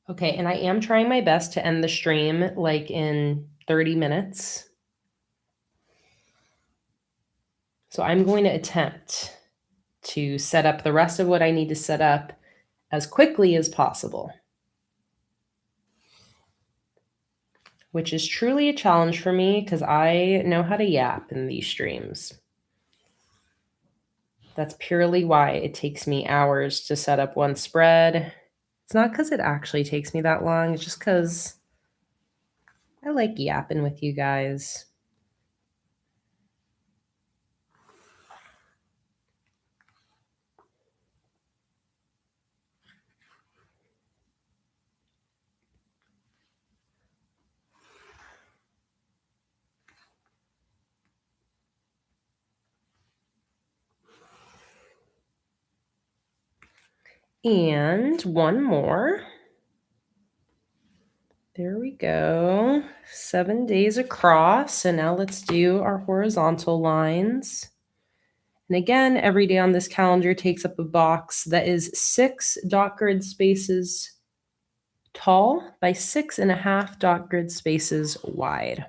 S1: Okay, and I am trying my best to end the stream like in 30 minutes. So I'm going to attempt to set up the rest of what I need to set up as quickly as possible, which is truly a challenge for me because I know how to yap in these streams. That's purely why it takes me hours to set up one spread. It's not because it actually takes me that long. It's just because I like yapping with you guys. And one more. There we go. 7 days across. And now let's do our horizontal lines. And again, every day on this calendar takes up a box that is 6 dot grid spaces tall by 6.5 dot grid spaces wide.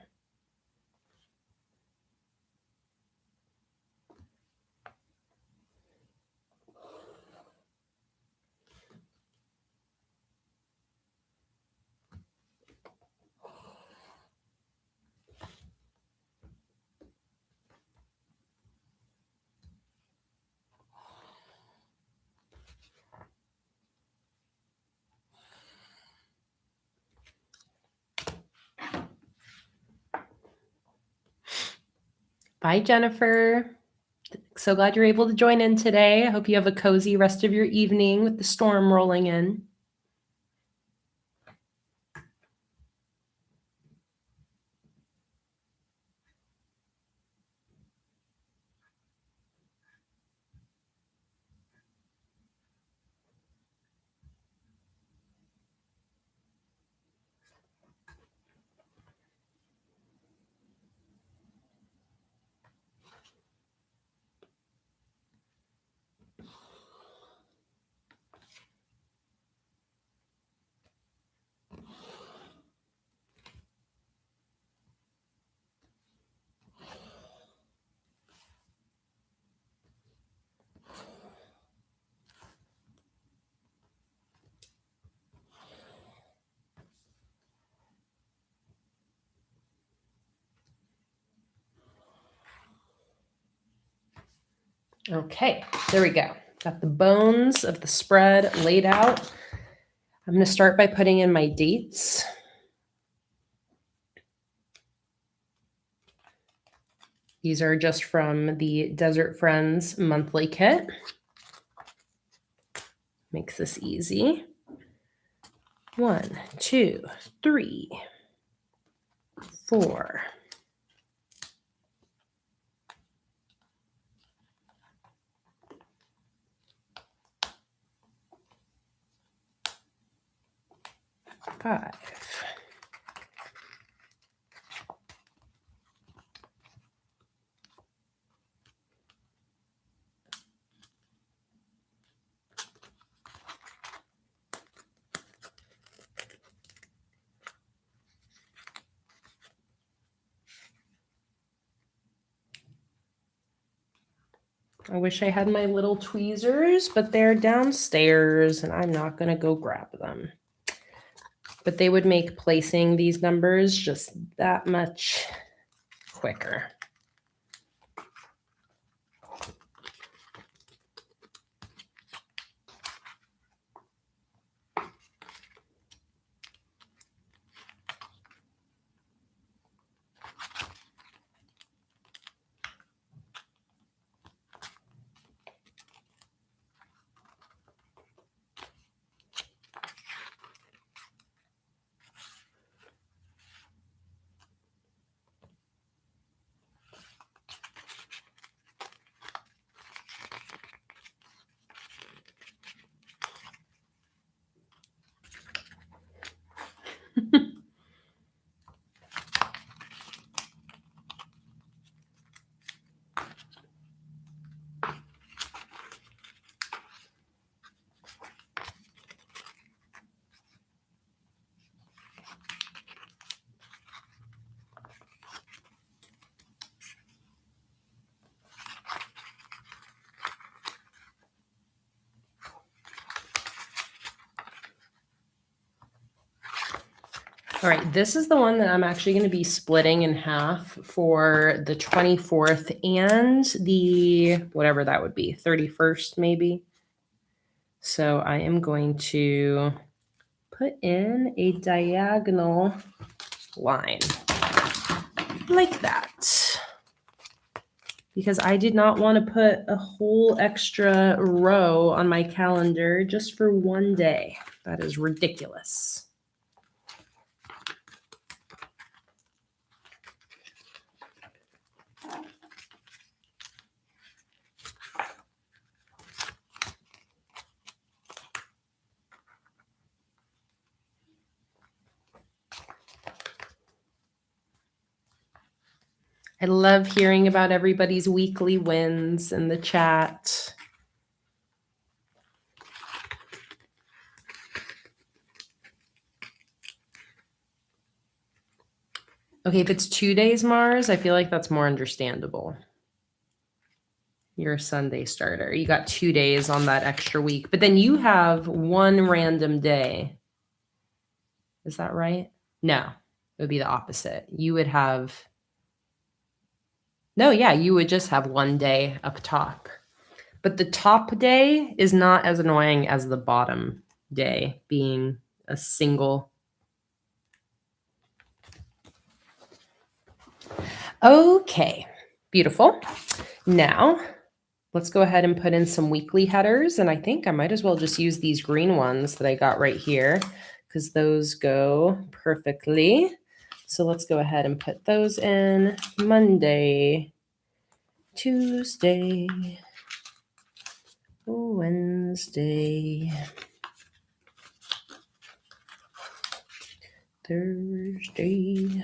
S1: Bye, Jennifer. So glad you're able to join in today. I hope you have a cozy rest of your evening with the storm rolling in. Okay, there we go. Got the bones of the spread laid out. I'm going to start by putting in my dates. These are just from the Desert Friends monthly kit. Makes this easy. 1, 2, 3, 4. 5. I wish I had my little tweezers, but they're downstairs and I'm not going to go grab them. But they would make placing these numbers just that much quicker. All right, this is the one that I'm actually going to be splitting in half for the 24th and the, whatever that would be, 31st maybe. So I am going to put in a diagonal line like that, because I did not want to put a whole extra row on my calendar just for one day. That is ridiculous. I love hearing about everybody's weekly wins in the chat. Okay, if it's 2 days, Mars, I feel like that's more understandable. You're a Sunday starter. You got 2 days on that extra week, but then you have one random day. Is that right? No, it would be the opposite. You would have, no, yeah, you would just have one day up top. But the top day is not as annoying as the bottom day being a single. Okay, beautiful. Now, let's go ahead and put in some weekly headers. And I think I might as well just use these green ones that I got right here because those go perfectly. So let's go ahead and put those in. Monday, Tuesday, Wednesday, Thursday,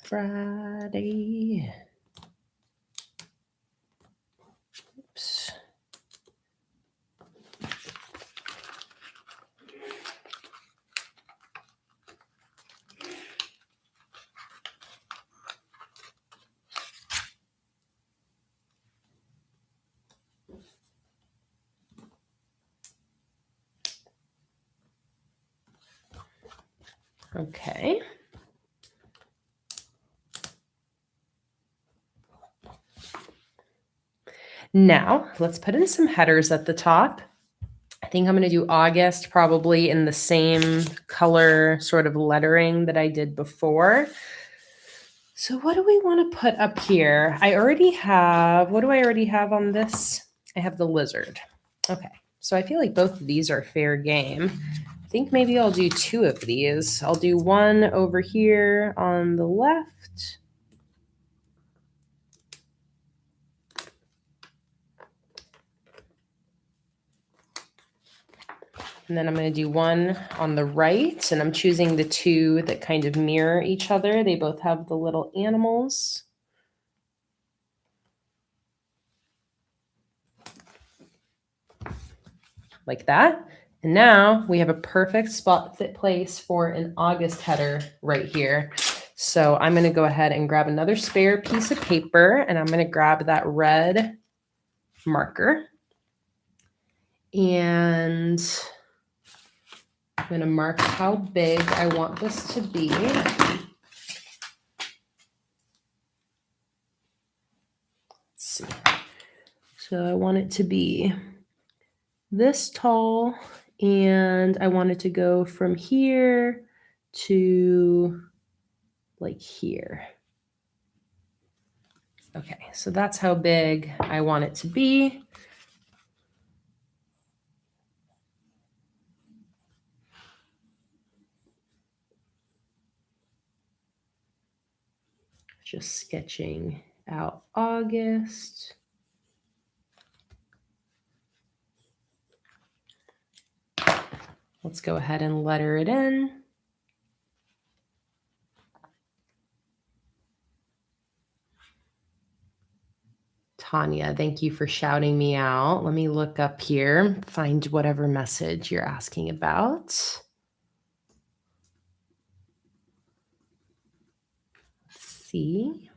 S1: Friday. Oops. Okay. Now, let's put in some headers at the top. I think I'm going to do August probably in the same color sort of lettering that I did before. So what do we want to put up here? I already have, what do I already have on this? I have the lizard. Okay, so I feel like both of these are fair game. I think maybe I'll do two of these. I'll do one over here on the left. And then I'm going to do one on the right, and I'm choosing the two that kind of mirror each other. They both have the little animals. Like that. And now we have a perfect spot fit place for an August header right here. So I'm going to go ahead and grab another spare piece of paper, and I'm going to grab that red marker. And I'm going to mark how big I want this to be. Let's see. So I want it to be this tall, and I want it to go from here to like here. Okay, so that's how big I want it to be. Just sketching out August. Let's go ahead and letter it in. Tanya, thank you for shouting me out. Let me look up here, find whatever message you're asking about. Let's see.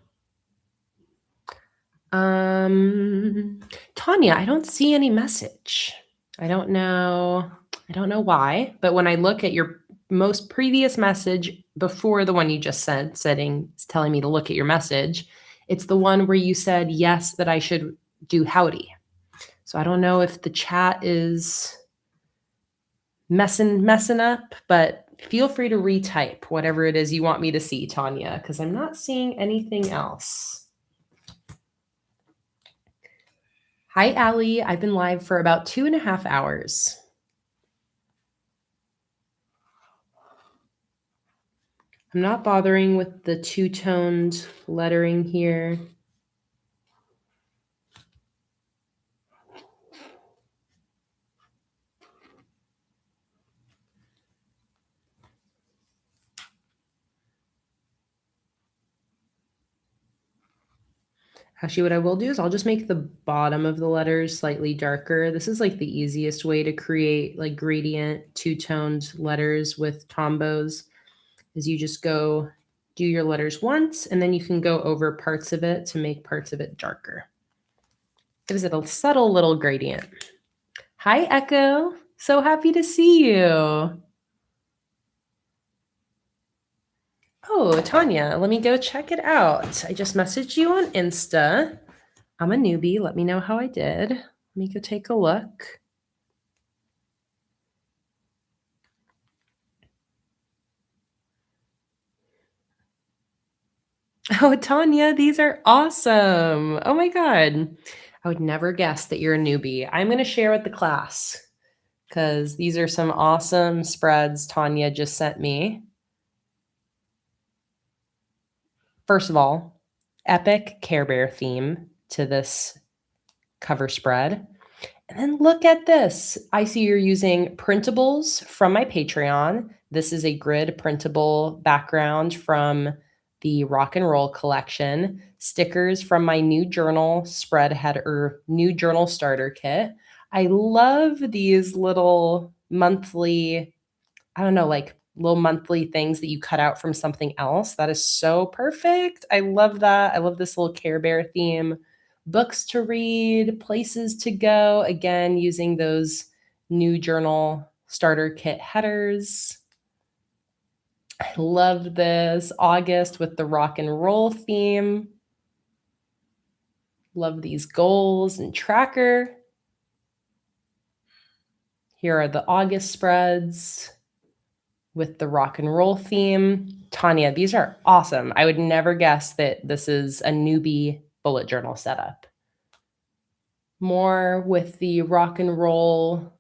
S1: Tanya, I don't see any message. I don't know why, but when I look at your most previous message before the one you just sent, telling me to look at your message, it's the one where you said yes that I should do howdy. So I don't know if the chat is messing up, but feel free to retype whatever it is you want me to see, Tanya, because I'm not seeing anything else. Hi, Allie. I've been live for about 2.5 hours. I'm not bothering with the two-toned lettering here. Actually, what I will do is I'll just make the bottom of the letters slightly darker. This is like the easiest way to create like gradient two-toned letters with tombos, is you just go do your letters once, and then you can go over parts of it to make parts of it darker. Gives it a subtle little gradient. Hi, Echo. So happy to see you. Oh, Tanya, let me go check it out. I just messaged you on Insta. I'm a newbie. Let me know how I did. Let me go take a look. Oh, Tanya, these are awesome. Oh my God. I would never guess that you're a newbie. I'm going to share with the class because these are some awesome spreads Tanya just sent me. First of all, epic Care Bear theme to this cover spread. And then look at this. I see you're using printables from my Patreon. This is a grid printable background from the rock and roll collection. Stickers from my new journal spread header, new journal starter kit. I love these little monthly, I don't know, like little monthly things that you cut out from something else. That is so perfect. I love that. I love this little Care Bear theme. Books to read, places to go, again, using those new journal starter kit headers. I love this. August with the rock and roll theme. Love these goals and tracker. Here are the August spreads with the rock and roll theme. Tanya, these are awesome. I would never guess that this is a newbie bullet journal setup. More with the rock and roll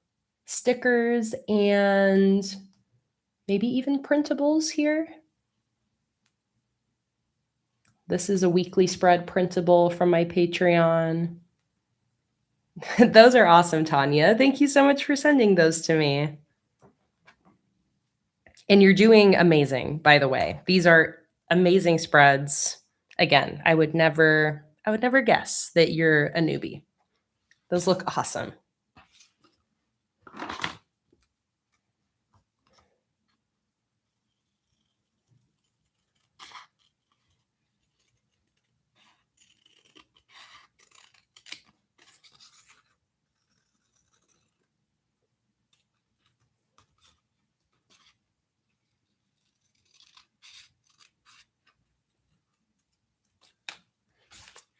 S1: stickers and maybe even printables here. This is a weekly spread printable from my Patreon. Those are awesome, Tanya. Thank you so much for sending those to me. And you're doing amazing, by the way. These are amazing spreads. Again, I would never guess that you're a newbie. Those look awesome.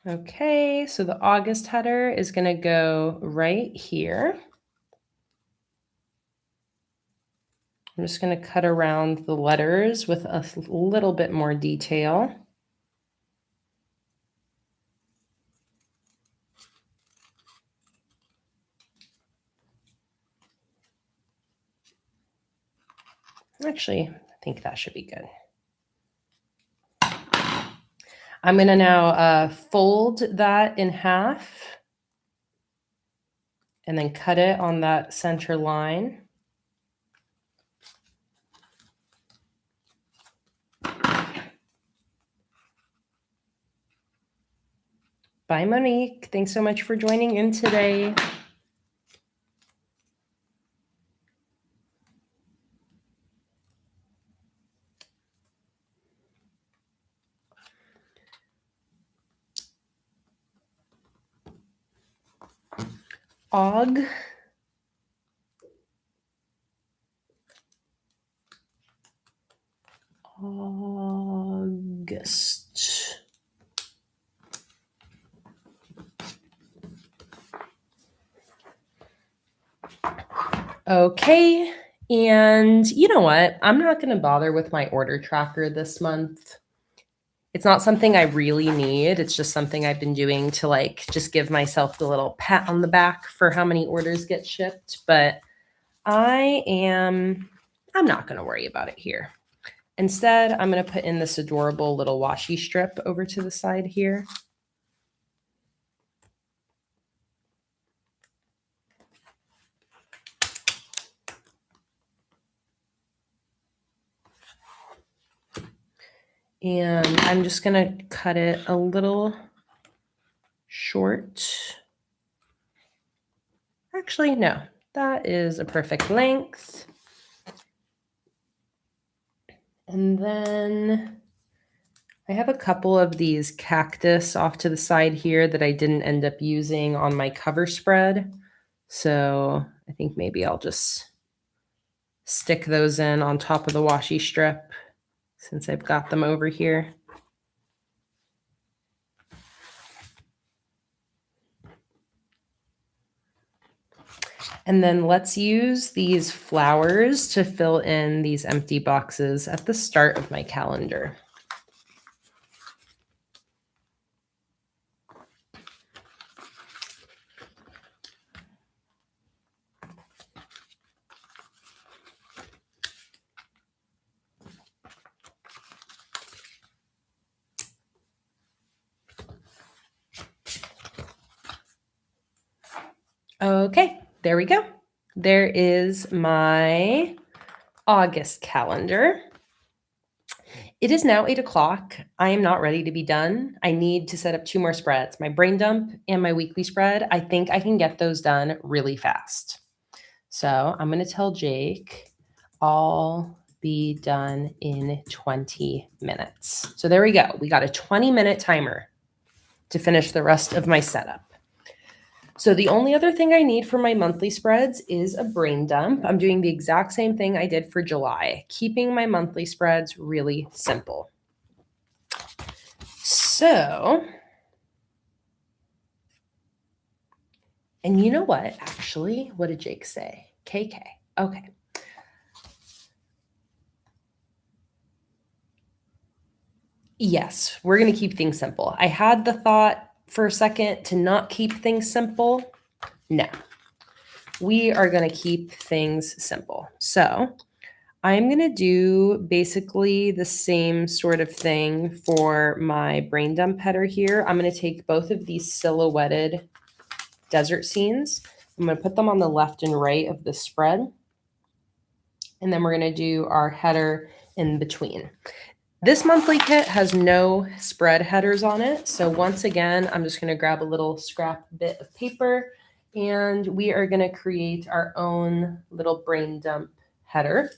S1: Okay, so the August header is going to go right here. I'm just going to cut around the letters with a little bit more detail. Actually, I think that should be good. I'm going to now fold that in half and then cut it on that center line. Bye, Monique. Thanks so much for joining in today. August. Okay, and you know what? I'm not going to bother with my order tracker this month. It's not something I really need. It's just something I've been doing to like just give myself the little pat on the back for how many orders get shipped. But I'm not going to worry about it here. Instead, I'm going to put in this adorable little washi strip over to the side here. And I'm just going to cut it a little short. Actually, no, that is a perfect length. And then I have a couple of these cactus off to the side here that I didn't end up using on my cover spread. So I think maybe I'll just stick those in on top of the washi strip since I've got them over here. And then let's use these flowers to fill in these empty boxes at the start of my calendar. Okay, there we go. There is my August calendar. It is now 8 o'clock. I am not ready to be done. I need to set up 2 more spreads, my brain dump and my weekly spread. I think I can get those done really fast. So I'm going to tell Jake I'll be done in 20 minutes. So there we go. We got a 20-minute timer to finish the rest of my setup. So the only other thing I need for my monthly spreads is a brain dump. I'm doing the exact same thing I did for July, keeping my monthly spreads really simple. So And you know what? Actually, what did Jake say? KK. Okay. Yes, we're going to keep things simple. I had the thought for a second to not keep things simple. No, we are going to keep things simple. So I'm going to do basically the same sort of thing for my brain dump header here. I'm going to take both of these silhouetted desert scenes. I'm going to put them on the left and right of the spread. And then we're going to do our header in between. This monthly kit has no spread headers on it. So once again, I'm just going to grab a little scrap bit of paper and we are going to create our own little brain dump header.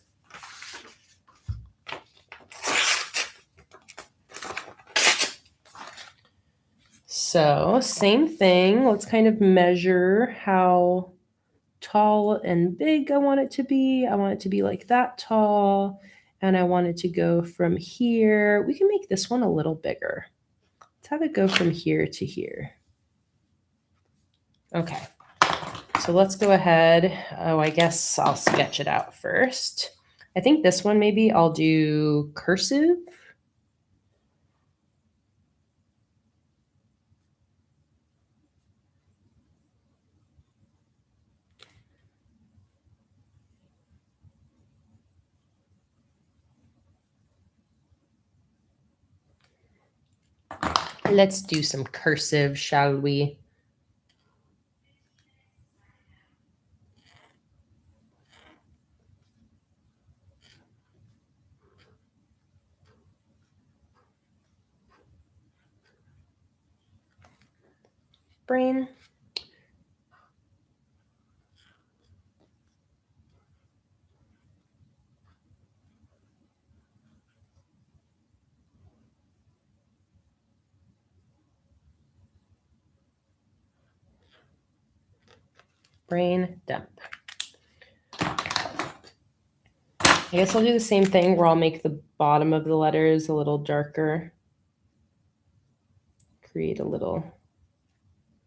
S1: So same thing. Let's kind of measure how tall and big I want it to be. I want it to be like that tall. And I want it to go from here. We can make this one a little bigger. Let's have it go from here to here. Okay. So let's go ahead. Oh, I guess I'll sketch it out first. I think this one maybe I'll do cursive. Let's do some cursive, shall we? Brain. Brain dump. I guess I'll do the same thing where I'll make the bottom of the letters a little darker. Create a little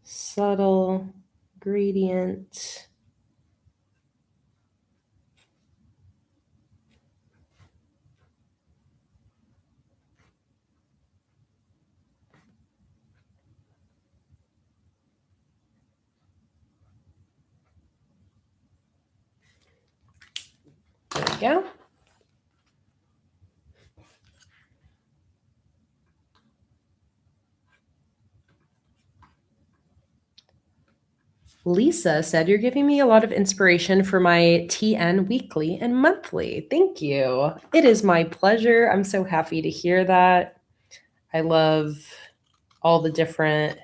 S1: subtle gradient. There we go. Lisa said, you're giving me a lot of inspiration for my TN weekly and monthly. Thank you. It is my pleasure. I'm so happy to hear that. I love all the different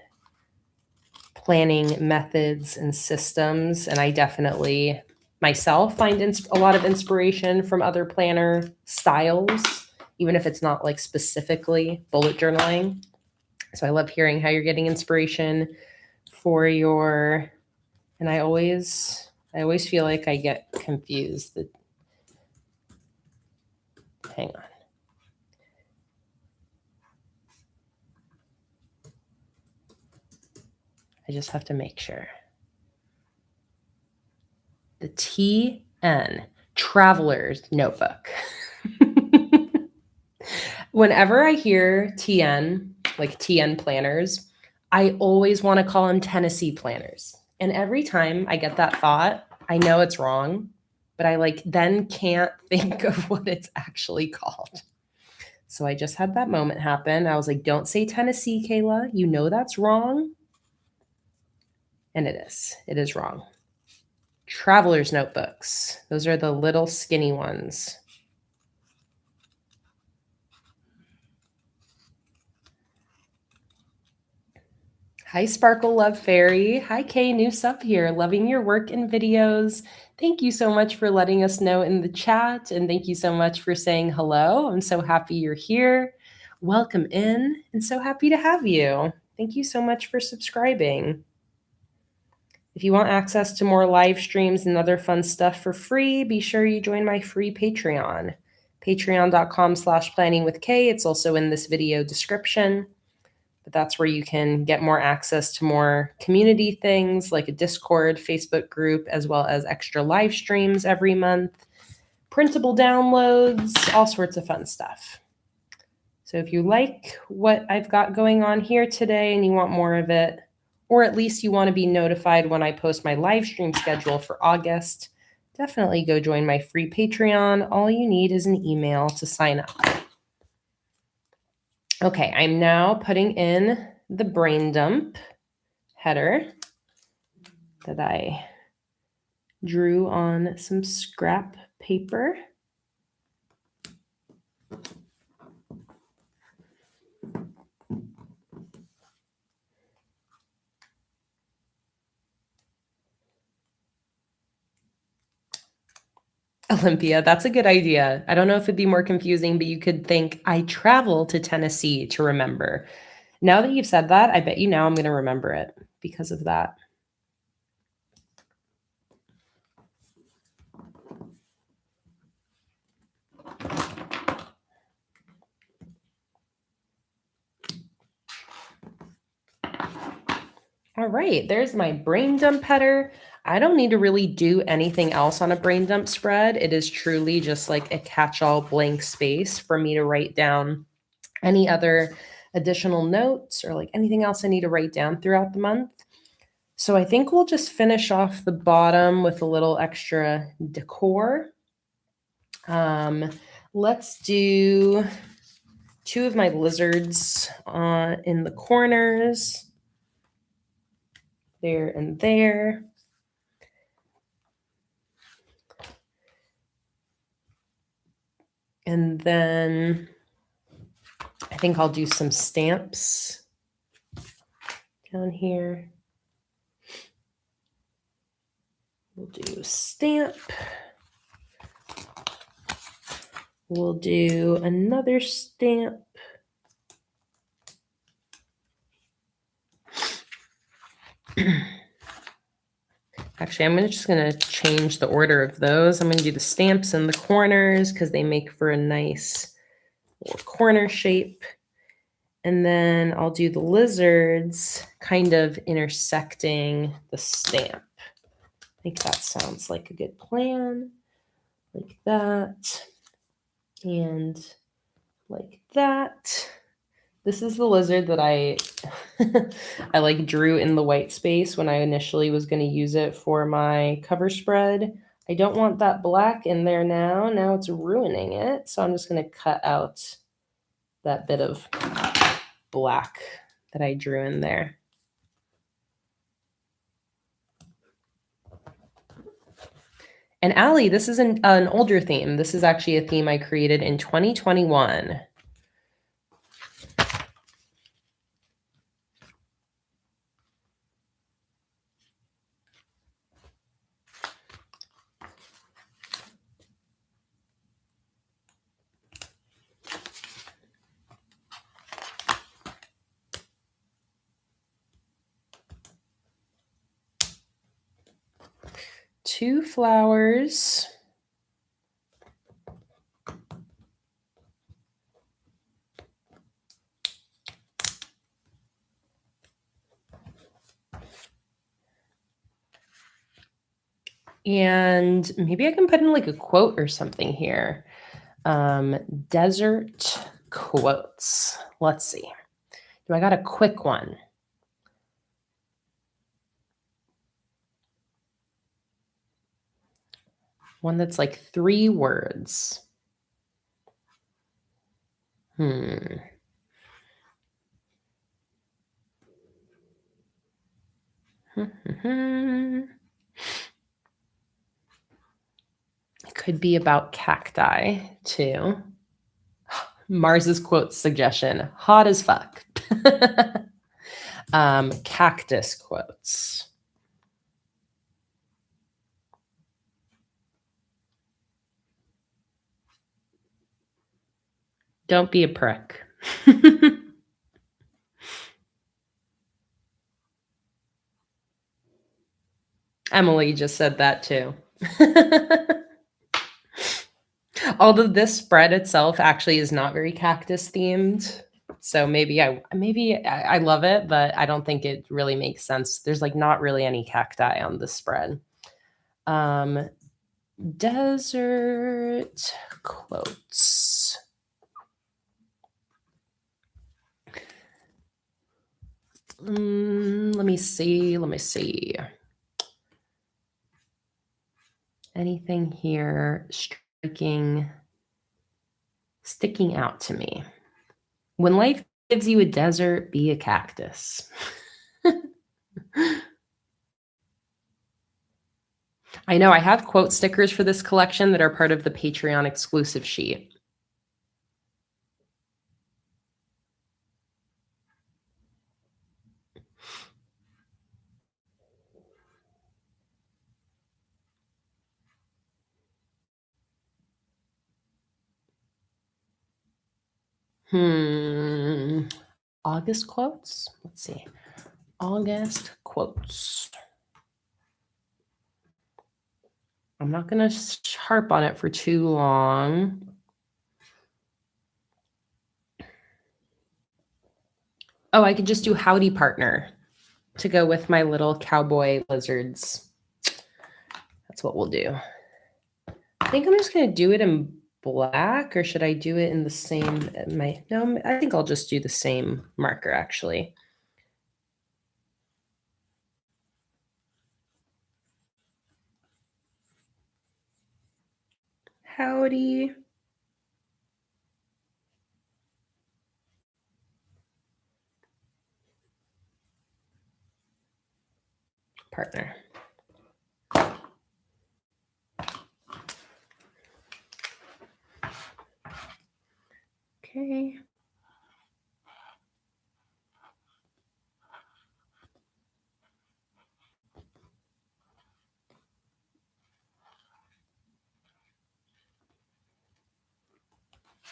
S1: planning methods and systems. And I definitely myself find a lot of inspiration from other planner styles, even if it's not like specifically bullet journaling. So I love hearing how you're getting inspiration for your, and I always feel like I get confused. Hang on. I just have to make sure. The TN, Traveler's Notebook. Whenever I hear TN, like TN planners, I always want to call them Tennessee planners. And every time I get that thought, I know it's wrong, but I then can't think of what it's actually called. So I just had that moment happen. I was like, don't say Tennessee, Kayla. You know that's wrong. And it is. It is wrong. Traveler's notebooks. Those are the little skinny ones. Hi, Sparkle Love Fairy. Hi, Kay, new sub here. Loving your work and videos. Thank you so much for letting us know in the chat. And thank you so much for saying hello. I'm so happy you're here. Welcome in and so happy to have you. Thank you so much for subscribing. If you want access to more live streams and other fun stuff for free, be sure you join my free Patreon. Patreon.com/planningwithkay. It's also in this video description. but that's where you can get more access to more community things like a Discord, Facebook group, as well as extra live streams every month, printable downloads, all sorts of fun stuff. So if you like what I've got going on here today and you want more of it, or at least you want to be notified when I post my live stream schedule for August, definitely go join my free Patreon. All you need is an email to sign up. Okay, I'm now putting in the brain dump header that I drew on some scrap paper. Olympia, that's a good idea. I don't know if it'd be more confusing, but you could think, I travel to Tennessee to remember. Now that you've said that, I bet you now I'm going to remember it because of that. All right, there's my brain dump header. I don't need to really do anything else on a brain dump spread. It is truly just like a catch-all blank space for me to write down any other additional notes or like anything else I need to write down throughout the month. So I think we'll just finish off the bottom with a little extra decor. Let's do 2 of my lizards in the corners. There and there. And then I think I'll do some stamps down here. We'll do a stamp. We'll do another stamp. Actually, I'm just going to change the order of those. I'm going to do the stamps in the corners because they make for a nice little corner shape. And then I'll do the lizards kind of intersecting the stamp. I think that sounds like a good plan. Like that. And like that. This is the lizard that I like drew in the white space when I initially was going to use it for my cover spread. I don't want that black in there now. Now it's ruining it. So I'm just going to cut out that bit of black that I drew in there. And Allie, this is an older theme. This is actually a theme I created in 2021. Two flowers. And maybe I can put in like a quote or something here. Desert quotes. Let's see. Do I got a quick one? One that's like 3 words. It could be about cacti too. Mars's quote suggestion, hot as fuck. Cactus quotes. Don't be a prick. Emily just said that too. Although this spread itself actually is not very cactus themed. So maybe I love it, but I don't think it really makes sense. There's like not really any cacti on this spread. Um, desert quotes. Let me see. Anything here sticking out to me? When life gives you a desert, be a cactus. I know I have quote stickers for this collection that are part of the Patreon exclusive sheet. August quotes. Let's see. August quotes. I'm not going to harp on it for too long. Oh, I could just do howdy partner to go with my little cowboy lizards. That's what we'll do. I think I'm just going to do it in black, or should I do it in the same? No, I think I'll just do the same marker actually. Howdy. Partner. Okay.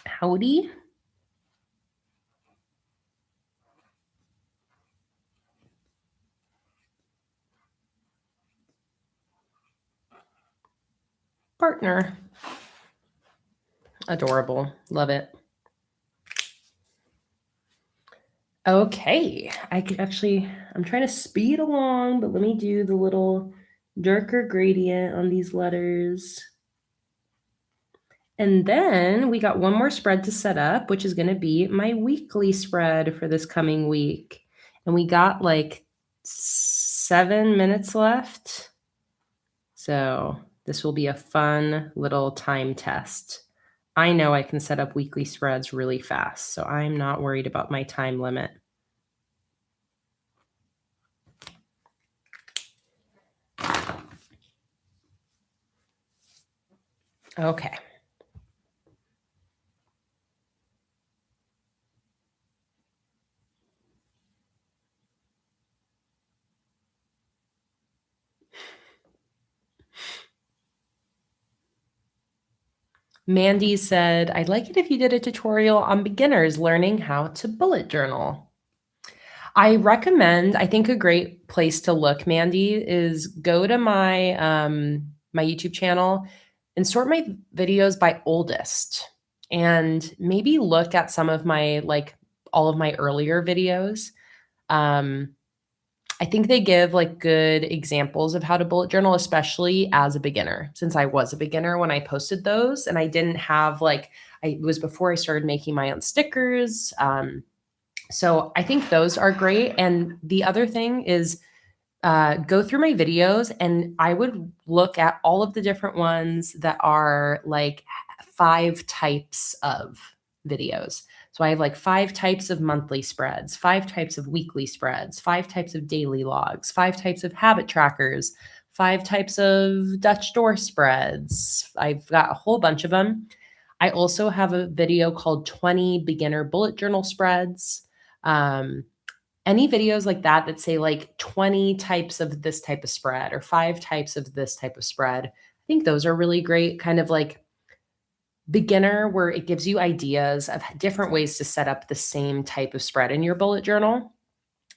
S1: Howdy. Partner. Adorable. Love it. Okay. I'm trying to speed along, but let me do the little darker gradient on these letters. And then we got one more spread to set up, which is going to be my weekly spread for this coming week. And we got like 7 minutes left. So this will be a fun little time test. I know I can set up weekly spreads really fast, so I'm not worried about my time limit. Okay. Mandy said, I'd like it if you did a tutorial on beginners learning how to bullet journal. I think a great place to look, Mandy, is go to my my YouTube channel and sort my videos by oldest, and maybe look at some of my all of my earlier videos. I think they give like good examples of how to bullet journal, especially as a beginner, since I was a beginner when I posted those, and I didn't have it was before I started making my own stickers. So I think those are great. And the other thing is go through my videos, and I would look at all of the different ones that are like 5 types of videos. So I have like 5 types of monthly spreads, 5 types of weekly spreads, 5 types of daily logs, 5 types of habit trackers, 5 types of Dutch door spreads. I've got a whole bunch of them. I also have a video called 20 beginner bullet journal spreads. Any videos like that say like 20 types of this type of spread or 5 types of this type of spread. I think those are really great, kind of like beginner, where it gives you ideas of different ways to set up the same type of spread in your bullet journal.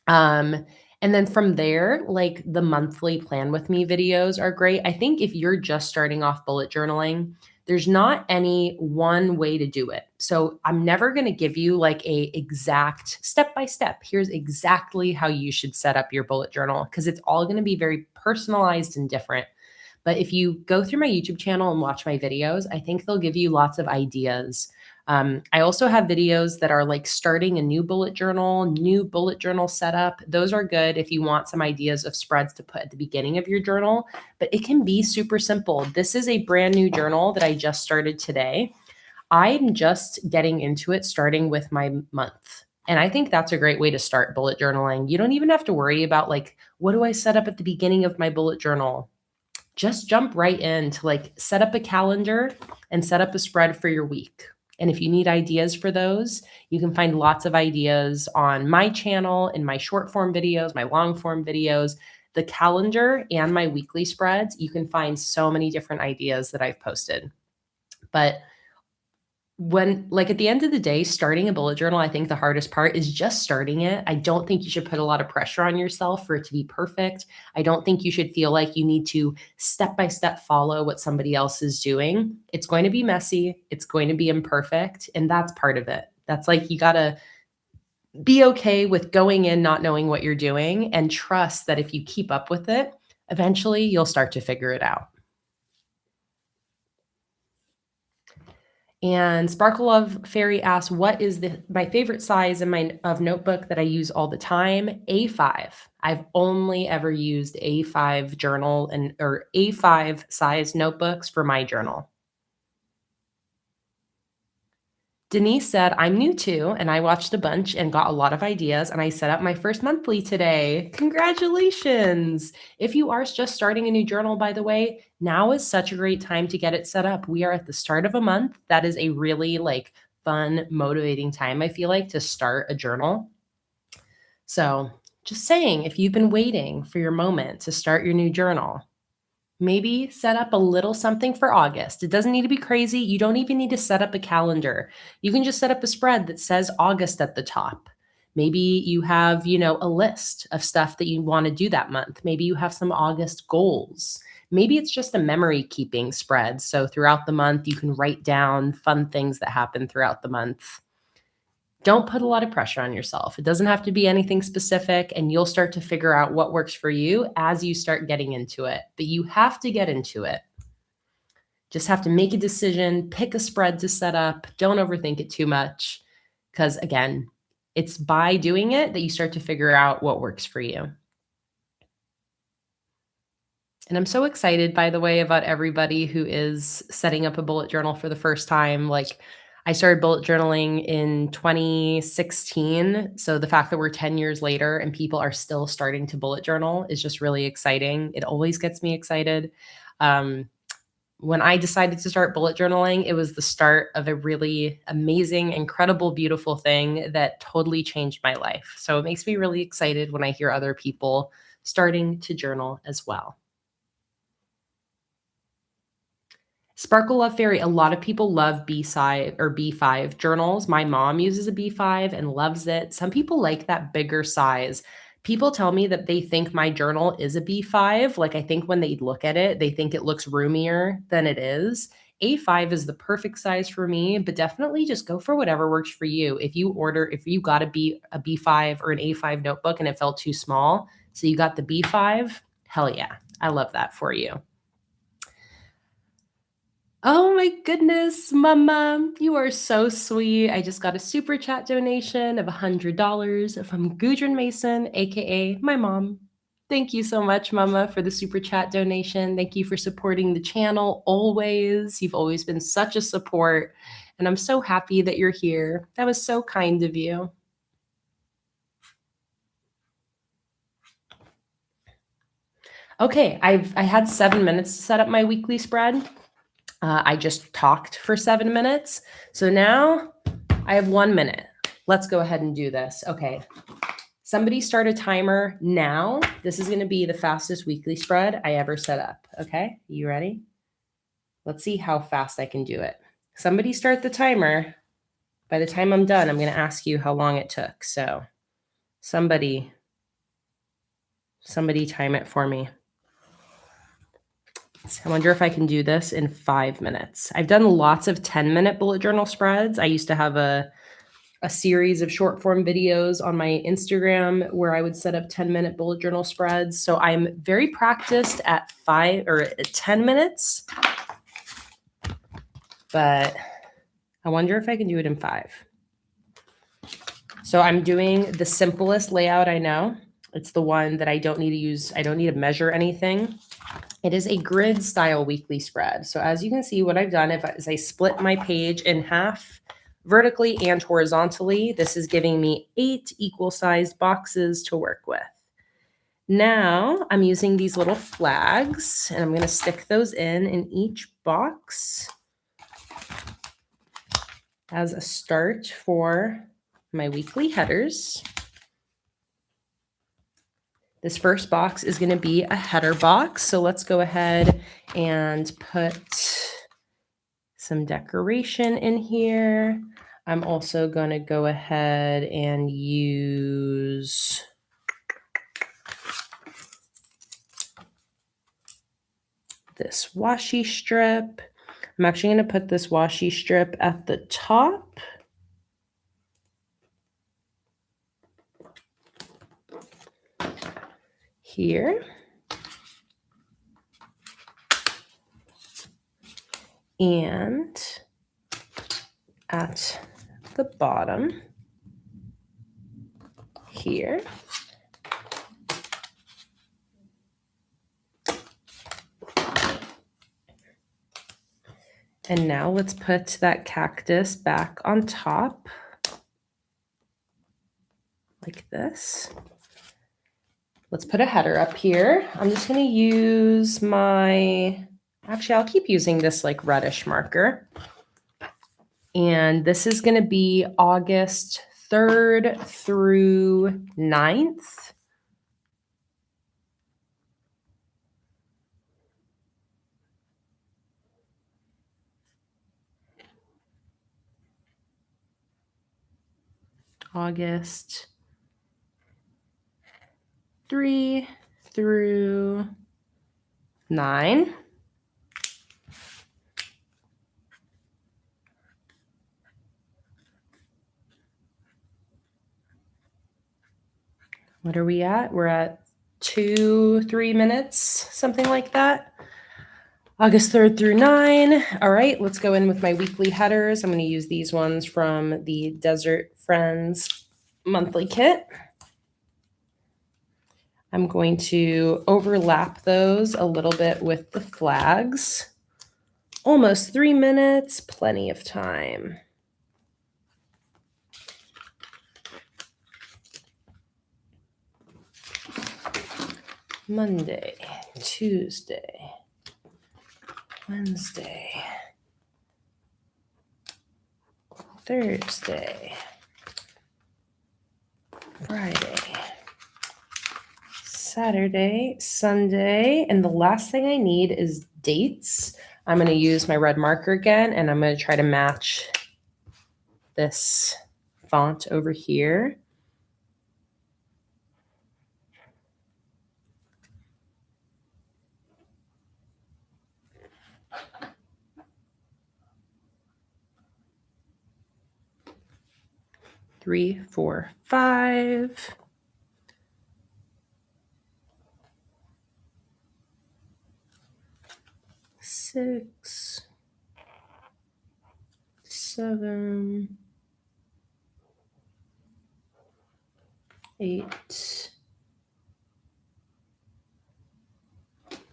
S1: And And then from there, like the monthly plan with me videos are great. I think if you're just starting off bullet journaling, there's not any one way to do it. So I'm never going to give you like a exact step by step. Here's exactly how you should set up your bullet journal because it's all going to be very personalized and different. But if you go through my YouTube channel and watch my videos, I think they'll give you lots of ideas. I also have videos that are like starting a new bullet journal setup. Those are good if you want some ideas of spreads to put at the beginning of your journal, but it can be super simple. This is a brand new journal that I just started today. I'm just getting into it, starting with my month. And I think that's a great way to start bullet journaling. You don't even have to worry about like, what do I set up at the beginning of my bullet journal? Just jump right in to like set up a calendar and set up a spread for your week. And if you need ideas for those, you can find lots of ideas on my channel, in my short form videos, my long form videos, the calendar, and my weekly spreads. You can find so many different ideas that I've posted. But when like at the end of the day, starting a bullet journal, I think the hardest part is just starting it. I don't think you should put a lot of pressure on yourself for it to be perfect. I don't think you should feel like you need to step by step follow what somebody else is doing. It's going to be messy, it's going to be imperfect, and that's part of it. That's like you got to be okay with going in not knowing what you're doing and trust that if you keep up with it, eventually you'll start to figure it out. And Sparkle of Fairy asks, what is my favorite size in my notebook that I use all the time? A5. I've only ever used A5 journal or A5 size notebooks for my journal. Denise said, I'm new too, and I watched a bunch and got a lot of ideas, and I set up my first monthly today. Congratulations. If you are just starting a new journal, by the way, now is such a great time to get it set up. We are at the start of a month. That is a really like fun, motivating time, I feel like, to start a journal. So just saying, if you've been waiting for your moment to start your new journal, maybe set up a little something for August. It doesn't need to be crazy. You don't even need to set up a calendar. You can just set up a spread that says August at the top. Maybe you have, a list of stuff that you want to do that month. Maybe you have some August goals. Maybe it's just a memory keeping spread. So throughout the month, you can write down fun things that happen throughout the month. Don't put a lot of pressure on yourself. It doesn't have to be anything specific, and you'll start to figure out what works for you as you start getting into it. But you have to get into it. Just have to make a decision, pick a spread to set up. Don't overthink it too much because, again, it's by doing it that you start to figure out what works for you. And I'm so excited, by the way, about everybody who is setting up a bullet journal for the first time. Like, I started bullet journaling in 2016. So the fact that we're 10 years later and people are still starting to bullet journal is just really exciting. It always gets me excited. When I decided to start bullet journaling, it was the start of a really amazing, incredible, beautiful thing that totally changed my life. So it makes me really excited when I hear other people starting to journal as well. Sparkle Love Fairy, a lot of people love B5 journals. My mom uses a B5 and loves it. Some people like that bigger size. People tell me that they think my journal is a B5. Like, I think when they look at it, they think it looks roomier than it is. A5 is the perfect size for me, but definitely just go for whatever works for you. If you got a B5 or an A5 notebook and it felt too small, so you got the B5, hell yeah. I love that for you. Oh my goodness, Mama, you are so sweet. I just got a super chat donation of $100 from Gudrun Mason, aka my mom. Thank you so much, Mama, for the super chat donation. Thank you for supporting the channel always. You've always been such a support, and I'm so happy that you're here. That was so kind of you. Okay, I had 7 minutes to set up my weekly spread. I just talked for 7 minutes. So now I have 1 minute. Let's go ahead and do this. Okay. Somebody start a timer now. This is going to be the fastest weekly spread I ever set up. Okay. You ready? Let's see how fast I can do it. Somebody start the timer. By the time I'm done, I'm going to ask you how long it took. So somebody Somebody time it for me. I wonder if I can do this in 5 minutes. I've done lots of 10-minute bullet journal spreads. I used to have a series of short form videos on my Instagram where I would set up 10-minute bullet journal spreads. So I'm very practiced at 5 or 10 minutes, but I wonder if I can do it in 5. So I'm doing the simplest layout I know. It's the one that I don't need to use. I don't need to measure anything. It is a grid style weekly spread. So as you can see, what I've done is I split my page in half vertically and horizontally. This is giving me 8 equal sized boxes to work with. Now I'm using these little flags and I'm going to stick those in each box as a start for my weekly headers. This first box is going to be a header box. So let's go ahead and put some decoration in here. I'm also going to go ahead and use this washi strip. I'm actually going to put this washi strip at the top. Here. And at the bottom here. And now let's put that cactus back on top like this. Let's put a header up here. I'm just going to use actually, I'll keep using this like reddish marker. And this is going to be August 3rd through 9th. August 3 through 9. What are we at? We're at 2-3 minutes, something like that. August 3rd through 9. All right, let's go in with my weekly headers. I'm going to use these ones from the Desert Friends monthly kit. I'm going to overlap those a little bit with the flags. Almost 3 minutes, plenty of time. Monday, Tuesday, Wednesday, Thursday, Friday, Saturday, Sunday, and the last thing I need is dates. I'm going to use my red marker again, and I'm going to try to match this font over here. Three, 4, 5. Six, 7, 8,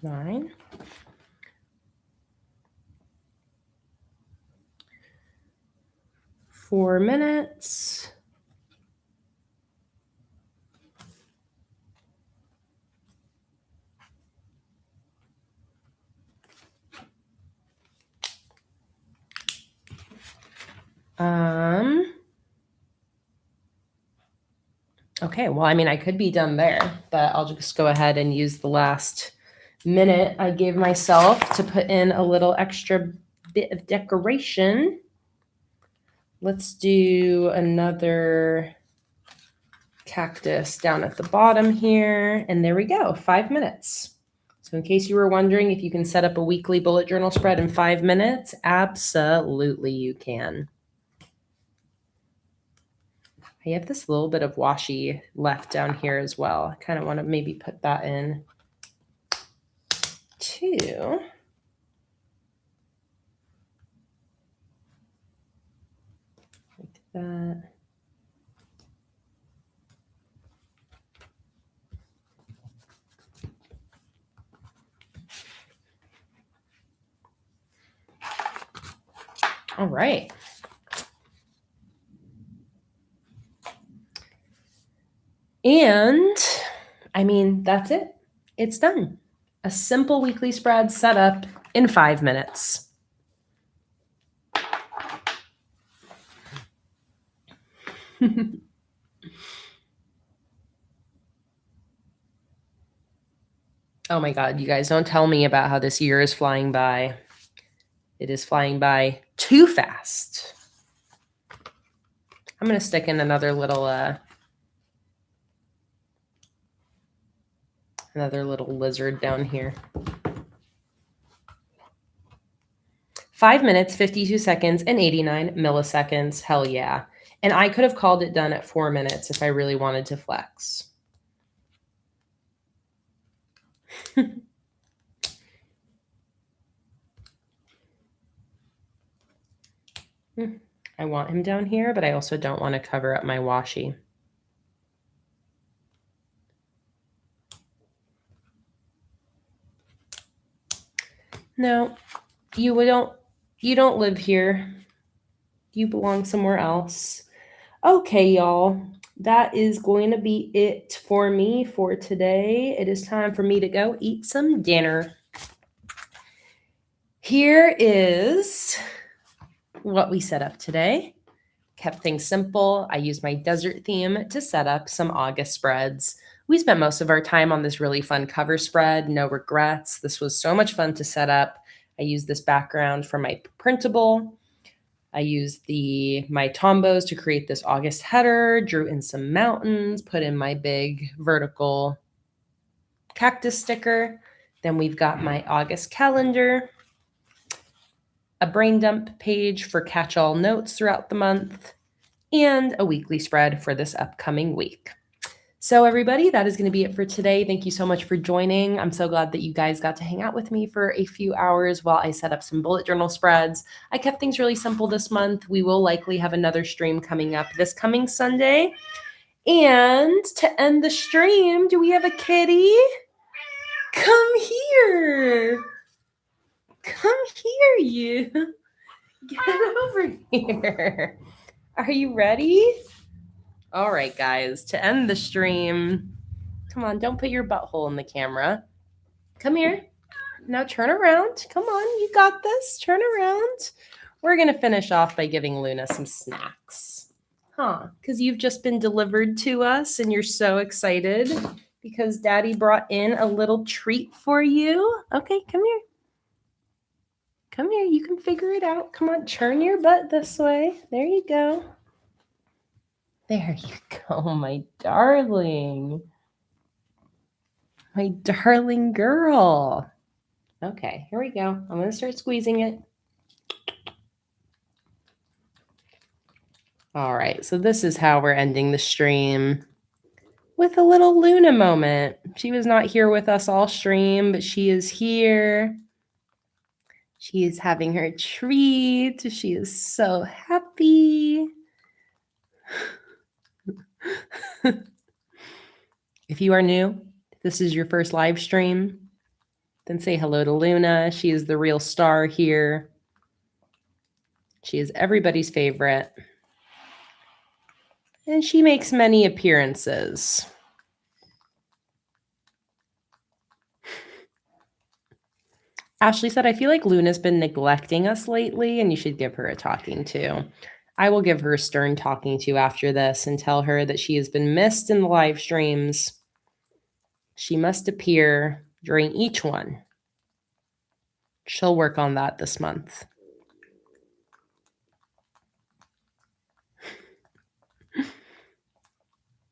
S1: 9. 4 minutes. Okay, well, I mean, I could be done there, but I'll just go ahead and use the last minute I gave myself to put in a little extra bit of decoration. Let's do another cactus down at the bottom here. And there we go, 5 minutes. So in case you were wondering if you can set up a weekly bullet journal spread in 5 minutes, absolutely you can. I have this little bit of washi left down here as well. I kind of want to maybe put that in too. Like that. All right. And I mean, that's it. It's done. A simple weekly spread set up in 5 minutes. Oh my God, you guys, don't tell me about how this year is flying by. It is flying by too fast. I'm going to stick in another little lizard down here. 5 minutes, 52 seconds, and 89 milliseconds. Hell yeah. And I could have called it done at 4 minutes if I really wanted to flex. I want him down here, but I also don't want to cover up my washi. No, you don't live here. You belong somewhere else. Okay, y'all. That is going to be it for me for today. It is time for me to go eat some dinner. Here is what we set up today. Kept things simple. I used my desert theme to set up some August spreads. We spent most of our time on this really fun cover spread, no regrets. This was so much fun to set up. I used this background for my printable. I used my Tombos to create this August header, drew in some mountains, put in my big vertical cactus sticker. Then we've got my August calendar, a brain dump page for catch-all notes throughout the month, and a weekly spread for this upcoming week. So everybody, that is going to be it for today. Thank you so much for joining. I'm so glad that you guys got to hang out with me for a few hours while I set up some bullet journal spreads. I kept things really simple this month. We will likely have another stream coming up this coming Sunday. And to end the stream, do we have a kitty? Come here. Come here, you. Get over here. Are you ready? All right, guys, to end the stream, come on, don't put your butthole in the camera. Come here. Now turn around. Come on, you got this. Turn around. We're going to finish off by giving Luna some snacks. Because you've just been delivered to us and you're so excited because Daddy brought in a little treat for you. Okay, come here. Come here. You can figure it out. Come on, turn your butt this way. There you go. There you go, my darling. My darling girl. Okay, here we go. I'm going to start squeezing it. All right, so this is how we're ending the stream with a little Luna moment. She was not here with us all stream, but she is here. She is having her treat. She is so happy. If you are new, this is your first live stream, then say hello to Luna. She is the real star here. She is everybody's favorite. And she makes many appearances. Ashley said, I feel like Luna's been neglecting us lately, and you should give her a talking to. I will give her a stern talking to after this and tell her that she has been missed in the live streams. She must appear during each one. She'll work on that this month.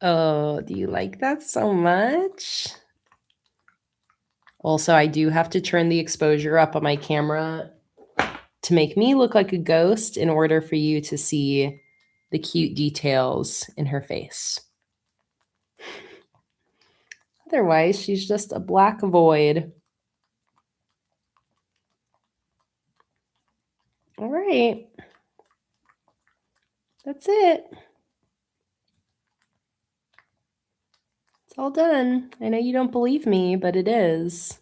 S1: Oh, do you like that so much? Also, I do have to turn the exposure up on my camera to make me look like a ghost in order for you to see the cute details in her face. Otherwise, she's just a black void. All right. That's it. It's all done. I know you don't believe me, but it is.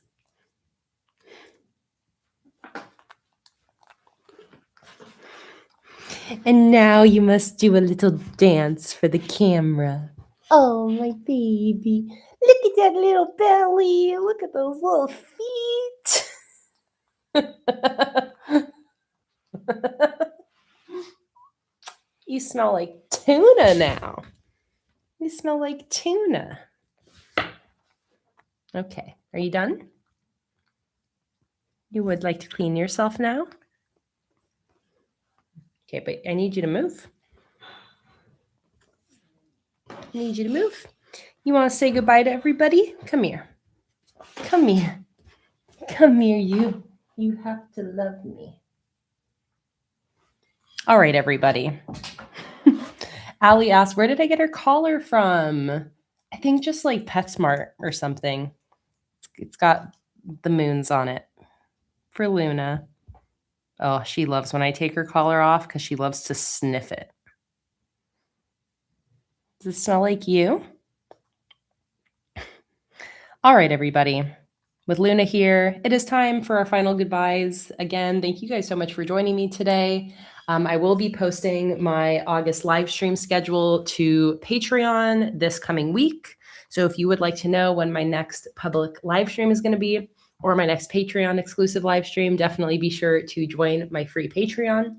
S1: And now you must do a little dance for the camera. Oh, my baby. Look at that little belly. Look at those little feet. You smell like tuna now. You smell like tuna. Okay, are you done? You would like to clean yourself now? Okay, but I need you to move. I need you to move. You want to say goodbye to everybody? Come here. Come here. Come here, you. You have to love me. All right, everybody. Allie asked, where did I get her collar from? I think just like PetSmart or something. It's got the moons on it for Luna. Oh, she loves when I take her collar off because she loves to sniff it. Does it smell like you? All right, everybody. With Luna here, it is time for our final goodbyes. Again, thank you guys so much for joining me today. I will be posting my August live stream schedule to Patreon this coming week. So if you would like to know when my next public live stream is going to be, or my next Patreon exclusive live stream, definitely be sure to join my free Patreon,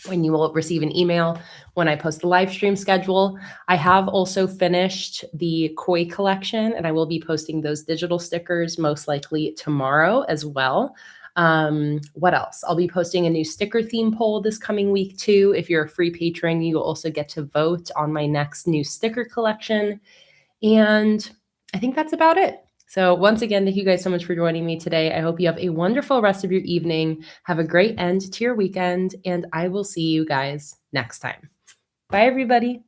S1: when you will receive an email when I post the live stream schedule. I have also finished the koi collection, and I will be posting those digital stickers most likely tomorrow as well. What else? I'll be posting a new sticker theme poll this coming week too. If you're a free patron, you will also get to vote on my next new sticker collection. And I think that's about it. So once again, thank you guys so much for joining me today. I hope you have a wonderful rest of your evening. Have a great end to your weekend, and I will see you guys next time. Bye, everybody.